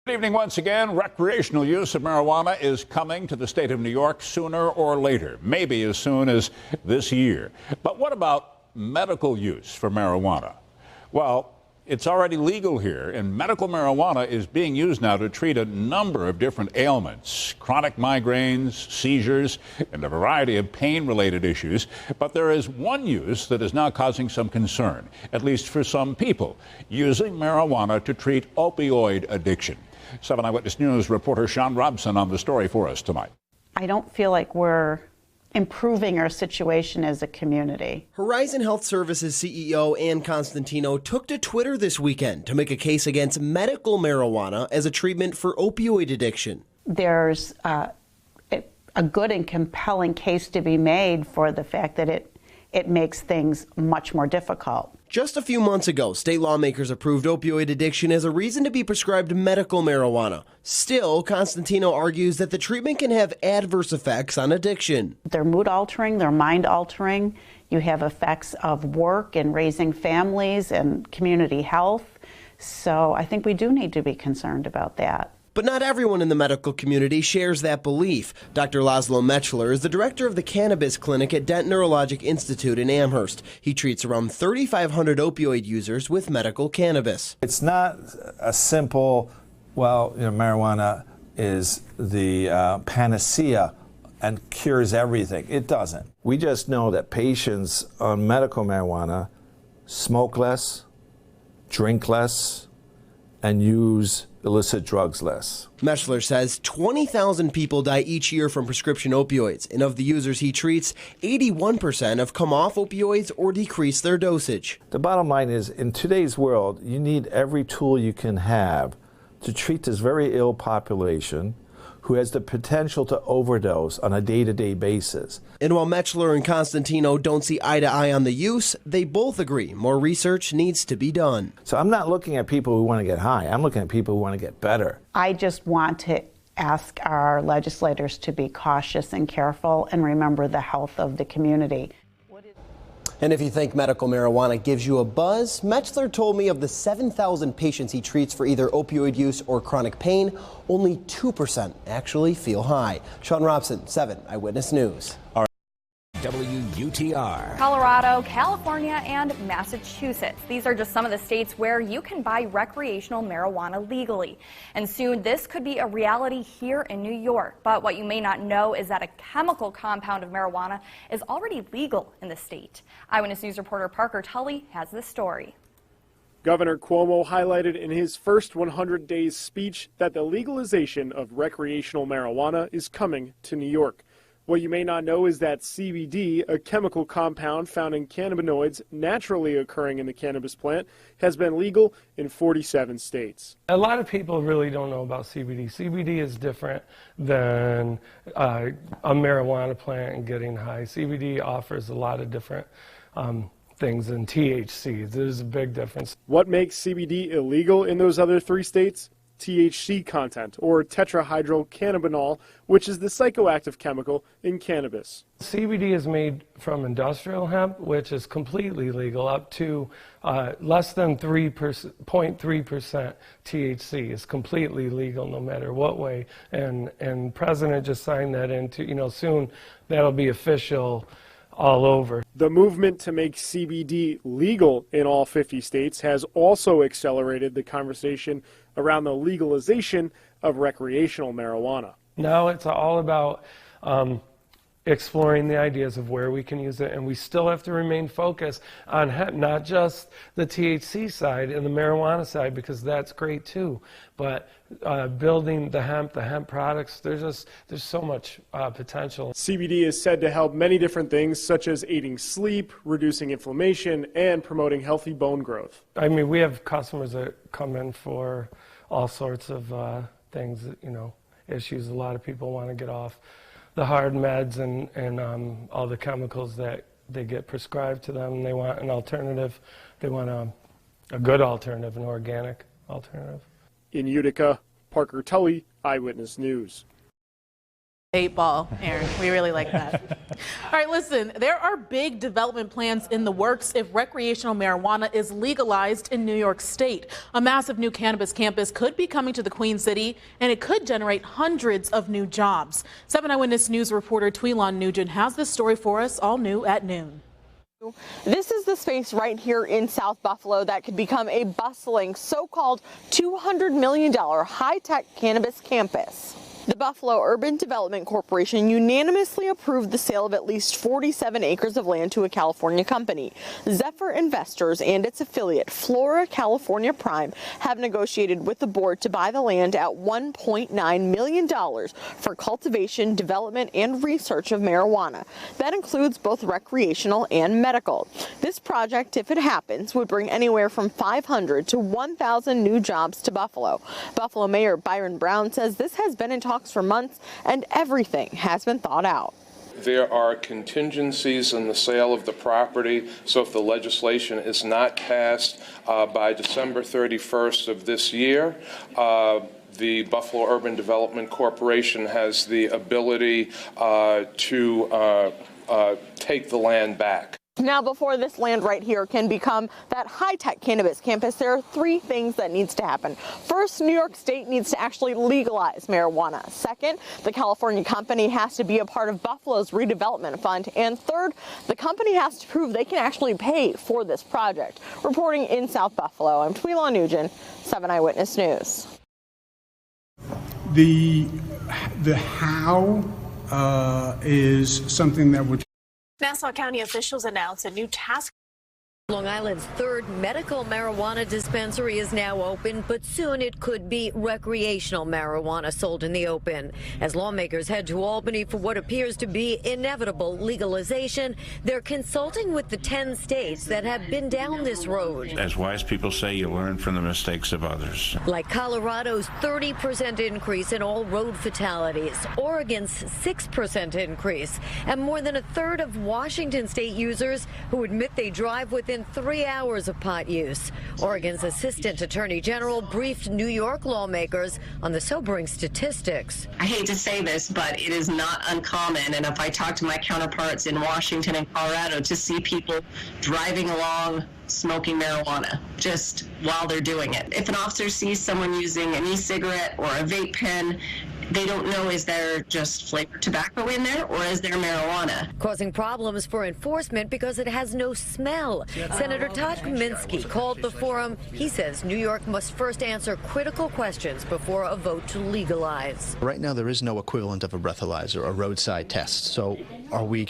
Good evening once again. Recreational use of marijuana is coming to the state of New York sooner or later, maybe as soon as this year. But what about medical use for marijuana? Well, it's already legal here, and medical marijuana is being used now to treat a number of different ailments, chronic migraines, seizures, and a variety of pain-related issues. But there is one use that is now causing some concern, at least for some people, using marijuana to treat opioid addiction. 7 Eyewitness News reporter Sean Robson on the story for us tonight. I don't feel like we're improving our situation as a community. Horizon Health Services CEO Ann Constantino took to Twitter this weekend to make a case against medical marijuana as a treatment for opioid addiction. There's a good and compelling case to be made for the fact that it makes things much more difficult. Just a few months ago, state lawmakers approved opioid addiction as a reason to be prescribed medical marijuana. Still, Constantino argues that the treatment can have adverse effects on addiction. They're mood altering, they're mind altering. You have effects of work and raising families and community health. So I think we do need to be concerned about that. But not everyone in the medical community shares that belief. Dr. Laszlo Mechler is the director of the Cannabis Clinic at Dent Neurologic Institute in Amherst. He treats around 3,500 opioid users with medical cannabis. It's not a simple, well, marijuana is the panacea and cures everything. It doesn't. We just know that patients on medical marijuana smoke less, drink less, and use illicit drugs less. Mechler says 20,000 people die each year from prescription opioids, and of the users he treats, 81% have come off opioids or decreased their dosage. The bottom line is, in today's world, you need every tool you can have to treat this very ill population who has the potential to overdose on a day-to-day basis. And while Mechler and Constantino don't see eye to eye on the use, they both agree more research needs to be done. So I'm not looking at people who want to get high. I'm looking at people who want to get better. I just want to ask our legislators to be cautious and careful and remember the health of the community. And if you think medical marijuana gives you a buzz, Mechler told me of the 7,000 patients he treats for either opioid use or chronic pain, only 2% actually feel high. Sean Robson, 7 Eyewitness News. WUTR. Colorado, California, and Massachusetts. These are just some of the states where you can buy recreational marijuana legally. And soon this could be a reality here in New York. But what you may not know is that a chemical compound of marijuana is already legal in the state. Eyewitness News reporter Parker Tully has this story. Governor Cuomo highlighted in his first 100 days speech that the legalization of recreational marijuana is coming to New York. What you may not know is that CBD, a chemical compound found in cannabinoids naturally occurring in the cannabis plant, has been legal in 47 states. A lot of people really don't know about CBD. CBD is different than a marijuana plant and getting high. CBD offers a lot of different things than THC. There's a big difference. What makes CBD illegal in those other 3 states? THC content, or tetrahydrocannabinol, which is the psychoactive chemical in cannabis. CBD is made from industrial hemp, which is completely legal, up to less than 0.3% THC is completely legal no matter what way. And President just signed that into, soon that'll be official all over. The movement to make CBD legal in all 50 states has also accelerated the conversation around the legalization of recreational marijuana. Now it's all about exploring the ideas of where we can use it, and we still have to remain focused on hemp, not just the THC side and the marijuana side, because that's great too, but building the hemp products, there's so much potential. CBD is said to help many different things, such as aiding sleep, reducing inflammation, and promoting healthy bone growth. I mean, we have customers that come in for all sorts of things, issues. A lot of people want to get off the hard meds and all the chemicals that they get prescribed to them. They want an alternative. They want a good alternative, an organic alternative. In Utica, Parker Tully, Eyewitness News. 8-ball, Aaron. We really like that. All right, listen, there are big development plans in the works if recreational marijuana is legalized in New York State. A massive new cannabis campus could be coming to the Queen City, and it could generate hundreds of new jobs. 7 Eyewitness News reporter Tweelon Nugent has this story for us, all new at noon. This is the space right here in South Buffalo that could become a bustling so-called $200 million high-tech cannabis campus. The Buffalo Urban Development Corporation unanimously approved the sale of at least 47 acres of land to a California company. Zephyr Investors and its affiliate, Flora California Prime, have negotiated with the board to buy the land at $1.9 million for cultivation, development, and research of marijuana. That includes both recreational and medical. This project, if it happens, would bring anywhere from 500 to 1,000 new jobs to Buffalo. Buffalo Mayor Byron Brown says this has been in talks for months and everything has been thought out. There are contingencies in the sale of the property, so if the legislation is not passed by December 31st of this year, the Buffalo Urban Development Corporation has the ability to take the land back. Now, before this land right here can become that high-tech cannabis campus, there are 3 things that needs to happen. First, New York State needs to actually legalize marijuana. Second, the California company has to be a part of Buffalo's redevelopment fund. And third, the company has to prove they can actually pay for this project. Reporting in South Buffalo, I'm Tweelon Nugent, 7 Eyewitness News. The how is something that would Nassau County officials announced a new task. Long Island's 3rd medical marijuana dispensary is now open, but soon it could be recreational marijuana sold in the open. As lawmakers head to Albany for what appears to be inevitable legalization, they're consulting with the 10 states that have been down this road. As wise people say, you learn from the mistakes of others. Like Colorado's 30% increase in all road fatalities, Oregon's 6% increase, and more than a third of Washington state users who admit they drive within 3 hours of pot use. Oregon's Assistant Attorney General briefed New York lawmakers on the sobering statistics. I hate to say this, but it is not uncommon, and if I talk to my counterparts in Washington and Colorado, to see people driving along smoking marijuana just while they're doing it. If an officer sees someone using an e-cigarette or a vape pen, they don't know, is there just flavored tobacco in there or is there marijuana? Causing problems for enforcement because it has no smell. Senator Todd Kaminsky called the forum. He says New York must first answer critical questions before a vote to legalize. Right now there is no equivalent of a breathalyzer or roadside test. So are we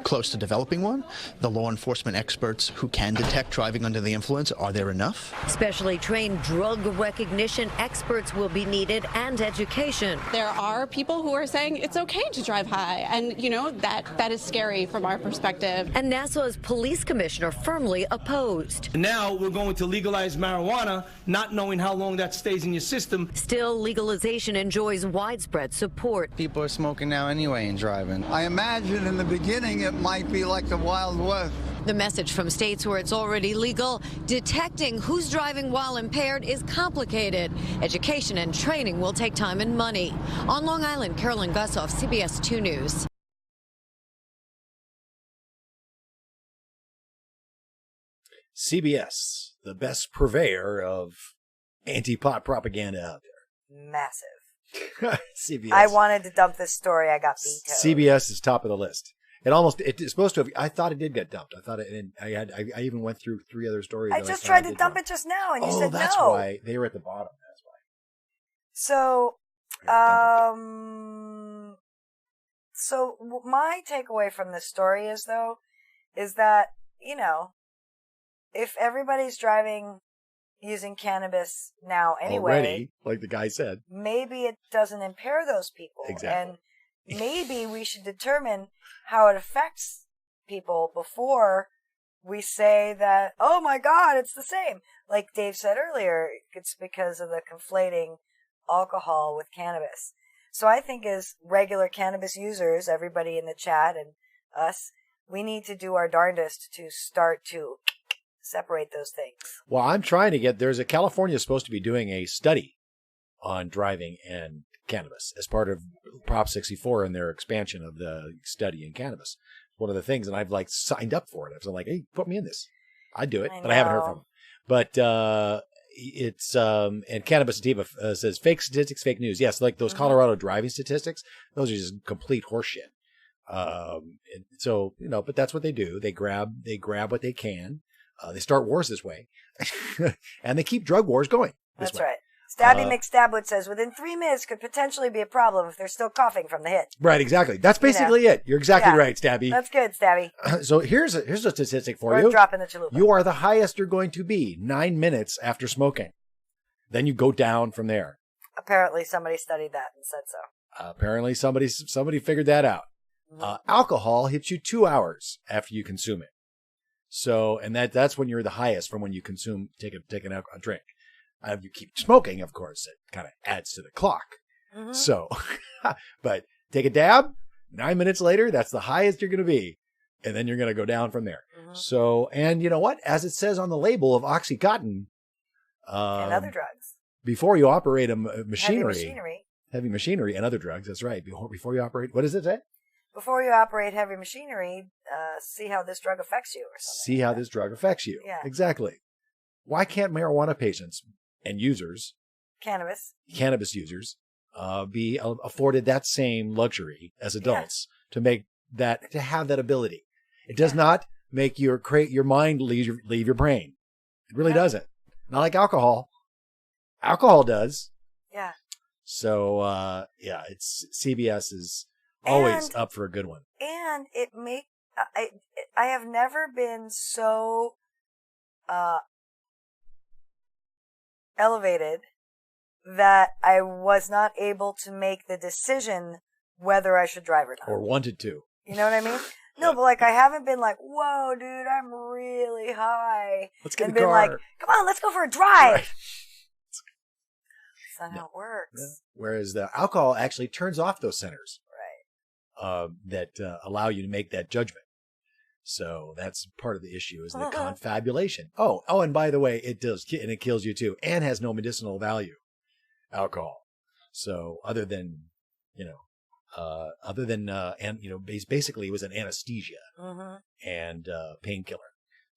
close to developing one. The law enforcement experts who can detect driving under the influence, are there enough? Specially trained drug recognition experts will be needed and education. There are people who are saying it's okay to drive high, and you know that is scary from our perspective. And Nassau's police commissioner firmly opposed. Now we're going to legalize marijuana, not knowing how long that stays in your system. Still, legalization enjoys widespread support. People are smoking now anyway and driving. I imagine in the beginning it might be like the Wild West. The message from states where it's already legal: detecting who's driving while impaired is complicated. Education and training will take time and money. On Long Island, Carolyn Gussoff, CBS 2 News. CBS, the best purveyor of anti-pot propaganda out there. Massive. CBS. I wanted to dump this story. I got vetoed. CBS is top of the list. It's supposed to have. I thought it did get dumped. I thought it. And I even went through 3 other stories. I just tried to dump it just now, and you said no. That's why they were at the bottom. That's why. So, so my takeaway from this story is that, you know, if everybody's driving using cannabis now anyway, already, like the guy said, maybe it doesn't impair those people. Exactly. And maybe we should determine how it affects people before we say that, oh my God, it's the same. Like Dave said earlier, it's because of the conflating alcohol with cannabis. So I think as regular cannabis users, everybody in the chat and us, we need to do our darndest to start to separate those things. Well, I'm trying to California is supposed to be doing a study on driving and cannabis as part of Prop 64 and their expansion of the study in cannabis. One of the things, and I've signed up for it. I was like, hey, put me in this. I'd do it, but I haven't heard from them. But it's and Cannabis Sativa says fake statistics, fake news. Yes, like those Colorado driving statistics, those are just complete horseshit. And so, you know, but that's what they do. They grab what they can. They start wars this way, and they keep drug wars going. That's right. Stabby McStabwood says, within 3 minutes could potentially be a problem if they're still coughing from the hit. Right, exactly. That's basically it. You're exactly right, Stabby. That's good, Stabby. So here's a statistic for you. We're dropping the chalupa. You are the highest you're going to be 9 minutes after smoking. Then you go down from there. Apparently somebody studied that and said so. Apparently somebody figured that out. Alcohol hits you 2 hours after you consume it. So, and that's when you're the highest from when you take a drink. If you keep smoking, of course, it kind of adds to the clock. Mm-hmm. So, but take a dab, 9 minutes later, that's the highest you're going to be. And then you're going to go down from there. Mm-hmm. So, and you know what? As it says on the label of OxyContin, and other drugs. Before you operate a machinery. Heavy machinery and other drugs. That's right. Before you operate, what does it say? Before you operate heavy machinery, see how this drug affects you or something. See how this drug affects you. Yeah. Exactly. Why can't marijuana patients and users, cannabis users, be afforded that same luxury as adults to have that ability? It does not make your mind leave your brain. It really doesn't. Not like alcohol. Alcohol does. Yeah. So it's CBS is always up for a good one. And I have never been so elevated that I was not able to make the decision whether I should drive or not. Or wanted to. You know what I mean? No, but I haven't been like, whoa, dude, I'm really high. Let's get and in the car. Been like, come on, let's go for a drive. Right. That's not how it works. Yeah. Whereas the alcohol actually turns off those centers. Right. That allow you to make that judgment. So that's part of the issue is the confabulation. Oh, and by the way, it does, and it kills you too, and has no medicinal value, alcohol. So other than, basically it was an anesthesia and painkiller.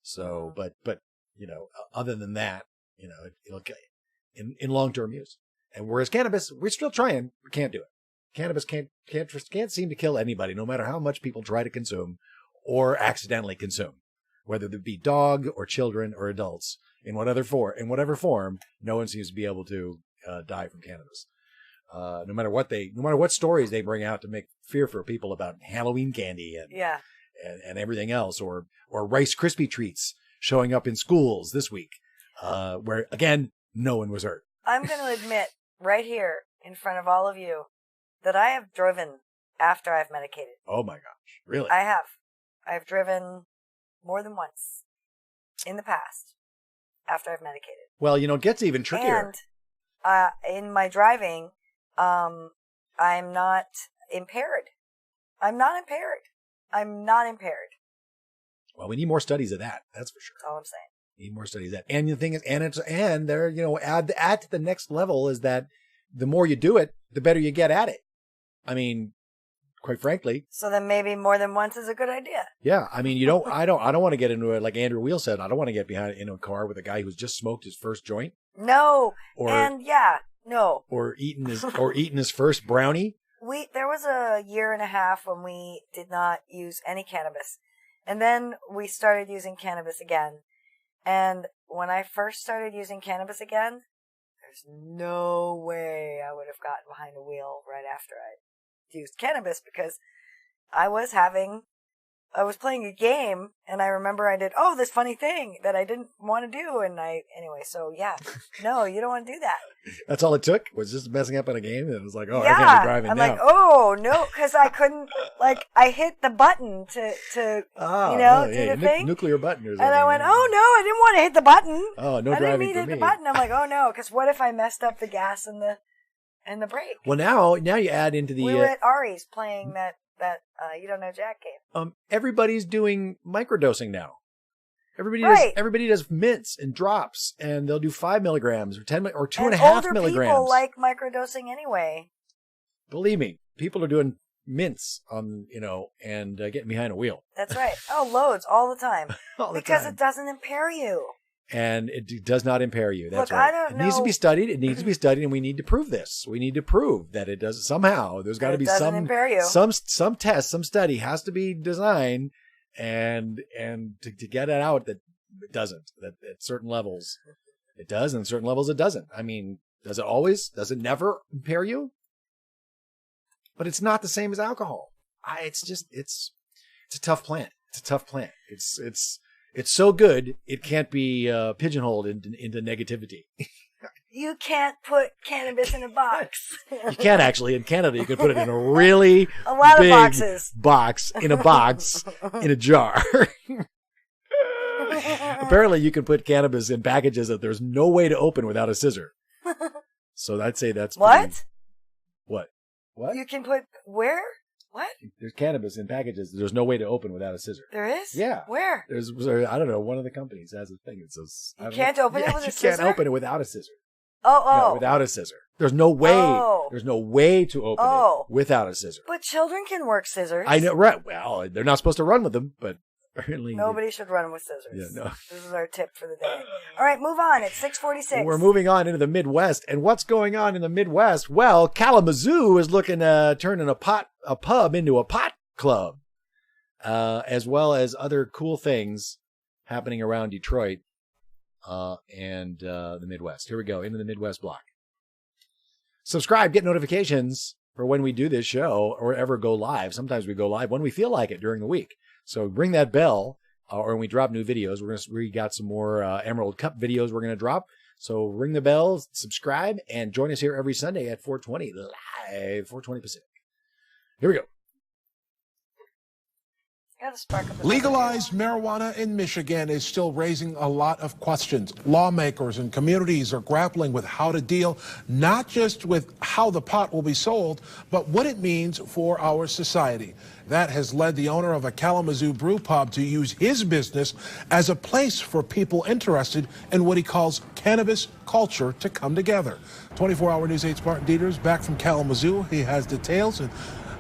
So, but other than that, it'll in long-term use. And whereas cannabis, we're still trying, we can't do it. Cannabis can't seem to kill anybody, no matter how much people try to consume or accidentally consume, whether it be dog or children or adults in whatever form. No one seems to be able to die from cannabis. No matter what stories they bring out to make fear for people about Halloween candy and everything else, or Rice Krispie treats showing up in schools this week, where again no one was hurt. I'm going to admit right here in front of all of you that I have driven after I've medicated. Oh my gosh, really? I have. I've driven more than once in the past after I've medicated. Well, it gets even trickier. And in my driving, I'm not impaired. I'm not impaired. Well, we need more studies of that. That's for sure. That's all I'm saying. Need more studies of that. And the thing is, and there, add to the next level is that the more you do it, the better you get at it. I mean, quite frankly. So then maybe more than once is a good idea. Yeah. I mean, I don't want to get into it like Andrew Wheel said. I don't want to get in a car with a guy who's just smoked his first joint. No. No. Or eaten his first brownie. There was a year and a half when we did not use any cannabis. And then we started using cannabis again. And when I first started using cannabis again, there's no way I would have gotten behind a wheel right after I used cannabis, because I was playing a game, and I remember I did, this funny thing that I didn't want to do. And anyway, so yeah, no, you don't want to do that. That's all it took, was just messing up in a game. And it was like, yeah, I can't be driving I'm now. like, oh no, because I couldn't, I hit the button to do the thing. Nuclear button or something. And I went, oh no, I didn't want to hit the button. Oh, no I didn't driving mean to for hit me. the button. I'm like, oh no, because what if I messed up the gas and the brake? Well, now you add into the. We were at Ari's playing that You Don't Know Jack game. Everybody's doing microdosing now. Everybody does mints and drops, and they'll do 5 milligrams or 10 or 2.5 milligrams. Older people like microdosing anyway. Believe me, people are doing mints and getting behind a wheel. That's right. Oh, loads all the time. Because time. it doesn't impair you. And it does not impair you. That's Look, right. I don't know. It needs to be studied. It needs to be studied, and we need to prove this. We need to prove that it does somehow. There's got to be some test, some study has to be designed, and to get it out that it doesn't. That at certain levels it does, and at certain levels it doesn't. I mean, does it always? Does it never impair you? But it's not the same as alcohol. It's a tough plant. It's a tough plant. It's so good, it can't be pigeonholed into negativity. You can't put cannabis in a box. You can actually. In Canada, you can put it in a really a lot big of boxes. box, in a jar. Apparently, you can put cannabis in packages that there's no way to open without a scissor. So I'd say that's what? What? You can put where? What? There's cannabis in packages that there's no way to open without a scissor. There is? Yeah. Where? There's I don't know. One of the companies has a thing. It says you can't open it with a scissor. You can't open it without a scissor. Oh. No, without a scissor. There's no way. Oh. There's no way to open it without a scissor. But children can work scissors. I know, right? Well, they're not supposed to run with them, but apparently nobody should run with scissors. Yeah, no. This is our tip for the day. All right, move on. It's 6:46. We're moving on into the Midwest, and what's going on in the Midwest? Well, Kalamazoo is looking to turn a pub into a pot club, as well as other cool things happening around Detroit and the Midwest. Here we go, into the Midwest block. Subscribe, get notifications for when we do this show or ever go live. Sometimes we go live when we feel like it during the week. So ring that bell, or when we drop new videos. We got some more Emerald Cup videos we're going to drop. So ring the bell, subscribe, and join us here every Sunday at 4:20 live, 4:20 Pacific. Here we go. Legalized marijuana in Michigan is still raising a lot of questions. Lawmakers and communities are grappling with how to deal not just with how the pot will be sold, but what it means for our society. That has led the owner of a Kalamazoo brew pub to use his business as a place for people interested in what he calls cannabis culture to come together. 24-hour News 8's Martin Dieters back from Kalamazoo. He has details and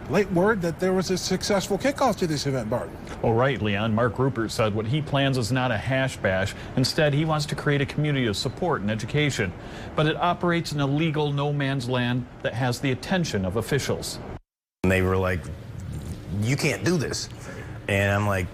late word that there was a successful kickoff to this event, Barton. Well, right, Leon. Mark Rupert said what he plans is not a hash bash. Instead, he wants to create a community of support and education. But it operates in a legal no man's land that has the attention of officials. And they were like, you can't do this. And I'm like,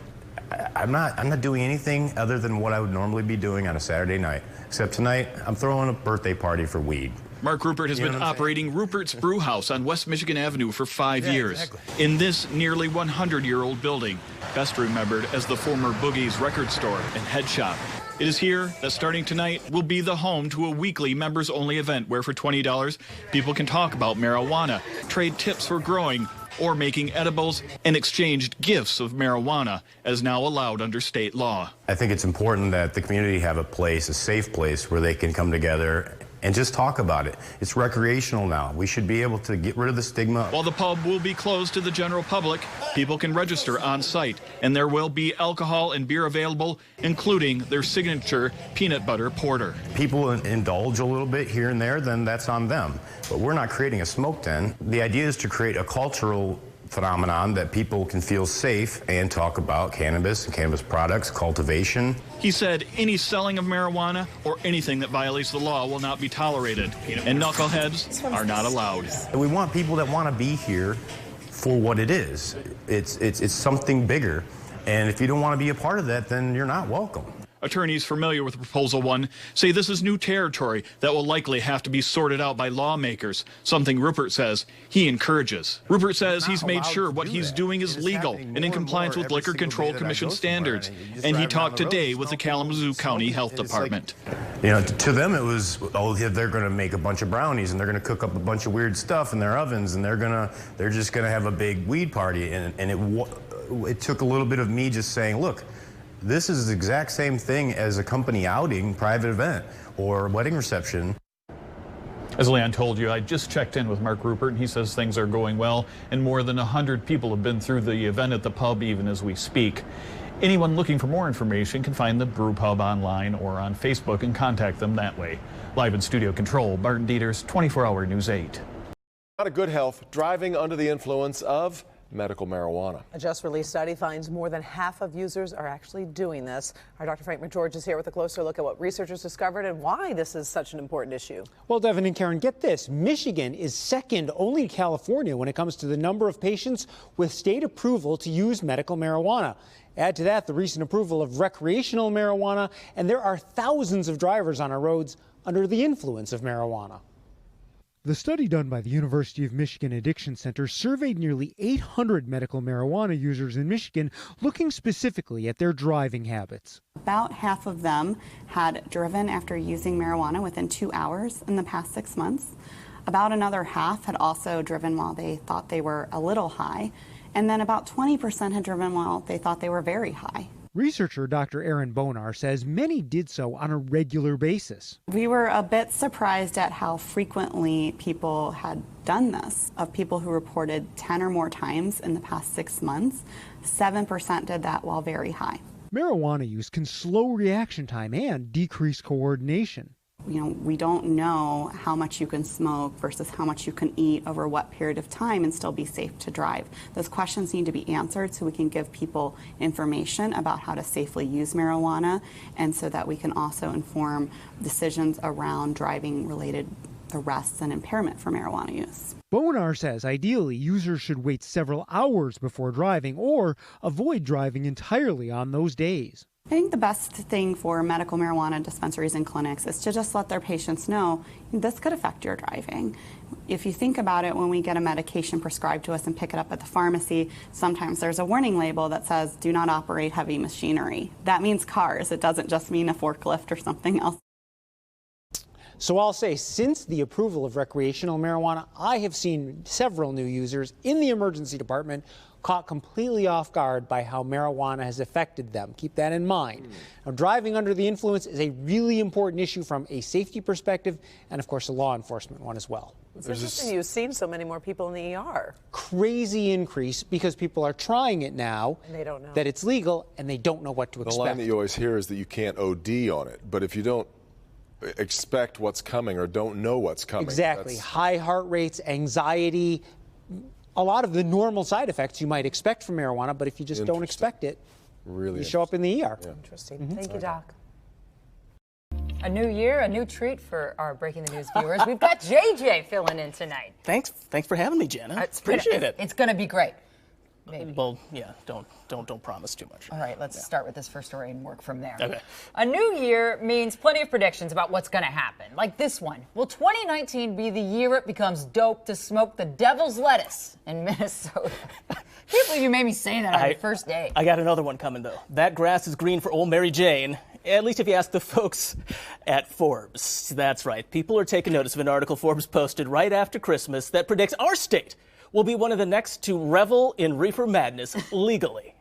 I'm not doing anything other than what I would normally be doing on a Saturday night. Except tonight, I'm throwing a birthday party for weed. Mark Rupert has been operating Rupert's Brew House on West Michigan Avenue for 5 years. Exactly. In this nearly 100-year-old building, best remembered as the former Boogie's record store and head shop. It is here that starting tonight will be the home to a weekly members-only event where for $20, people can talk about marijuana, trade tips for growing or making edibles, and exchange gifts of marijuana as now allowed under state law. I think it's important that the community have a place, a safe place where they can come together and just talk about it. It's recreational now. We should be able to get rid of the stigma. While the pub will be closed to the general public, people can register on site, and there will be alcohol and beer available, including their signature peanut butter porter. People indulge a little bit here and there, then that's on them. But we're not creating a smoke den. The idea is to create a cultural phenomenon that people can feel safe and talk about cannabis and cannabis products, cultivation. He said any selling of marijuana or anything that violates the law will not be tolerated, and knuckleheads are not allowed. We want people that want to be here for what it is. It's something bigger, and if you don't want to be a part of that, then you're not welcome. Attorneys familiar with Proposal 1 say this is new territory that will likely have to be sorted out by lawmakers, something Rupert says he encourages. Rupert says he's made sure what he's doing is legal and in compliance with Liquor Control Commission standards, and he talked today with the Kalamazoo County Health Department. You know, to them it was, oh, they're going to make a bunch of brownies and they're going to cook up a bunch of weird stuff in their ovens and they're just going to have a big weed party, and it took a little bit of me just saying, look, this is the exact same thing as a company outing, private event, or wedding reception. As Leon told you, I just checked in with Mark Rupert, and he says things are going well, and more than 100 people have been through the event at the pub even as we speak. Anyone looking for more information can find the Brew Pub online or on Facebook and contact them that way. Live in Studio Control, Barton Dieters, 24-Hour News 8. Not a good health, driving under the influence of medical marijuana. A just-released study finds more than half of users are actually doing this. Our Dr. Frank McGeorge is here with a closer look at what researchers discovered and why this is such an important issue. Well, Devin and Karen, get this. Michigan is second only to California when it comes to the number of patients with state approval to use medical marijuana. Add to that the recent approval of recreational marijuana, and there are thousands of drivers on our roads under the influence of marijuana. The study done by the University of Michigan Addiction Center surveyed nearly 800 medical marijuana users in Michigan, looking specifically at their driving habits. About half of them had driven after using marijuana within 2 hours in the past 6 months. About another half had also driven while they thought they were a little high. And then about 20% had driven while they thought they were very high. Researcher Dr. Erin Bonar says many did so on a regular basis. We were a bit surprised at how frequently people had done this. Of people who reported 10 or more times in the past 6 months, 7% did that while very high. Marijuana use can slow reaction time and decrease coordination. You know, we don't know how much you can smoke versus how much you can eat over what period of time and still be safe to drive. Those questions need to be answered so we can give people information about how to safely use marijuana, and so that we can also inform decisions around driving-related arrests and impairment for marijuana use. Bonar says ideally users should wait several hours before driving or avoid driving entirely on those days. I think the best thing for medical marijuana dispensaries and clinics is to just let their patients know this could affect your driving. If you think about it, when we get a medication prescribed to us and pick it up at the pharmacy, sometimes there's a warning label that says, do not operate heavy machinery. That means cars. It doesn't just mean a forklift or something else. So I'll say, since the approval of recreational marijuana, I have seen several new users in the emergency department caught completely off guard by how marijuana has affected them. Keep that in mind. Now, driving under the influence is a really important issue from a safety perspective and, of course, a law enforcement one as well. It's interesting you've seen so many more people in the ER. Crazy increase because people are trying it now, and they don't know that it's legal, and they don't know what to expect. The line that you always hear is that you can't OD on it, but if you don't expect what's coming or don't know what's coming. Exactly. High heart rates, anxiety, a lot of the normal side effects you might expect from marijuana, but if you just don't expect it, you show up in the ER. Yeah. Interesting. Thank you, Doc. A new year, a new treat for our Breaking the News viewers. We've got JJ filling in tonight. Thanks for having me, Jenna. Appreciate it. It's going to be great. Maybe. Well, yeah, don't promise too much. All right, let's start with this first story and work from there. Okay. A new year means plenty of predictions about what's going to happen, like this one. Will 2019 be the year it becomes dope to smoke the devil's lettuce in Minnesota? I can't believe you made me say that on the first day. I got another one coming, though. That grass is green for old Mary Jane, at least if you ask the folks at Forbes. That's right. People are taking notice of an article Forbes posted right after Christmas that predicts our state will be one of the next to revel in reefer madness legally.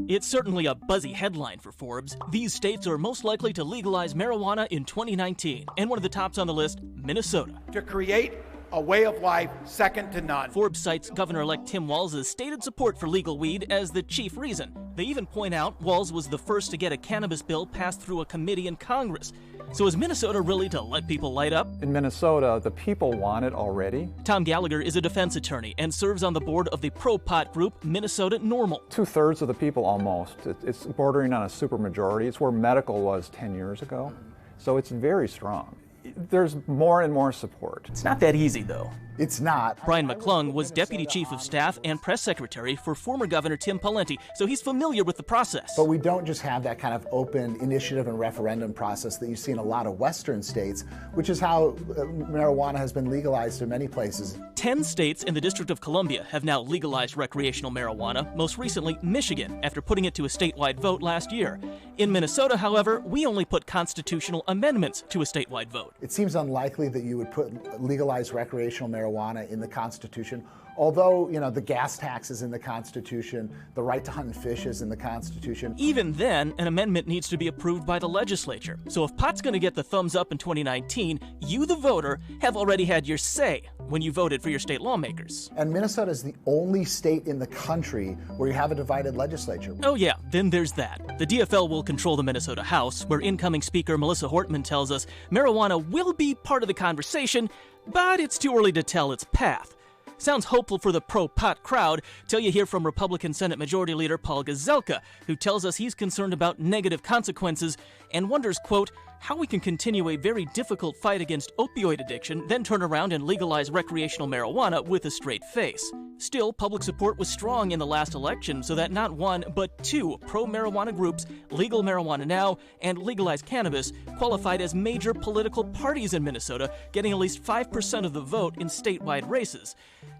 It's certainly a buzzy headline for Forbes. These states are most likely to legalize marijuana in 2019. And one of the tops on the list, Minnesota. To create a way of life second to none. Forbes cites Governor-elect Tim Walz's stated support for legal weed as the chief reason. They even point out Walz was the first to get a cannabis bill passed through a committee in Congress. So is Minnesota really to let people light up? In Minnesota, the people want it already. Tom Gallagher is a defense attorney and serves on the board of the pro-pot group Minnesota NORML. 2/3 of the people almost. It's bordering on a supermajority. It's where medical was 10 years ago. So it's very strong. There's more and more support. It's not that easy, though. It's not. Brian McClung was Deputy Chief of Staff and Press Secretary for former Governor Tim Pawlenty, so he's familiar with the process. But we don't just have that kind of open initiative and referendum process that you see in a lot of Western states, which is how marijuana has been legalized in many places. 10 states in the District of Columbia have now legalized recreational marijuana, most recently Michigan, after putting it to a statewide vote last year. In Minnesota, however, we only put constitutional amendments to a statewide vote. It seems unlikely that you would put legalized recreational marijuana in the Constitution, although, you know, the gas tax is in the Constitution, the right to hunt and fish is in the Constitution. Even then, an amendment needs to be approved by the legislature. So if pot's going to get the thumbs up in 2019, you, the voter, have already had your say when you voted for your state lawmakers. And Minnesota is the only state in the country where you have a divided legislature. Oh yeah, then there's that. The DFL will control the Minnesota House, where incoming Speaker Melissa Hortman tells us marijuana will be part of the conversation, but it's too early to tell its path. Sounds hopeful for the pro-pot crowd till you hear from Republican Senate Majority Leader Paul Gazelka, who tells us he's concerned about negative consequences and wonders, quote, how we can continue a very difficult fight against opioid addiction, then turn around and legalize recreational marijuana with a straight face. Still, public support was strong in the last election so that not one, but two pro-marijuana groups, Legal Marijuana Now and Legalize Cannabis, qualified as major political parties in Minnesota, getting at least 5% of the vote in statewide races.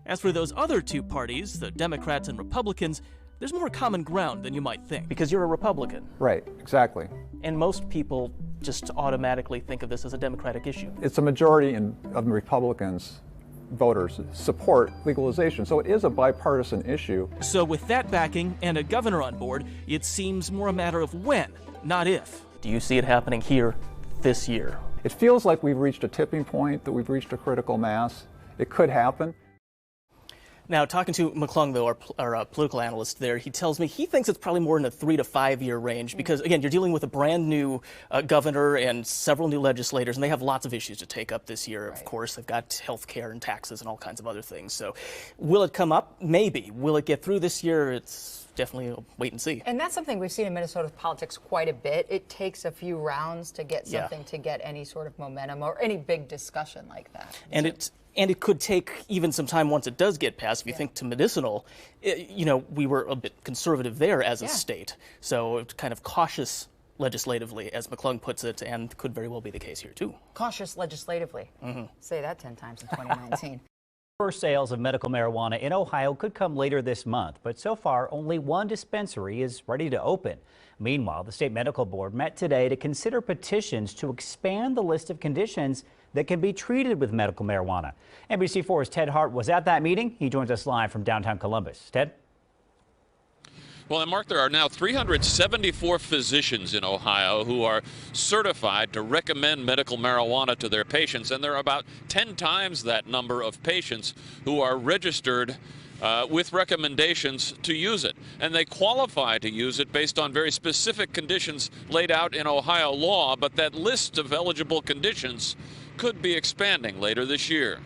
As for those other two parties, the Democrats and Republicans, there's more common ground than you might think. Because you're a Republican. Right, exactly. And most people just automatically think of this as a Democratic issue. It's a majority of Republicans, voters, support legalization, so it is a bipartisan issue. So with that backing and a governor on board, it seems more a matter of when, not if. Do you see it happening here this year? It feels like we've reached a tipping point, that we've reached a critical mass. It could happen. Now, talking to McClung, though, our political analyst there, he tells me he thinks it's probably more in a 3 to 5 year range because, again, you're dealing with a brand new governor and several new legislators, and they have lots of issues to take up this year. Right. Of course, they've got health care and taxes and all kinds of other things. So will it come up? Maybe. Will it get through this year? It's definitely a wait and see. And that's something we've seen in Minnesota politics quite a bit. It takes a few rounds to get something to get any sort of momentum or any big discussion like that. And it could take even some time once it does get passed. If you think to medicinal, you know, we were a bit conservative there as a state. So it's kind of cautious legislatively, as McClung puts it, and could very well be the case here, too. Cautious legislatively. Mm-hmm. Say that 10 times in 2019. First sales of medical marijuana in Ohio could come later this month, but so far only one dispensary is ready to open. Meanwhile, the state medical board met today to consider petitions to expand the list of conditions that can be treated with medical marijuana. NBC4's Ted Hart was at that meeting. He joins us live from downtown Columbus. Ted? Well, and Mark, there are now 374 physicians in Ohio who are certified to recommend medical marijuana to their patients, and there are about 10 times that number of patients who are registered with recommendations to use it. And they qualify to use it based on very specific conditions laid out in Ohio law, but that list of eligible conditions could be expanding later this year.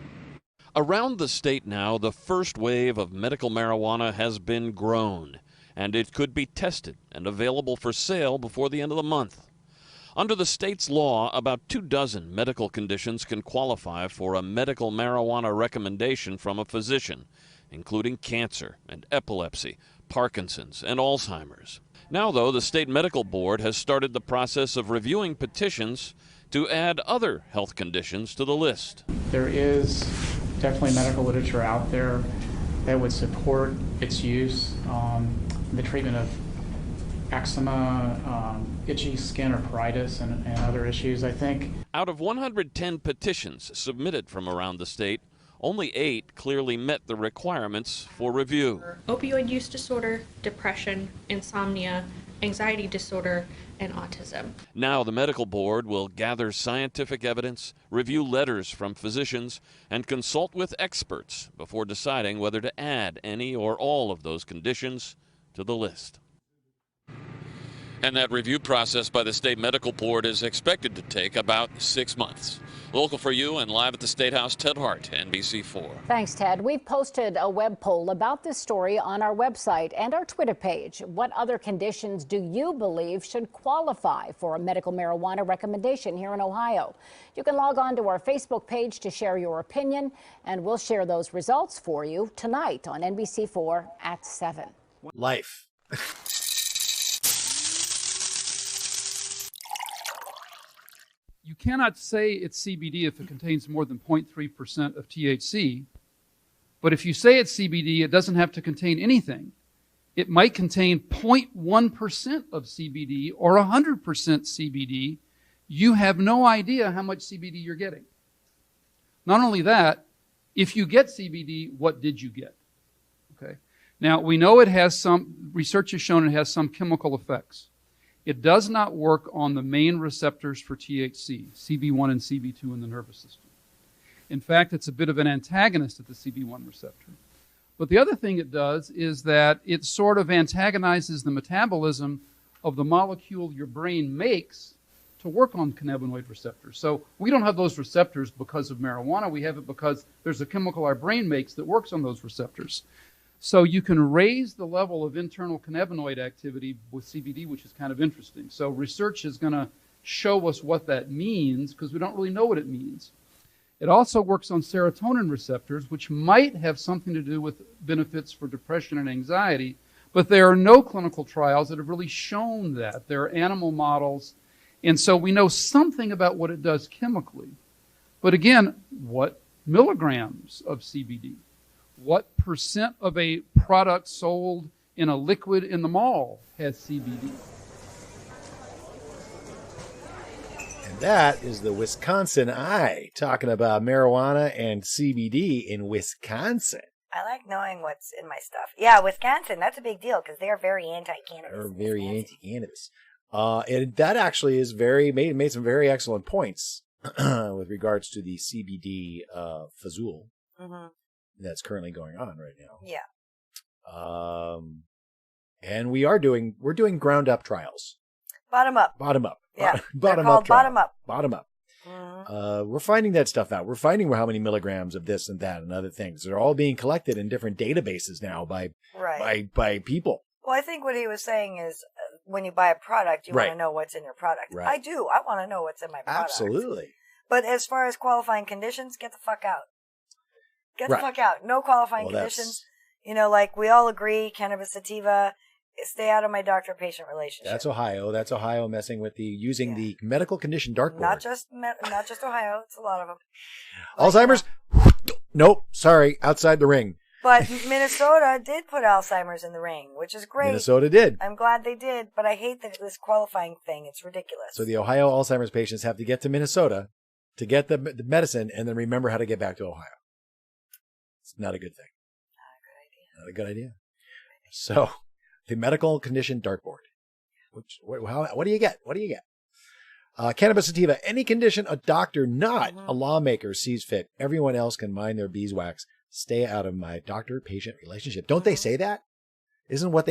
Around the state now, the first wave of medical marijuana has been grown, and it could be tested and available for sale before the end of the month. Under the state's law, about 24 medical conditions can qualify for a medical marijuana recommendation from a physician, including cancer and epilepsy, Parkinson's, and Alzheimer's. Now, though, the state medical board has started the process of reviewing petitions to add other health conditions to the list. There is definitely medical literature out there that would support its use in the treatment of eczema, itchy skin or pruritus, and other issues, I think. Out of 110 petitions submitted from around the state, only 8 clearly met the requirements for review. Opioid use disorder, depression, insomnia, anxiety disorder, and autism. Now the medical board will gather scientific evidence, review letters from physicians, and consult with experts before deciding whether to add any or all of those conditions to the list. And that review process by the state medical board is expected to take about 6 months. Local for you and live at the State House, Ted Hart, NBC4. Thanks, Ted. We've posted a web poll about this story on our website and our Twitter page. What other conditions do you believe should qualify for a medical marijuana recommendation here in Ohio? You can log on to our Facebook page to share your opinion, and we'll share those results for you tonight on NBC4 at 7. Life. You cannot say it's CBD if it contains more than 0.3% of THC, but if you say it's CBD, it doesn't have to contain anything. It might contain 0.1% of CBD or 100% CBD. You have no idea how much CBD you're getting. Not only that, if you get CBD, what did you get? Okay. Now, we know it has some, research has shown it has some chemical effects. It does not work on the main receptors for THC, CB1 and CB2 in the nervous system. In fact, it's a bit of an antagonist at the CB1 receptor. But the other thing it does is that it sort of antagonizes the metabolism of the molecule your brain makes to work on cannabinoid receptors. So we don't have those receptors because of marijuana. We have it because there's a chemical our brain makes that works on those receptors. So you can raise the level of internal cannabinoid activity with CBD, which is kind of interesting. So research is going to show us what that means because we don't really know what it means. It also works on serotonin receptors, which might have something to do with benefits for depression and anxiety, but there are no clinical trials that have really shown that. There are animal models, and so we know something about what it does chemically. But again, what milligrams of CBD? What percent of a product sold in a liquid in the mall has CBD? And that is the Wisconsin Eye, talking about marijuana and CBD in Wisconsin. I like knowing what's in my stuff. Yeah, Wisconsin, that's a big deal because they're very anti-cannabis. They're very anti-cannabis. And that actually is made some very excellent points with regards to the CBD Fazul. Mm-hmm. That's currently going on right now. Yeah. And we're doing ground up trials. Bottom up. Yeah. Bottom up. Bottom up. Mm-hmm. We're finding that stuff out. We're finding how many milligrams of this and that and other things. They're all being collected in different databases now by people. Well, I think what he was saying is when you buy a product, you want to know what's in your product. Right. I do. I want to know what's in my product. Absolutely. But as far as qualifying conditions, get the fuck out. Get the fuck out. No qualifying conditions. You know, like we all agree, cannabis sativa, stay out of my doctor-patient relationship. That's Ohio. That's Ohio messing with using the medical condition dartboard. Not just Ohio. It's a lot of them. Alzheimer's? Nope. Sorry. Outside the ring. But Minnesota did put Alzheimer's in the ring, which is great. Minnesota did. I'm glad they did, but I hate this qualifying thing. It's ridiculous. So the Ohio Alzheimer's patients have to get to Minnesota to get the medicine and then remember how to get back to Ohio. It's not a good thing. Not a good idea. So, the medical condition dartboard. What do you get? What do you get? Cannabis sativa. Any condition a doctor, not a lawmaker, sees fit. Everyone else can mind their beeswax. Stay out of my doctor-patient relationship. Don't they say that? Isn't what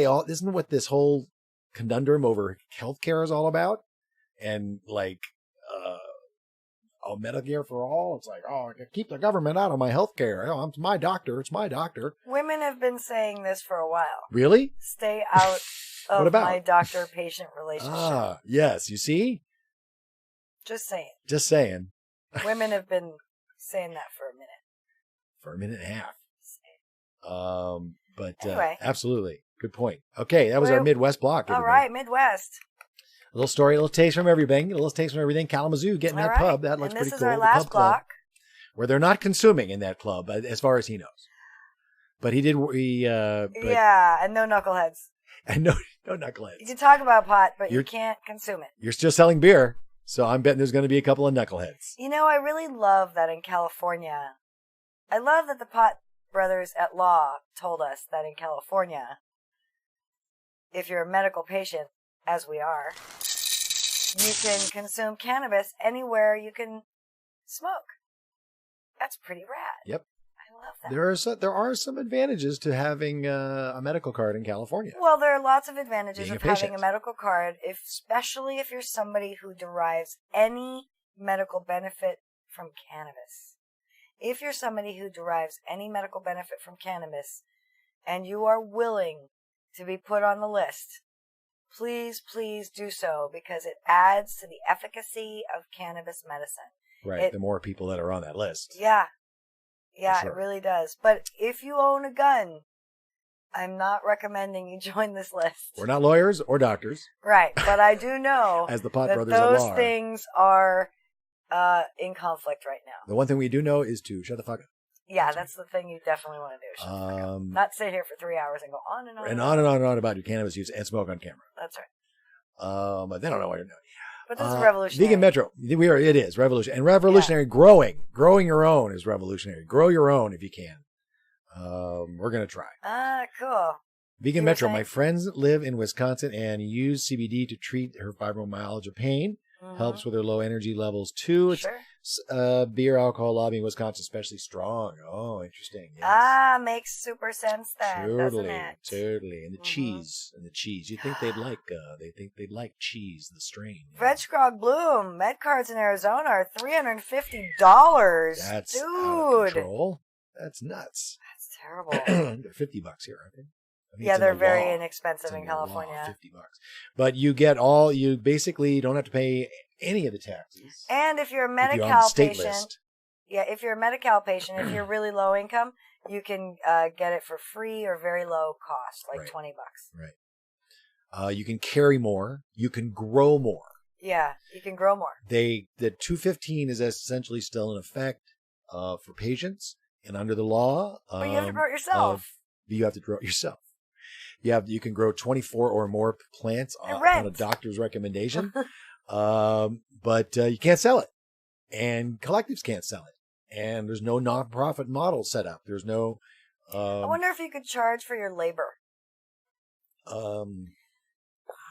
this whole conundrum over healthcare is all about? And Medicare for all. It's like, I can keep the government out of my health care. It's my doctor. It's my doctor. Women have been saying this for a while. Really? Stay out of my doctor-patient relationship. Yes. You see? Just saying. Just saying. Women have been saying that for a minute. For a minute and a half. But Anyway. absolutely. Good point. Okay, that was our Midwest block. All everybody. right, Midwest. A little story, a little taste from everything. A little taste from everything. Kalamazoo getting All that right. pub. That looks And pretty this cool. is our The last pub club, block. where they're not consuming in that club, as far as he knows. But he did. Yeah, and no knuckleheads. And no knuckleheads. You can talk about pot, but you You're- can't consume it. You're still selling beer, so I'm betting there's going to be a couple of knuckleheads. You know, I really love that in California. I love that the Pot Brothers at Law told us that in California, if you're a medical patient, as we are, you can consume cannabis anywhere you can smoke. That's pretty rad. Yep. I love that. There are some advantages to having a medical card in California. Well, there are lots of advantages Being a of having patient. a medical card, especially if you're somebody who derives any medical benefit from cannabis. If you're somebody who derives any medical benefit from cannabis and you are willing to be put on the list, please, please do so, because it adds to the efficacy of cannabis medicine. Right. The more people that are on that list. Yeah. Yeah, sure. it really does. But if you own a gun, I'm not recommending you join this list. We're not lawyers or doctors. Right, but I do know As the Pot that Brothers at those law are. things are in conflict right now. The one thing we do know is to shut the fuck up. Yeah, that's the thing you definitely want to do. Shut the fuck up. Not sit here for 3 hours and go on and on. And on and on and on about your cannabis use and smoke on camera. That's right. But they don't know what you're doing. But this is revolutionary. Vegan Metro. It is revolution and revolutionary. Growing your own is revolutionary. Grow your own if you can. We're gonna try. Ah, cool. Vegan You were Metro. saying? My friends live in Wisconsin and use CBD to treat her fibromyalgia pain. Helps with her low energy levels too. It's beer alcohol lobby in Wisconsin especially strong. Oh, interesting. Yes. Ah, makes super sense then, doesn't Totally, it? totally. And the cheese. You think they'd like cheese, the strain. Veg Grog Bloom, med cards in Arizona are $350. That's Dude. out of control. That's nuts. That's terrible. They're $50 here, aren't they? I think Yeah, it's in they're the very law. inexpensive It's in the law, California. $50. But you basically don't have to pay any of the taxes. And if you're a If you're on the Medi-Cal state patient, list. yeah, if you're a Medi-Cal patient, if you're really low income, you can get it for free or very low cost, like Right. $20. Right. You can carry more. You can grow more. Yeah, you can grow more. The 215 is essentially still in effect for patients, and under the law, But you have to grow it yourself. You have to grow it yourself. You can grow 24 or more plants And on rent. a doctor's recommendation, but you can't sell it, and collectives can't sell it, and there's no nonprofit model set up. There's no. I wonder if you could charge for your labor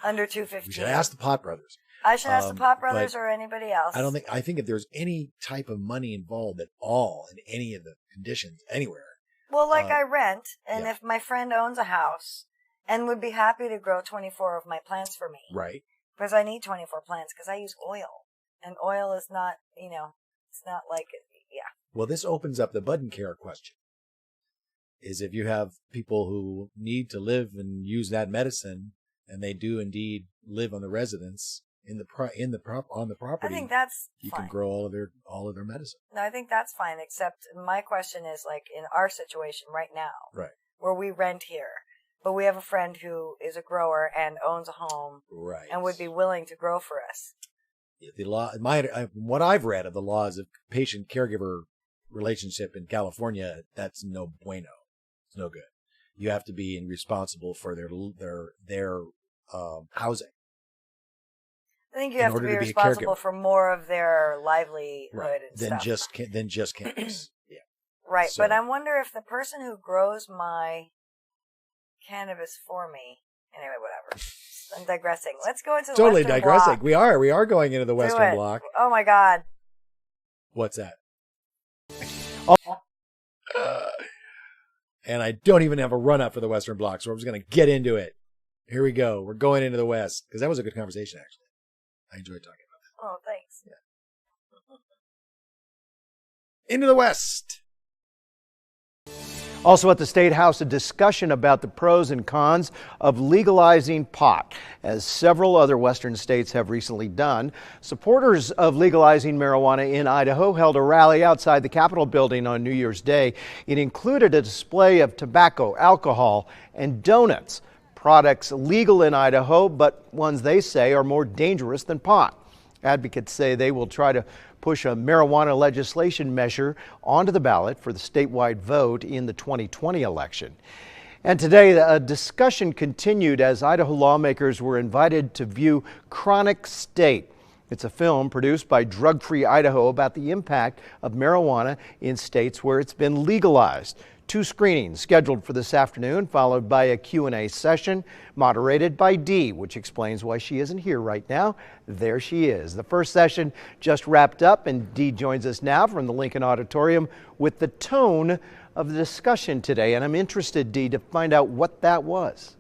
under 215. We should ask the Pot Brothers. I should ask the Pot but Brothers or anybody else. I think if there's any type of money involved at all in any of the conditions anywhere. Well, like I rent, and if my friend owns a house and would be happy to grow 24 of my plants for me. Right. Because I need 24 plants because I use oil. And oil is not, it's not like, Well, this opens up the bud and care question. Is if you have people who need to live and use that medicine, and they do indeed live on the residence on the property. I think that's you fine. can grow all of their medicine. No, I think that's fine, except my question is like in our situation right now, Right. where we rent here, but we have a friend who is a grower and owns a home Right. and would be willing to grow for us. The law, what I've read of the laws of patient-caregiver relationship in California, that's no bueno. It's no good. You have to be responsible for their housing. I think you In have to order be to be a responsible caregiver. for more of their livelihood Right. and Then stuff. just cannabis. Yeah. Right, So- but I wonder if the person who grows my cannabis for me. Anyway, whatever. I'm digressing. Let's go into the Totally Western digressing. Bloc. We are going into the Do Western it. Bloc. Oh my God. What's that? Oh. And I don't even have a run up for the Western Bloc, so I'm just going to get into it. Here we go. We're going into the West because that was a good conversation, actually. I enjoyed talking about Oh, thanks. that. Into the West. Also at the State House, a discussion about the pros and cons of legalizing pot, as several other Western states have recently done. Supporters of legalizing marijuana in Idaho held a rally outside the Capitol building on New Year's Day. It included a display of tobacco, alcohol, and donuts, products legal in Idaho, but ones they say are more dangerous than pot. Advocates say they will try to push a marijuana legislation measure onto the ballot for the statewide vote in the 2020 election. And today, a discussion continued as Idaho lawmakers were invited to view Chronic State. It's a film produced by Drug Free Idaho about the impact of marijuana in states where it's been legalized. 2 screenings scheduled for this afternoon, followed by a Q&A session moderated by Dee, which explains why she isn't here right now. There she is. The first session just wrapped up, and Dee joins us now from the Lincoln Auditorium with the tone of the discussion today. And I'm interested, Dee, to find out what that was.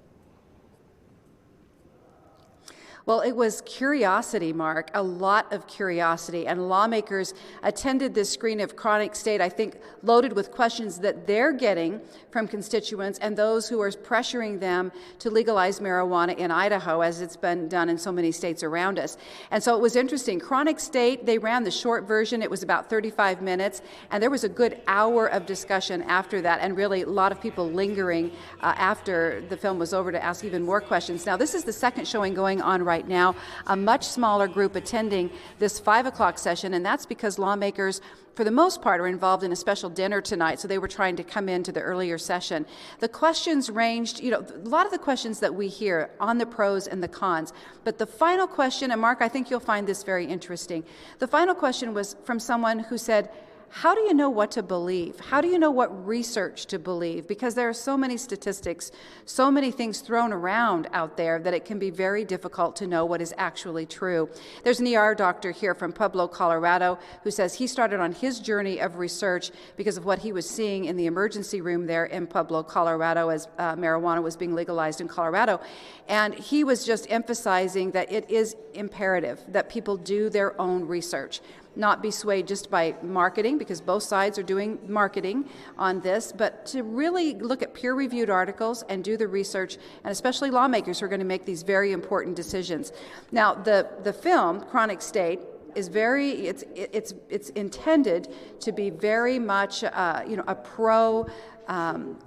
Well, it was curiosity, Mark, a lot of curiosity, and lawmakers attended this screening of Chronic State, I think, loaded with questions that they're getting from constituents and those who are pressuring them to legalize marijuana in Idaho, as it's been done in so many states around us. And so it was interesting. Chronic State, they ran the short version. It was about 35 minutes, and there was a good hour of discussion after that, and really a lot of people lingering after the film was over to ask even more questions. Now, this is the second showing going on right now, a much smaller group attending this 5 o'clock session, and that's because lawmakers, for the most part, are involved in a special dinner tonight, so they were trying to come into the earlier session. The questions ranged, a lot of the questions that we hear on the pros and the cons, but the final question, and Mark, I think you'll find this very interesting, the final question was from someone who said, how do you know what to believe? How do you know what research to believe? Because there are so many statistics, so many things thrown around out there that it can be very difficult to know what is actually true. There's an ER doctor here from Pueblo, Colorado, who says he started on his journey of research because of what he was seeing in the emergency room there in Pueblo, Colorado, as marijuana was being legalized in Colorado. And he was just emphasizing that it is imperative that people do their own research, not be swayed just by marketing, because both sides are doing marketing on this, but to really look at peer-reviewed articles and do the research, and especially lawmakers who are going to make these very important decisions. Now, the film, Chronic State, is it's intended to be very much, a pro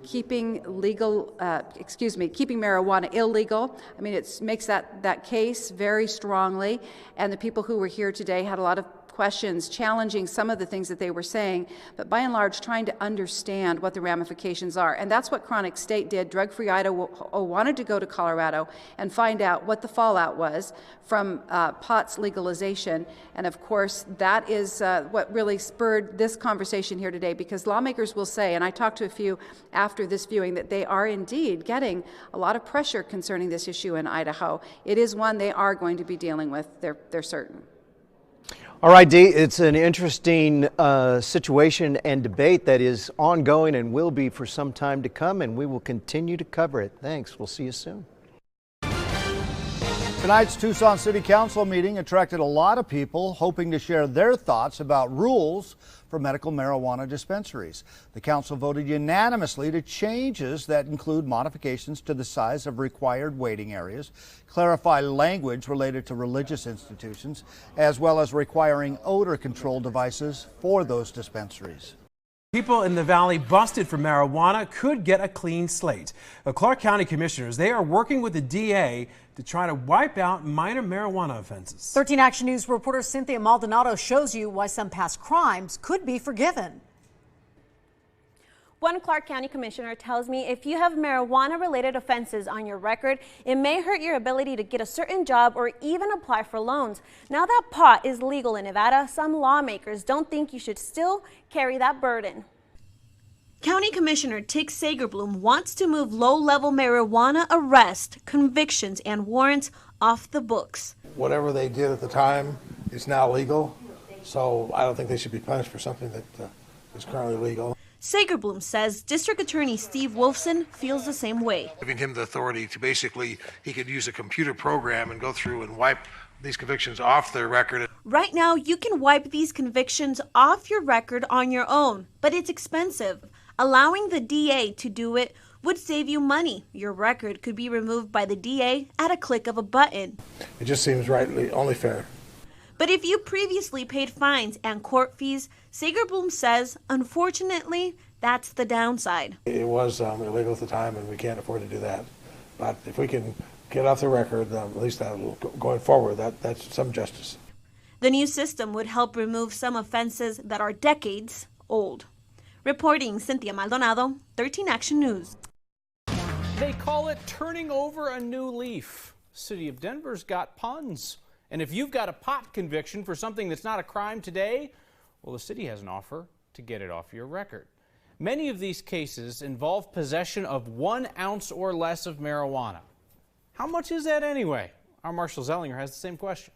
keeping marijuana illegal. I mean, it makes that case very strongly, and the people who were here today had a lot of questions challenging some of the things that they were saying, but by and large trying to understand what the ramifications are. And that's what Chronic State did. Drug Free Idaho wanted to go to Colorado and find out what the fallout was from pot's legalization. And of course, that is what really spurred this conversation here today, because lawmakers will say, and I talked to a few after this viewing, that they are indeed getting a lot of pressure concerning this issue in Idaho. It is one they are going to be dealing with, they're certain. All right, Dee, it's an interesting situation and debate that is ongoing and will be for some time to come, and we will continue to cover it. Thanks. We'll see you soon. Tonight's Tucson City Council meeting attracted a lot of people hoping to share their thoughts about rules for medical marijuana dispensaries. The council voted unanimously to changes that include modifications to the size of required waiting areas, clarify language related to religious institutions, as well as requiring odor control devices for those dispensaries. People in the valley busted for marijuana could get a clean slate. The Clark County Commissioners, they are working with the DA to try to wipe out minor marijuana offenses. 13 Action News reporter Cynthia Maldonado shows you why some past crimes could be forgiven. One Clark County Commissioner tells me if you have marijuana-related offenses on your record, it may hurt your ability to get a certain job or even apply for loans. Now that pot is legal in Nevada, some lawmakers don't think you should still carry that burden. County Commissioner Tick Sagerblum wants to move low-level marijuana arrest, convictions, and warrants off the books. Whatever they did at the time is now legal, so I don't think they should be punished for something that is currently legal. Sagerblum says District Attorney Steve Wolfson feels the same way. Giving him the authority to basically, he could use a computer program and go through and wipe these convictions off their record. Right now, you can wipe these convictions off your record on your own, but it's expensive. Allowing the DA to do it would save you money. Your record could be removed by the DA at a click of a button. It just seems rightly only fair. But if you previously paid fines and court fees, Sager-Bloom says, unfortunately, that's the downside. It was illegal at the time, and we can't afford to do that. But if we can get off the record, at least going forward, that's some justice. The new system would help remove some offenses that are decades old. Reporting, Cynthia Maldonado, 13 Action News. They call it turning over a new leaf. City of Denver's got puns. And if you've got a pot conviction for something that's not a crime today, well, the city has an offer to get it off your record. Many of these cases involve possession of 1 ounce or less of marijuana. How much is that anyway? Our Marshall Zellinger has the same question.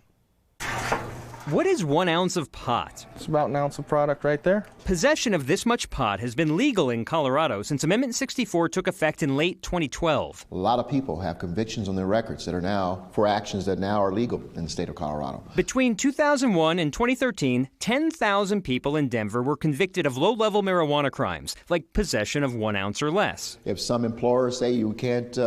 What is 1 ounce of pot? It's about an ounce of product right there. Possession of this much pot has been legal in Colorado since Amendment 64 took effect in late 2012. A lot of people have convictions on their records that are now for actions that now are legal in the state of Colorado. Between 2001 and 2013, 10,000 people in Denver were convicted of low-level marijuana crimes, like possession of 1 ounce or less. If some employers say you can't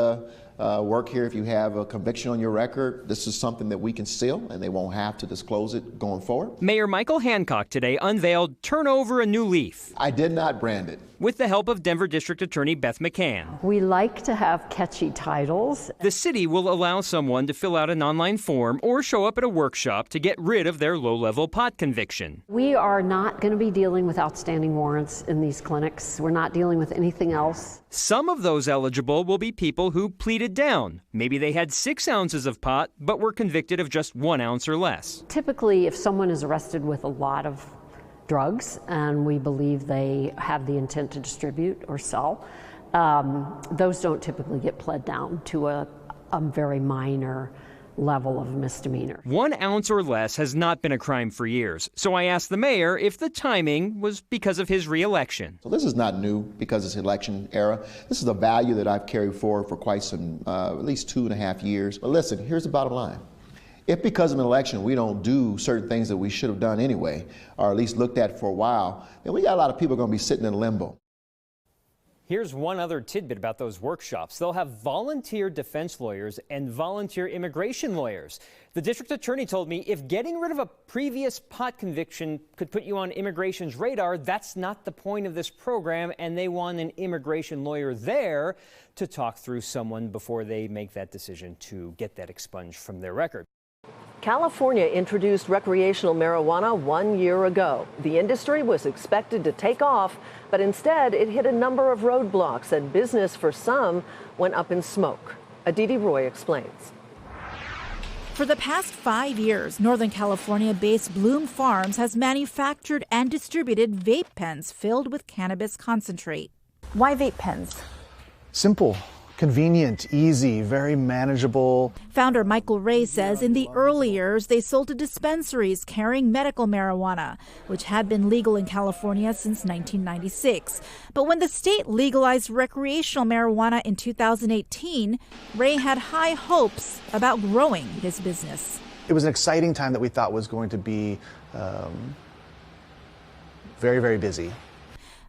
work here if you have a conviction on your record, this is something that we can seal, and they won't have to disclose it going forward. Mayor Michael Hancock today unveiled Turn Over a New Leaf. I did not brand it. With the help of Denver District Attorney Beth McCann. We like to have catchy titles. The city will allow someone to fill out an online form or show up at a workshop to get rid of their low-level pot conviction. We are not going to be dealing with outstanding warrants in these clinics. We're not dealing with anything else. Some of those eligible will be people who pleaded down. Maybe they had 6 ounces of pot, but were convicted of just 1 ounce or less. Typically, if someone is arrested with a lot of drugs and we believe they have the intent to distribute or sell, those don't typically get pled down to a very minor level of misdemeanor. 1 ounce or less has not been a crime for years, so I asked the mayor if the timing was because of his re-election. So this is not new because it's election era. This is a value that I've carried forward for quite some, at least 2.5 years. But listen, here's the bottom line. If because of an election we don't do certain things that we should have done anyway, or at least looked at for a while, then we got a lot of people going to be sitting in limbo. Here's one other tidbit about those workshops. They'll have volunteer defense lawyers and volunteer immigration lawyers. The district attorney told me if getting rid of a previous pot conviction could put you on immigration's radar, that's not the point of this program, and they want an immigration lawyer there to talk through someone before they make that decision to get that expunged from their record. California introduced recreational marijuana 1 year ago. The industry was expected to take off, but instead it hit a number of roadblocks and business for some went up in smoke. Aditi Roy explains. For the past 5 years, Northern California-based Bloom Farms has manufactured and distributed vape pens filled with cannabis concentrate. Why vape pens? Simple, convenient, easy, very manageable. Founder Michael Ray says in the early years, they sold to dispensaries carrying medical marijuana, which had been legal in California since 1996. But when the state legalized recreational marijuana in 2018, Ray had high hopes about growing his business. It was an exciting time that we thought was going to be very, very busy.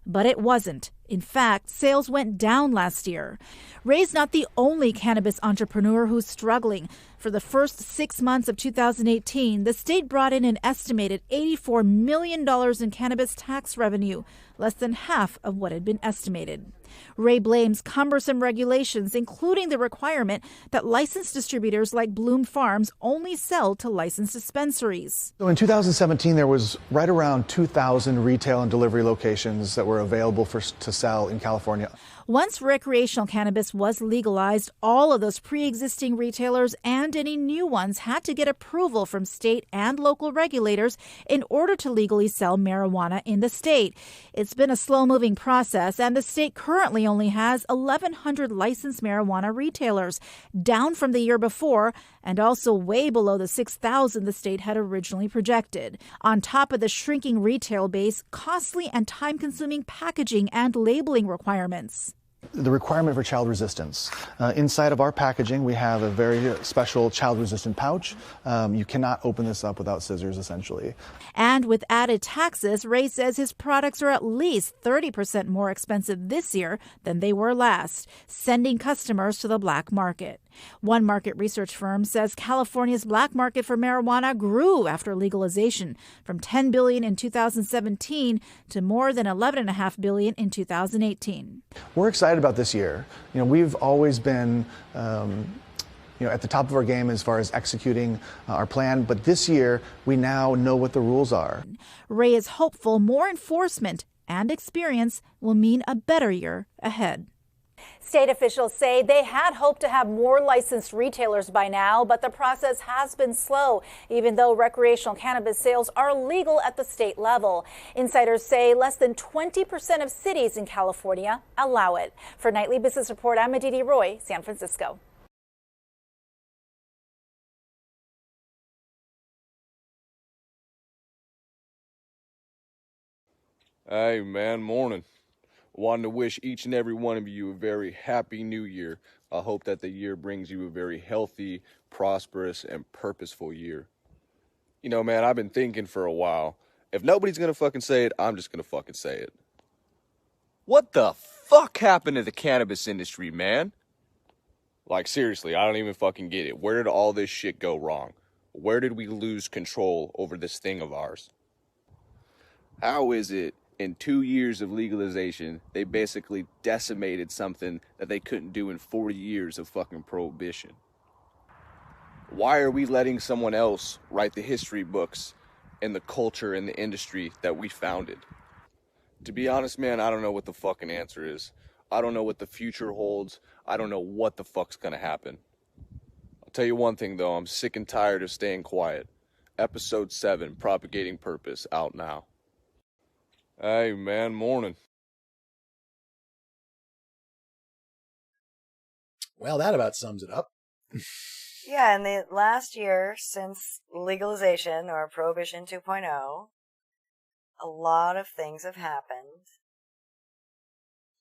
But it wasn't. In fact, sales went down last year. Ray's not the only cannabis entrepreneur who's struggling. For the first 6 months of 2018, the state brought in an estimated $84 million in cannabis tax revenue, less than half of what had been estimated. Ray blames cumbersome regulations, including the requirement that licensed distributors like Bloom Farms only sell to licensed dispensaries. So in 2017, there was right around 2,000 retail and delivery locations that were available to sell in California. Once recreational cannabis was legalized, all of those pre-existing retailers and any new ones had to get approval from state and local regulators in order to legally sell marijuana in the state. It's been a slow-moving process, and the state currently only has 1,100 licensed marijuana retailers, down from the year before, and also way below the 6,000 the state had originally projected. On top of the shrinking retail base, costly and time-consuming packaging and labeling requirements. The requirement for child resistance. Inside of our packaging, we have a very special child-resistant pouch. You cannot open this up without scissors, essentially. And with added taxes, Ray says his products are at least 30% more expensive this year than they were last, sending customers to the black market. One market research firm says California's black market for marijuana grew after legalization, from $10 billion in 2017 to more than $11.5 billion in 2018. We're excited about this year. We've always been at the top of our game as far as executing our plan, but this year we now know what the rules are. Ray is hopeful more enforcement and experience will mean a better year ahead. State officials say they had hoped to have more licensed retailers by now, but the process has been slow, even though recreational cannabis sales are legal at the state level. Insiders say less than 20% of cities in California allow it. For Nightly Business Report, I'm Aditi Roy, San Francisco. Hey, man, morning. Wanted to wish each and every one of you a very happy new year. I hope that the year brings you a very healthy, prosperous, and purposeful year. Man, I've been thinking for a while. If nobody's gonna fucking say it, I'm just gonna fucking say it. What the fuck happened to the cannabis industry, man? Like, seriously, I don't even fucking get it. Where did all this shit go wrong? Where did we lose control over this thing of ours? How is it in 2 years of legalization, they basically decimated something that they couldn't do in 40 years of fucking prohibition? Why are we letting someone else write the history books and the culture and the industry that we founded? To be honest, man, I don't know what the fucking answer is. I don't know what the future holds. I don't know what the fuck's gonna happen. I'll tell you one thing, though. I'm sick and tired of staying quiet. Episode 7, Propagating Purpose, out now. Hey, man, morning. Well, that about sums it up. Yeah, in the last year since legalization or Prohibition 2.0, a lot of things have happened.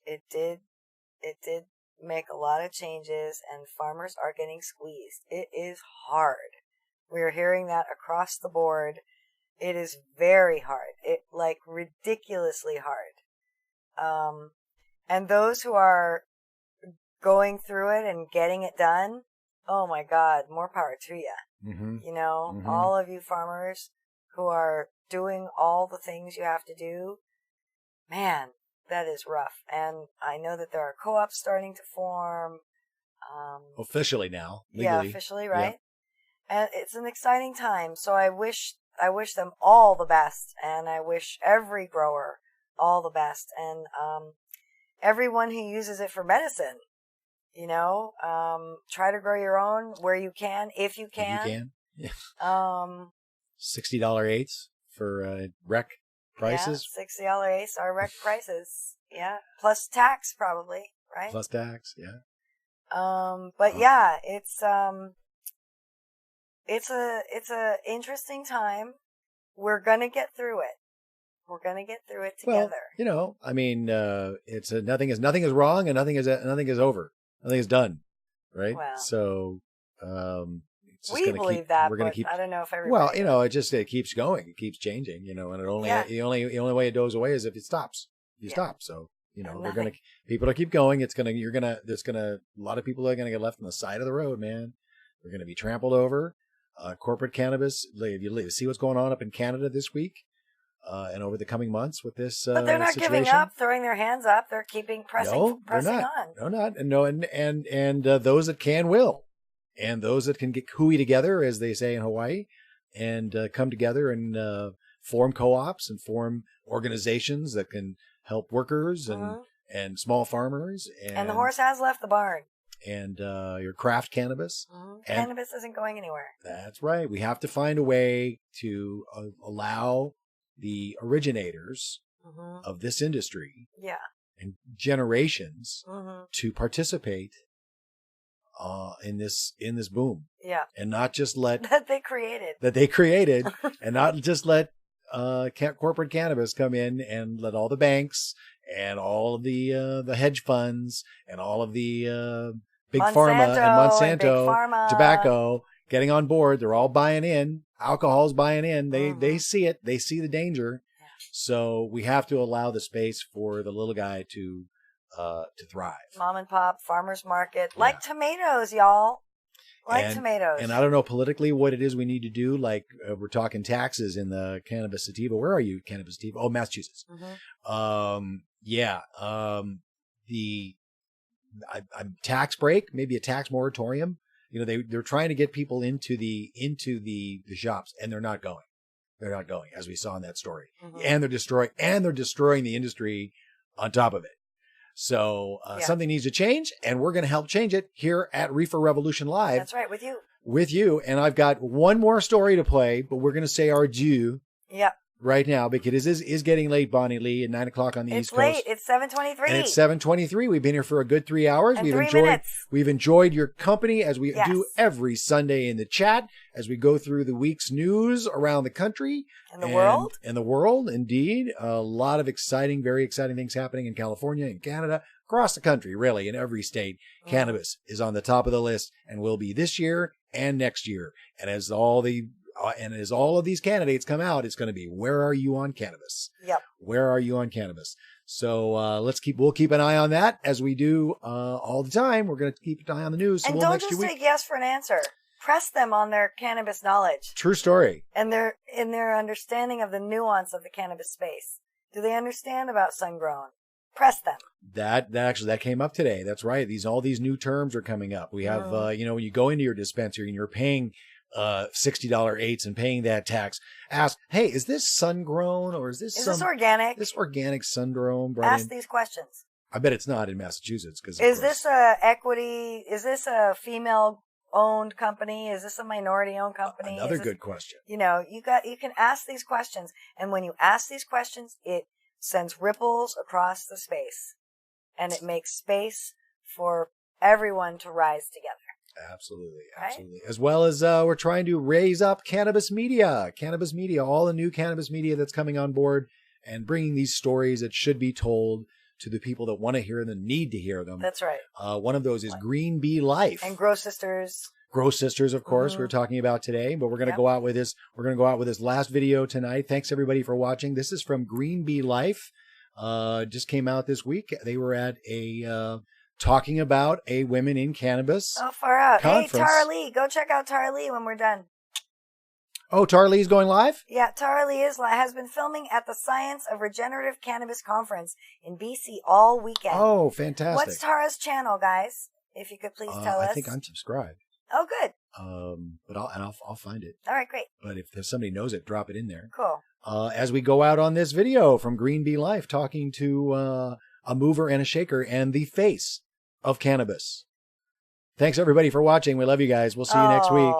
It did make a lot of changes, and farmers are getting squeezed. It is hard. We're hearing that across the board. It is very hard. Ridiculously hard. And those who are going through it and getting it done, oh my God, more power to you. Mm-hmm. All of you farmers who are doing all the things you have to do, man, that is rough. And I know that there are co-ops starting to form. Officially now. Legally. Yeah, officially, right? Yeah. And it's an exciting time. So I wish them all the best, and I wish every grower all the best, and everyone who uses it for medicine. Try to grow your own where you can, if you can. If you can. Yeah. $60 eighths for rec prices. Yeah, $60 eighths are rec prices. Yeah, plus tax probably, right? Plus tax, yeah. But yeah, it's a interesting time. We're gonna get through it. We're gonna get through it together. Well, it's nothing is wrong and nothing is over. Nothing is done, right? Well, so we believe that, but I don't know if everybody. Well, it keeps going. It keeps changing, and it only the only way it goes away is if it stops. You stop. So people will keep going. A lot of people are gonna get left on the side of the road, man. They're gonna be trampled over. Corporate cannabis. You see what's going on up in Canada this week, and over the coming months with this. But they're not situation. giving up, throwing their hands up. They're keeping pressing on. No, not. And those that can will, and those that can get hooey together, as they say in Hawaii, and come together and form co-ops and form organizations that can help workers and small farmers. And the horse has left the barn. And your craft cannabis. Cannabis isn't going anywhere. That's right. We have to find a way to allow the originators of this industry and generations to participate in this boom. Yeah. And not just let that they created and not just let corporate cannabis come in and let all the banks and all of the hedge funds and all of the big Monsanto pharma and Monsanto, and Big Pharma. tobacco getting on board. They're all buying in. Alcohol's buying in. They see it. They see the danger. So we have to allow the space for the little guy to thrive. Mom and pop, farmer's market, like tomatoes, y'all. Like tomatoes. And I don't know politically what it is we need to do. Like we're talking taxes in the Cannabis SATIVA. Where are you, Cannabis SATIVA? Oh, Massachusetts. Tax break, maybe a tax moratorium. You know, they're trying to get people into the shops, and they're not going. They're not going, as we saw in that story. And they're destroying the industry on top of it. So something needs to change, and we're going to help change it here at Reefer Revolution Live. That's right, with you. With you. And I've got one more story to play, but we're going to say our due right now because it is getting late, Bonnie Lee, at 9 o'clock on the East Coast. It's late. It's 7:23. And it's 7:23. We've been here for a good 3 hours. And We've enjoyed your company as we do every Sunday in the chat as we go through the week's news around the country. And the world. And the world, indeed. A lot of exciting, very exciting things happening in California and Canada, across the country, really, in every state. Cannabis is on the top of the list and will be this year and next year. And as all of these candidates come out, it's going to be, where are you on cannabis? Where are you on cannabis? So we'll keep an eye on that as we do all the time. We're going to keep an eye on the news. And don't just take yes for an answer. Press them on their cannabis knowledge. True story. And their understanding of the nuance of the cannabis space. Do they understand about sun-grown? Press them. That came up today. That's right. All these new terms are coming up. We have, when you go into your dispensary and you're paying $60 eighths and paying that tax, ask, hey, is this sun-grown or is this organic? This organic sun-grown? Ask these questions. I bet it's not in Massachusetts. Is this a equity? Is this a female-owned company? Is this a minority-owned company? Another good question. You can ask these questions. And when you ask these questions, it sends ripples across the space. And it makes space for everyone to rise together. Absolutely. As well as we're trying to raise up cannabis media, all the new cannabis media that's coming on board and bringing these stories that should be told to the people that want to hear them, need to hear them. That's right. One of those is Green Bee Life. And Grow Sisters. Grow Sisters, of course, we're talking about today, but we're going to go out with this. We're going to go out with this last video tonight. Thanks everybody for watching. This is from Green Bee Life. Just came out this week. They were at talking about a Women in Cannabis far out. conference. Hey, Tara Lee, go check out Tara Lee when we're done. Oh, Tara Lee's going live? Yeah, Tara Lee has been filming at the Science of Regenerative Cannabis Conference in BC all weekend. Oh, fantastic. What's Tara's channel, guys? If you could please tell us. I think I'm subscribed. Oh, good. But I'll find it. All right, great. But if somebody knows it, drop it in there. Cool. As we go out on this video from Green Bee Life, talking to a mover and a shaker and the face of cannabis. Thanks everybody for watching. We love you guys. We'll see you next week.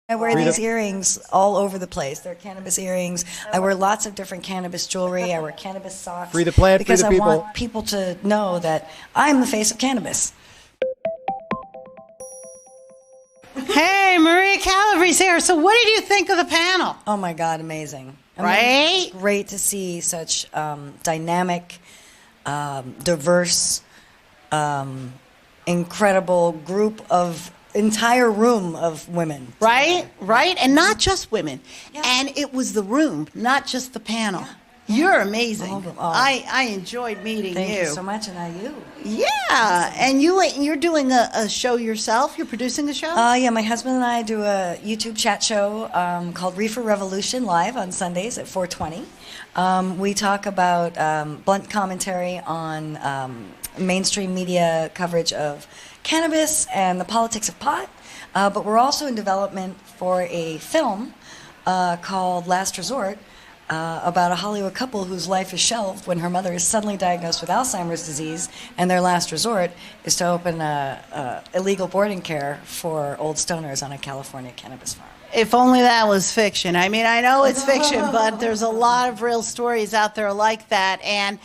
I wear these earrings all over the place. They're cannabis earrings. I wear lots of different cannabis jewelry. I wear cannabis socks. Free the plant, because free the people. I want people to know that I'm the face of cannabis. Hey, Maria Calabrese here. So what did you think of the panel? Oh my God, amazing. Right? Great to see such dynamic, diverse, incredible group of entire room of women. Right? And not just women. Yeah. And it was the room, not just the panel. Yeah. You're amazing. I enjoyed meeting you. Thank you so much, and I you. Yeah, and you're doing a show yourself. You're producing the show. Yeah, my husband and I do a YouTube chat show called Reefer Revolution live on Sundays at 4:20. We talk about blunt commentary on mainstream media coverage of cannabis and the politics of pot. But we're also in development for a film called Last Resort. About a Hollywood couple whose life is shelved when her mother is suddenly diagnosed with Alzheimer's disease, and their last resort is to open illegal boarding care for old stoners on a California cannabis farm. If only that was fiction. I mean, I know it's fiction, but there's a lot of real stories out there like that. And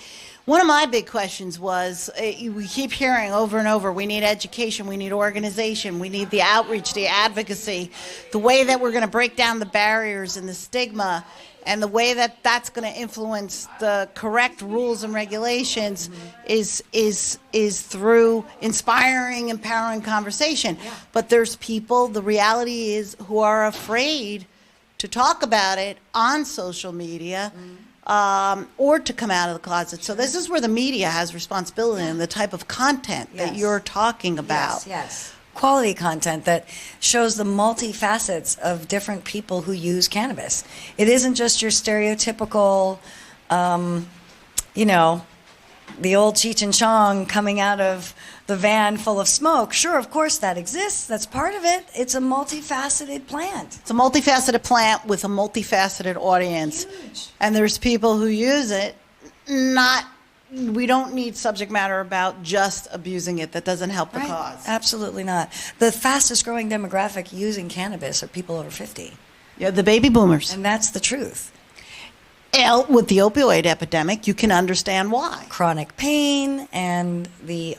One of my big questions was, we keep hearing over and over, we need education, we need organization, we need the outreach, the advocacy, the way that we're going to break down the barriers and the stigma, and the way that that's going to influence the correct rules and regulations is through inspiring, empowering conversation. Yeah. But there's people, the reality is, who are afraid to talk about it on social media. Or to come out of the closet. So this is where the media has responsibility and the type of content that you're talking about. Yes. Quality content that shows the multifacets of different people who use cannabis. It isn't just your stereotypical, the old Cheech and Chong coming out of the van full of smoke. Sure, of course that exists. That's part of it. It's a multifaceted plant. It's a multifaceted plant with a multifaceted audience. Huge. And there's people who use it, we don't need subject matter about just abusing it. That doesn't help the cause. Absolutely not. The fastest growing demographic using cannabis are people over 50. Yeah, the baby boomers. And that's the truth. With the opioid epidemic, you can understand why. Chronic pain and the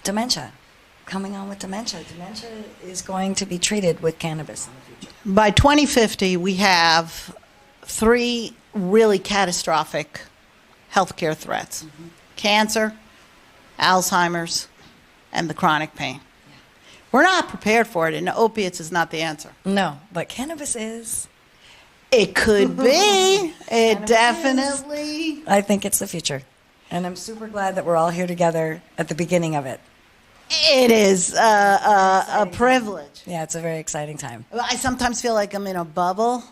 dementia. Coming on with dementia. Dementia is going to be treated with cannabis in the future. By 2050, we have 3 really catastrophic healthcare threats. Cancer, Alzheimer's, and the chronic pain. We're not prepared for it, and opiates is not the answer. No, but cannabis is. It could be. It definitely. I think it's the future. And I'm super glad that we're all here together at the beginning of it. It is a privilege. Yeah, it's a very exciting time. I sometimes feel like I'm in a bubble.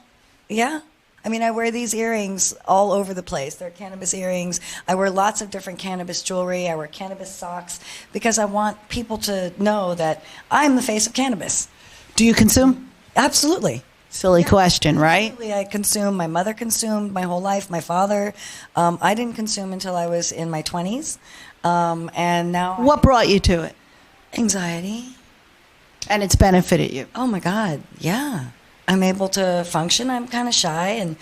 Yeah. I mean, I wear these earrings all over the place. They're cannabis earrings. I wear lots of different cannabis jewelry. I wear cannabis socks because I want people to know that I'm the face of cannabis. Do you consume? Absolutely. Silly question, right? Absolutely. I consume. My mother consumed my whole life. My father. I didn't consume until I was in my 20s. And now. What brought you to it? Anxiety. And it's benefited you? Oh, my God. Yeah. I'm able to function. I'm kind of shy. And,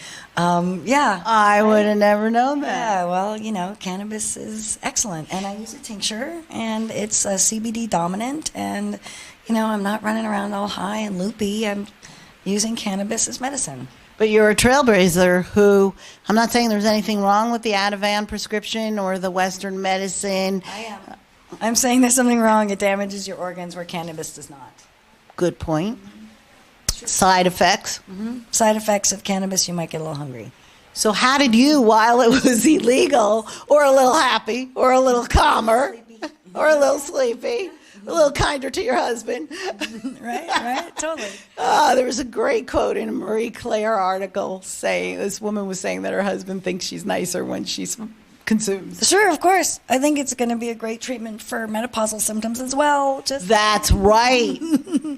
yeah. I would have never known that. Yeah, well, cannabis is excellent. And I use a tincture, and it's CBD dominant. And, I'm not running around all high and loopy. I'm using cannabis as medicine. But you're a trailblazer who, I'm not saying there's anything wrong with the Ativan prescription or the Western medicine. I am. I'm saying there's something wrong. It damages your organs where cannabis does not. Good point. Side effects. Side effects of cannabis, you might get a little hungry. So how did you, while it was illegal, or a little happy, or a little calmer, or a little sleepy, a little kinder to your husband? Right, totally. There was a great quote in a Marie Claire article saying, this woman was saying that her husband thinks she's nicer when she consumes. Sure, of course. I think it's going to be a great treatment for menopausal symptoms as well. That's right.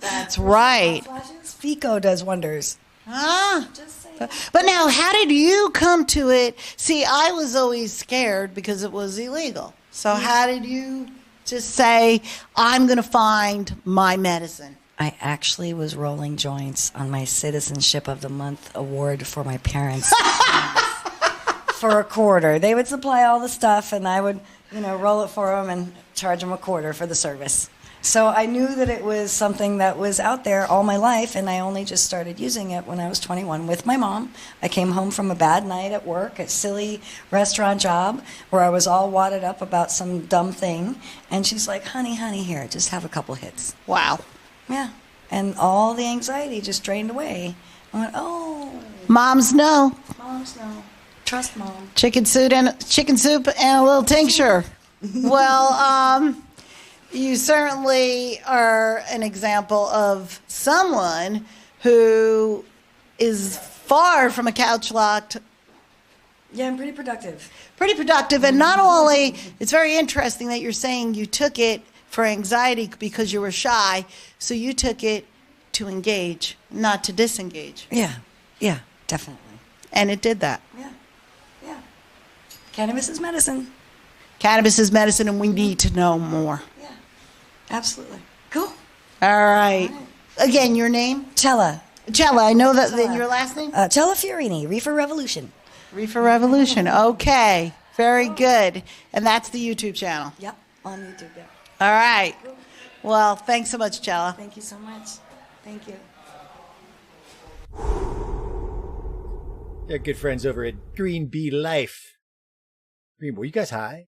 That's right. FICO does wonders. But now, how did you come to it? See, I was always scared because it was illegal. So how did you just say, I'm going to find my medicine? I actually was rolling joints on my Citizenship of the Month award for my parents. For a quarter. They would supply all the stuff, and I would, roll it for them and charge them a quarter for the service. So I knew that it was something that was out there all my life, and I only just started using it when I was 21 with my mom. I came home from a bad night at work, a silly restaurant job, where I was all wadded up about some dumb thing, and she's like, honey, here, just have a couple hits. Wow. Yeah. And all the anxiety just drained away. I went, oh. Moms know. Moms know. Trust mom. Chicken soup and a little tincture. Well, you certainly are an example of someone who is far from a couch locked. Yeah, I'm pretty productive. Pretty productive. And not only, it's very interesting that you're saying you took it for anxiety because you were shy, so you took it to engage, not to disengage. Yeah, definitely. And it did that. Yeah. Cannabis is medicine. Cannabis is medicine, and we need to know more. Yeah, absolutely. Cool. All right. Again, your name? Chela. Chela. I know that. Then your last name? Chela Fiorini, Reefer Revolution. Reefer Revolution. Okay. Very good. And that's the YouTube channel. Yep, on YouTube, yeah. All right. Well, thanks so much, Chela. Thank you so much. Thank you. Yeah, good friends over at Green Bee Life. Green, were you guys high?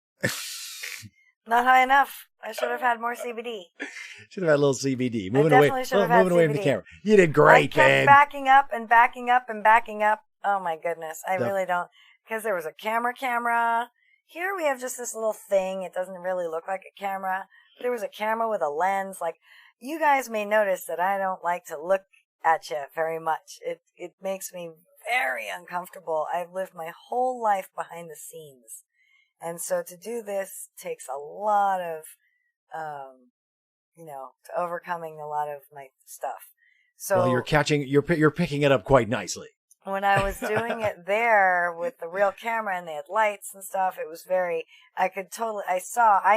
Not high enough. I should have had more CBD. Should have had a little CBD. Moving away from the camera. You did great, I kept babe. backing up and backing up and backing up. Oh my goodness. I The- really don't. Because there was a camera. Here we have just this little thing. It doesn't really look like a camera. There was a camera with a lens. Like, you guys may notice that I don't like to look at you very much. It makes me very uncomfortable. I've lived my whole life behind the scenes. And so to do this takes a lot of, to overcoming a lot of my stuff. So Well, you're picking it up quite nicely. when I was doing it there with the real camera and they had lights and stuff, it was I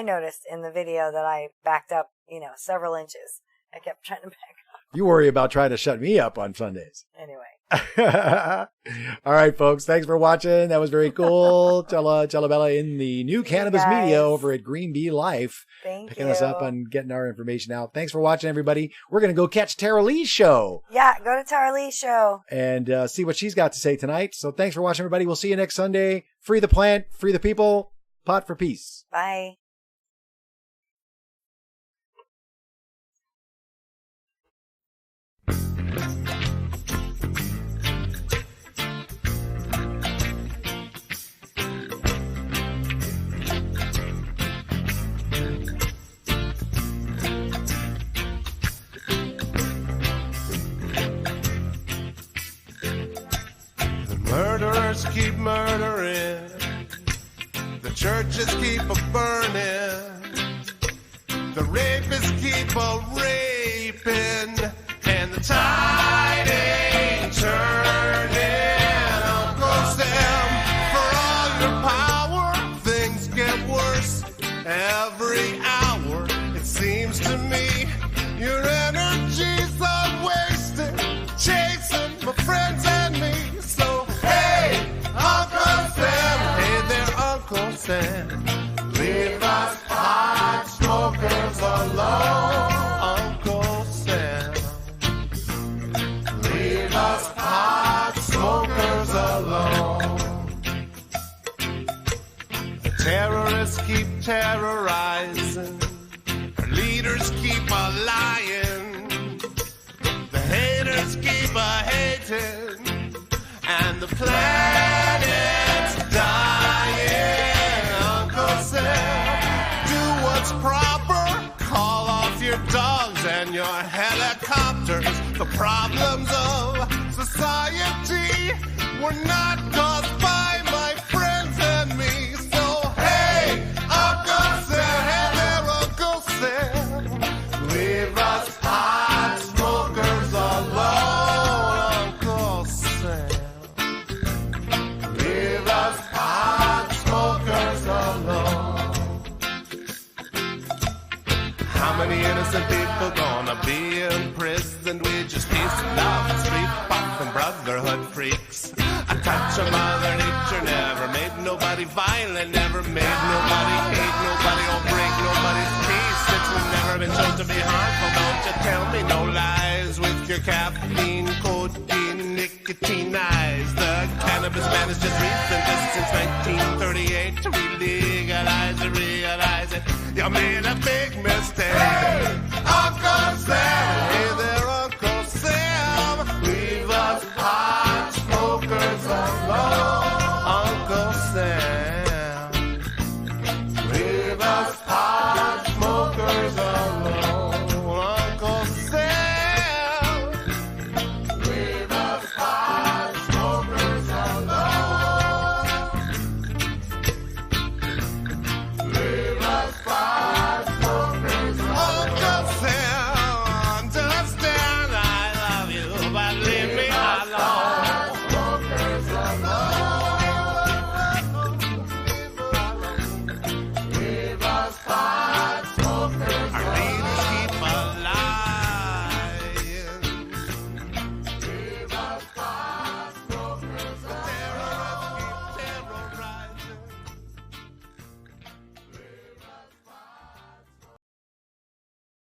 noticed in the video that I backed up, several inches. I kept trying to back up. You worry about trying to shut me up on Sundays. Anyway. All right, folks. Thanks for watching. That was very cool. Chela Bella in the new Cannabis Media over at Green Bee Life. Picking us up on getting our information out. Thanks for watching, everybody. We're going to go catch Tara Lee's show. Yeah, go to Tara Lee's show. And see what she's got to say tonight. So thanks for watching, everybody. We'll see you next Sunday. Free the plant, free the people, pot for peace. Bye. Murderers keep murdering, the churches keep a-burning, the rapists keep a-raping, and the tide ain't turning. Uncle Sam, for all your power, things get worse every hour. It seems to me your energies are wasted, chasing my friends and me. Uncle Sam, leave us pot smokers alone. Uncle Sam, leave us pot smokers alone. The terrorists keep terrorizing, our leaders keep a-lying, the haters keep a-hating, and the planet's dying. Do what's proper, call off your dogs and your helicopters. The problems of society were not caused by my friends and me. So hey, Uncle Sam, hey there, Uncle Sam, leave us pot smokers alone. Uncle Sam, leave us pot smokers alone. How many innocent people gonna be imprisoned? We just peace and love, street pop and brotherhood freaks. A touch of Mother Nature never made nobody violent, never made nobody hate nobody or break nobody's peace. It's never been shown to be harmful. Don't you tell me no lies with your caffeine, codeine, nicotine eyes. The cannabis man is just recent, just since 1938 to relegalize it, realize it. You made a big mistake. Hey, Uncle Sam, hey there, Uncle Sam, leave us pot smokers alone. Uncle Sam, leave us pot smokers alone. Uncle Sam, leave us pot smokers alone. Leave us pot smokers alone.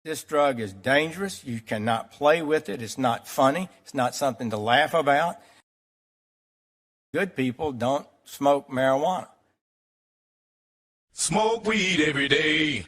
This drug is dangerous. You cannot play with it. It's not funny. It's not something to laugh about. Good people don't smoke marijuana. Smoke weed every day.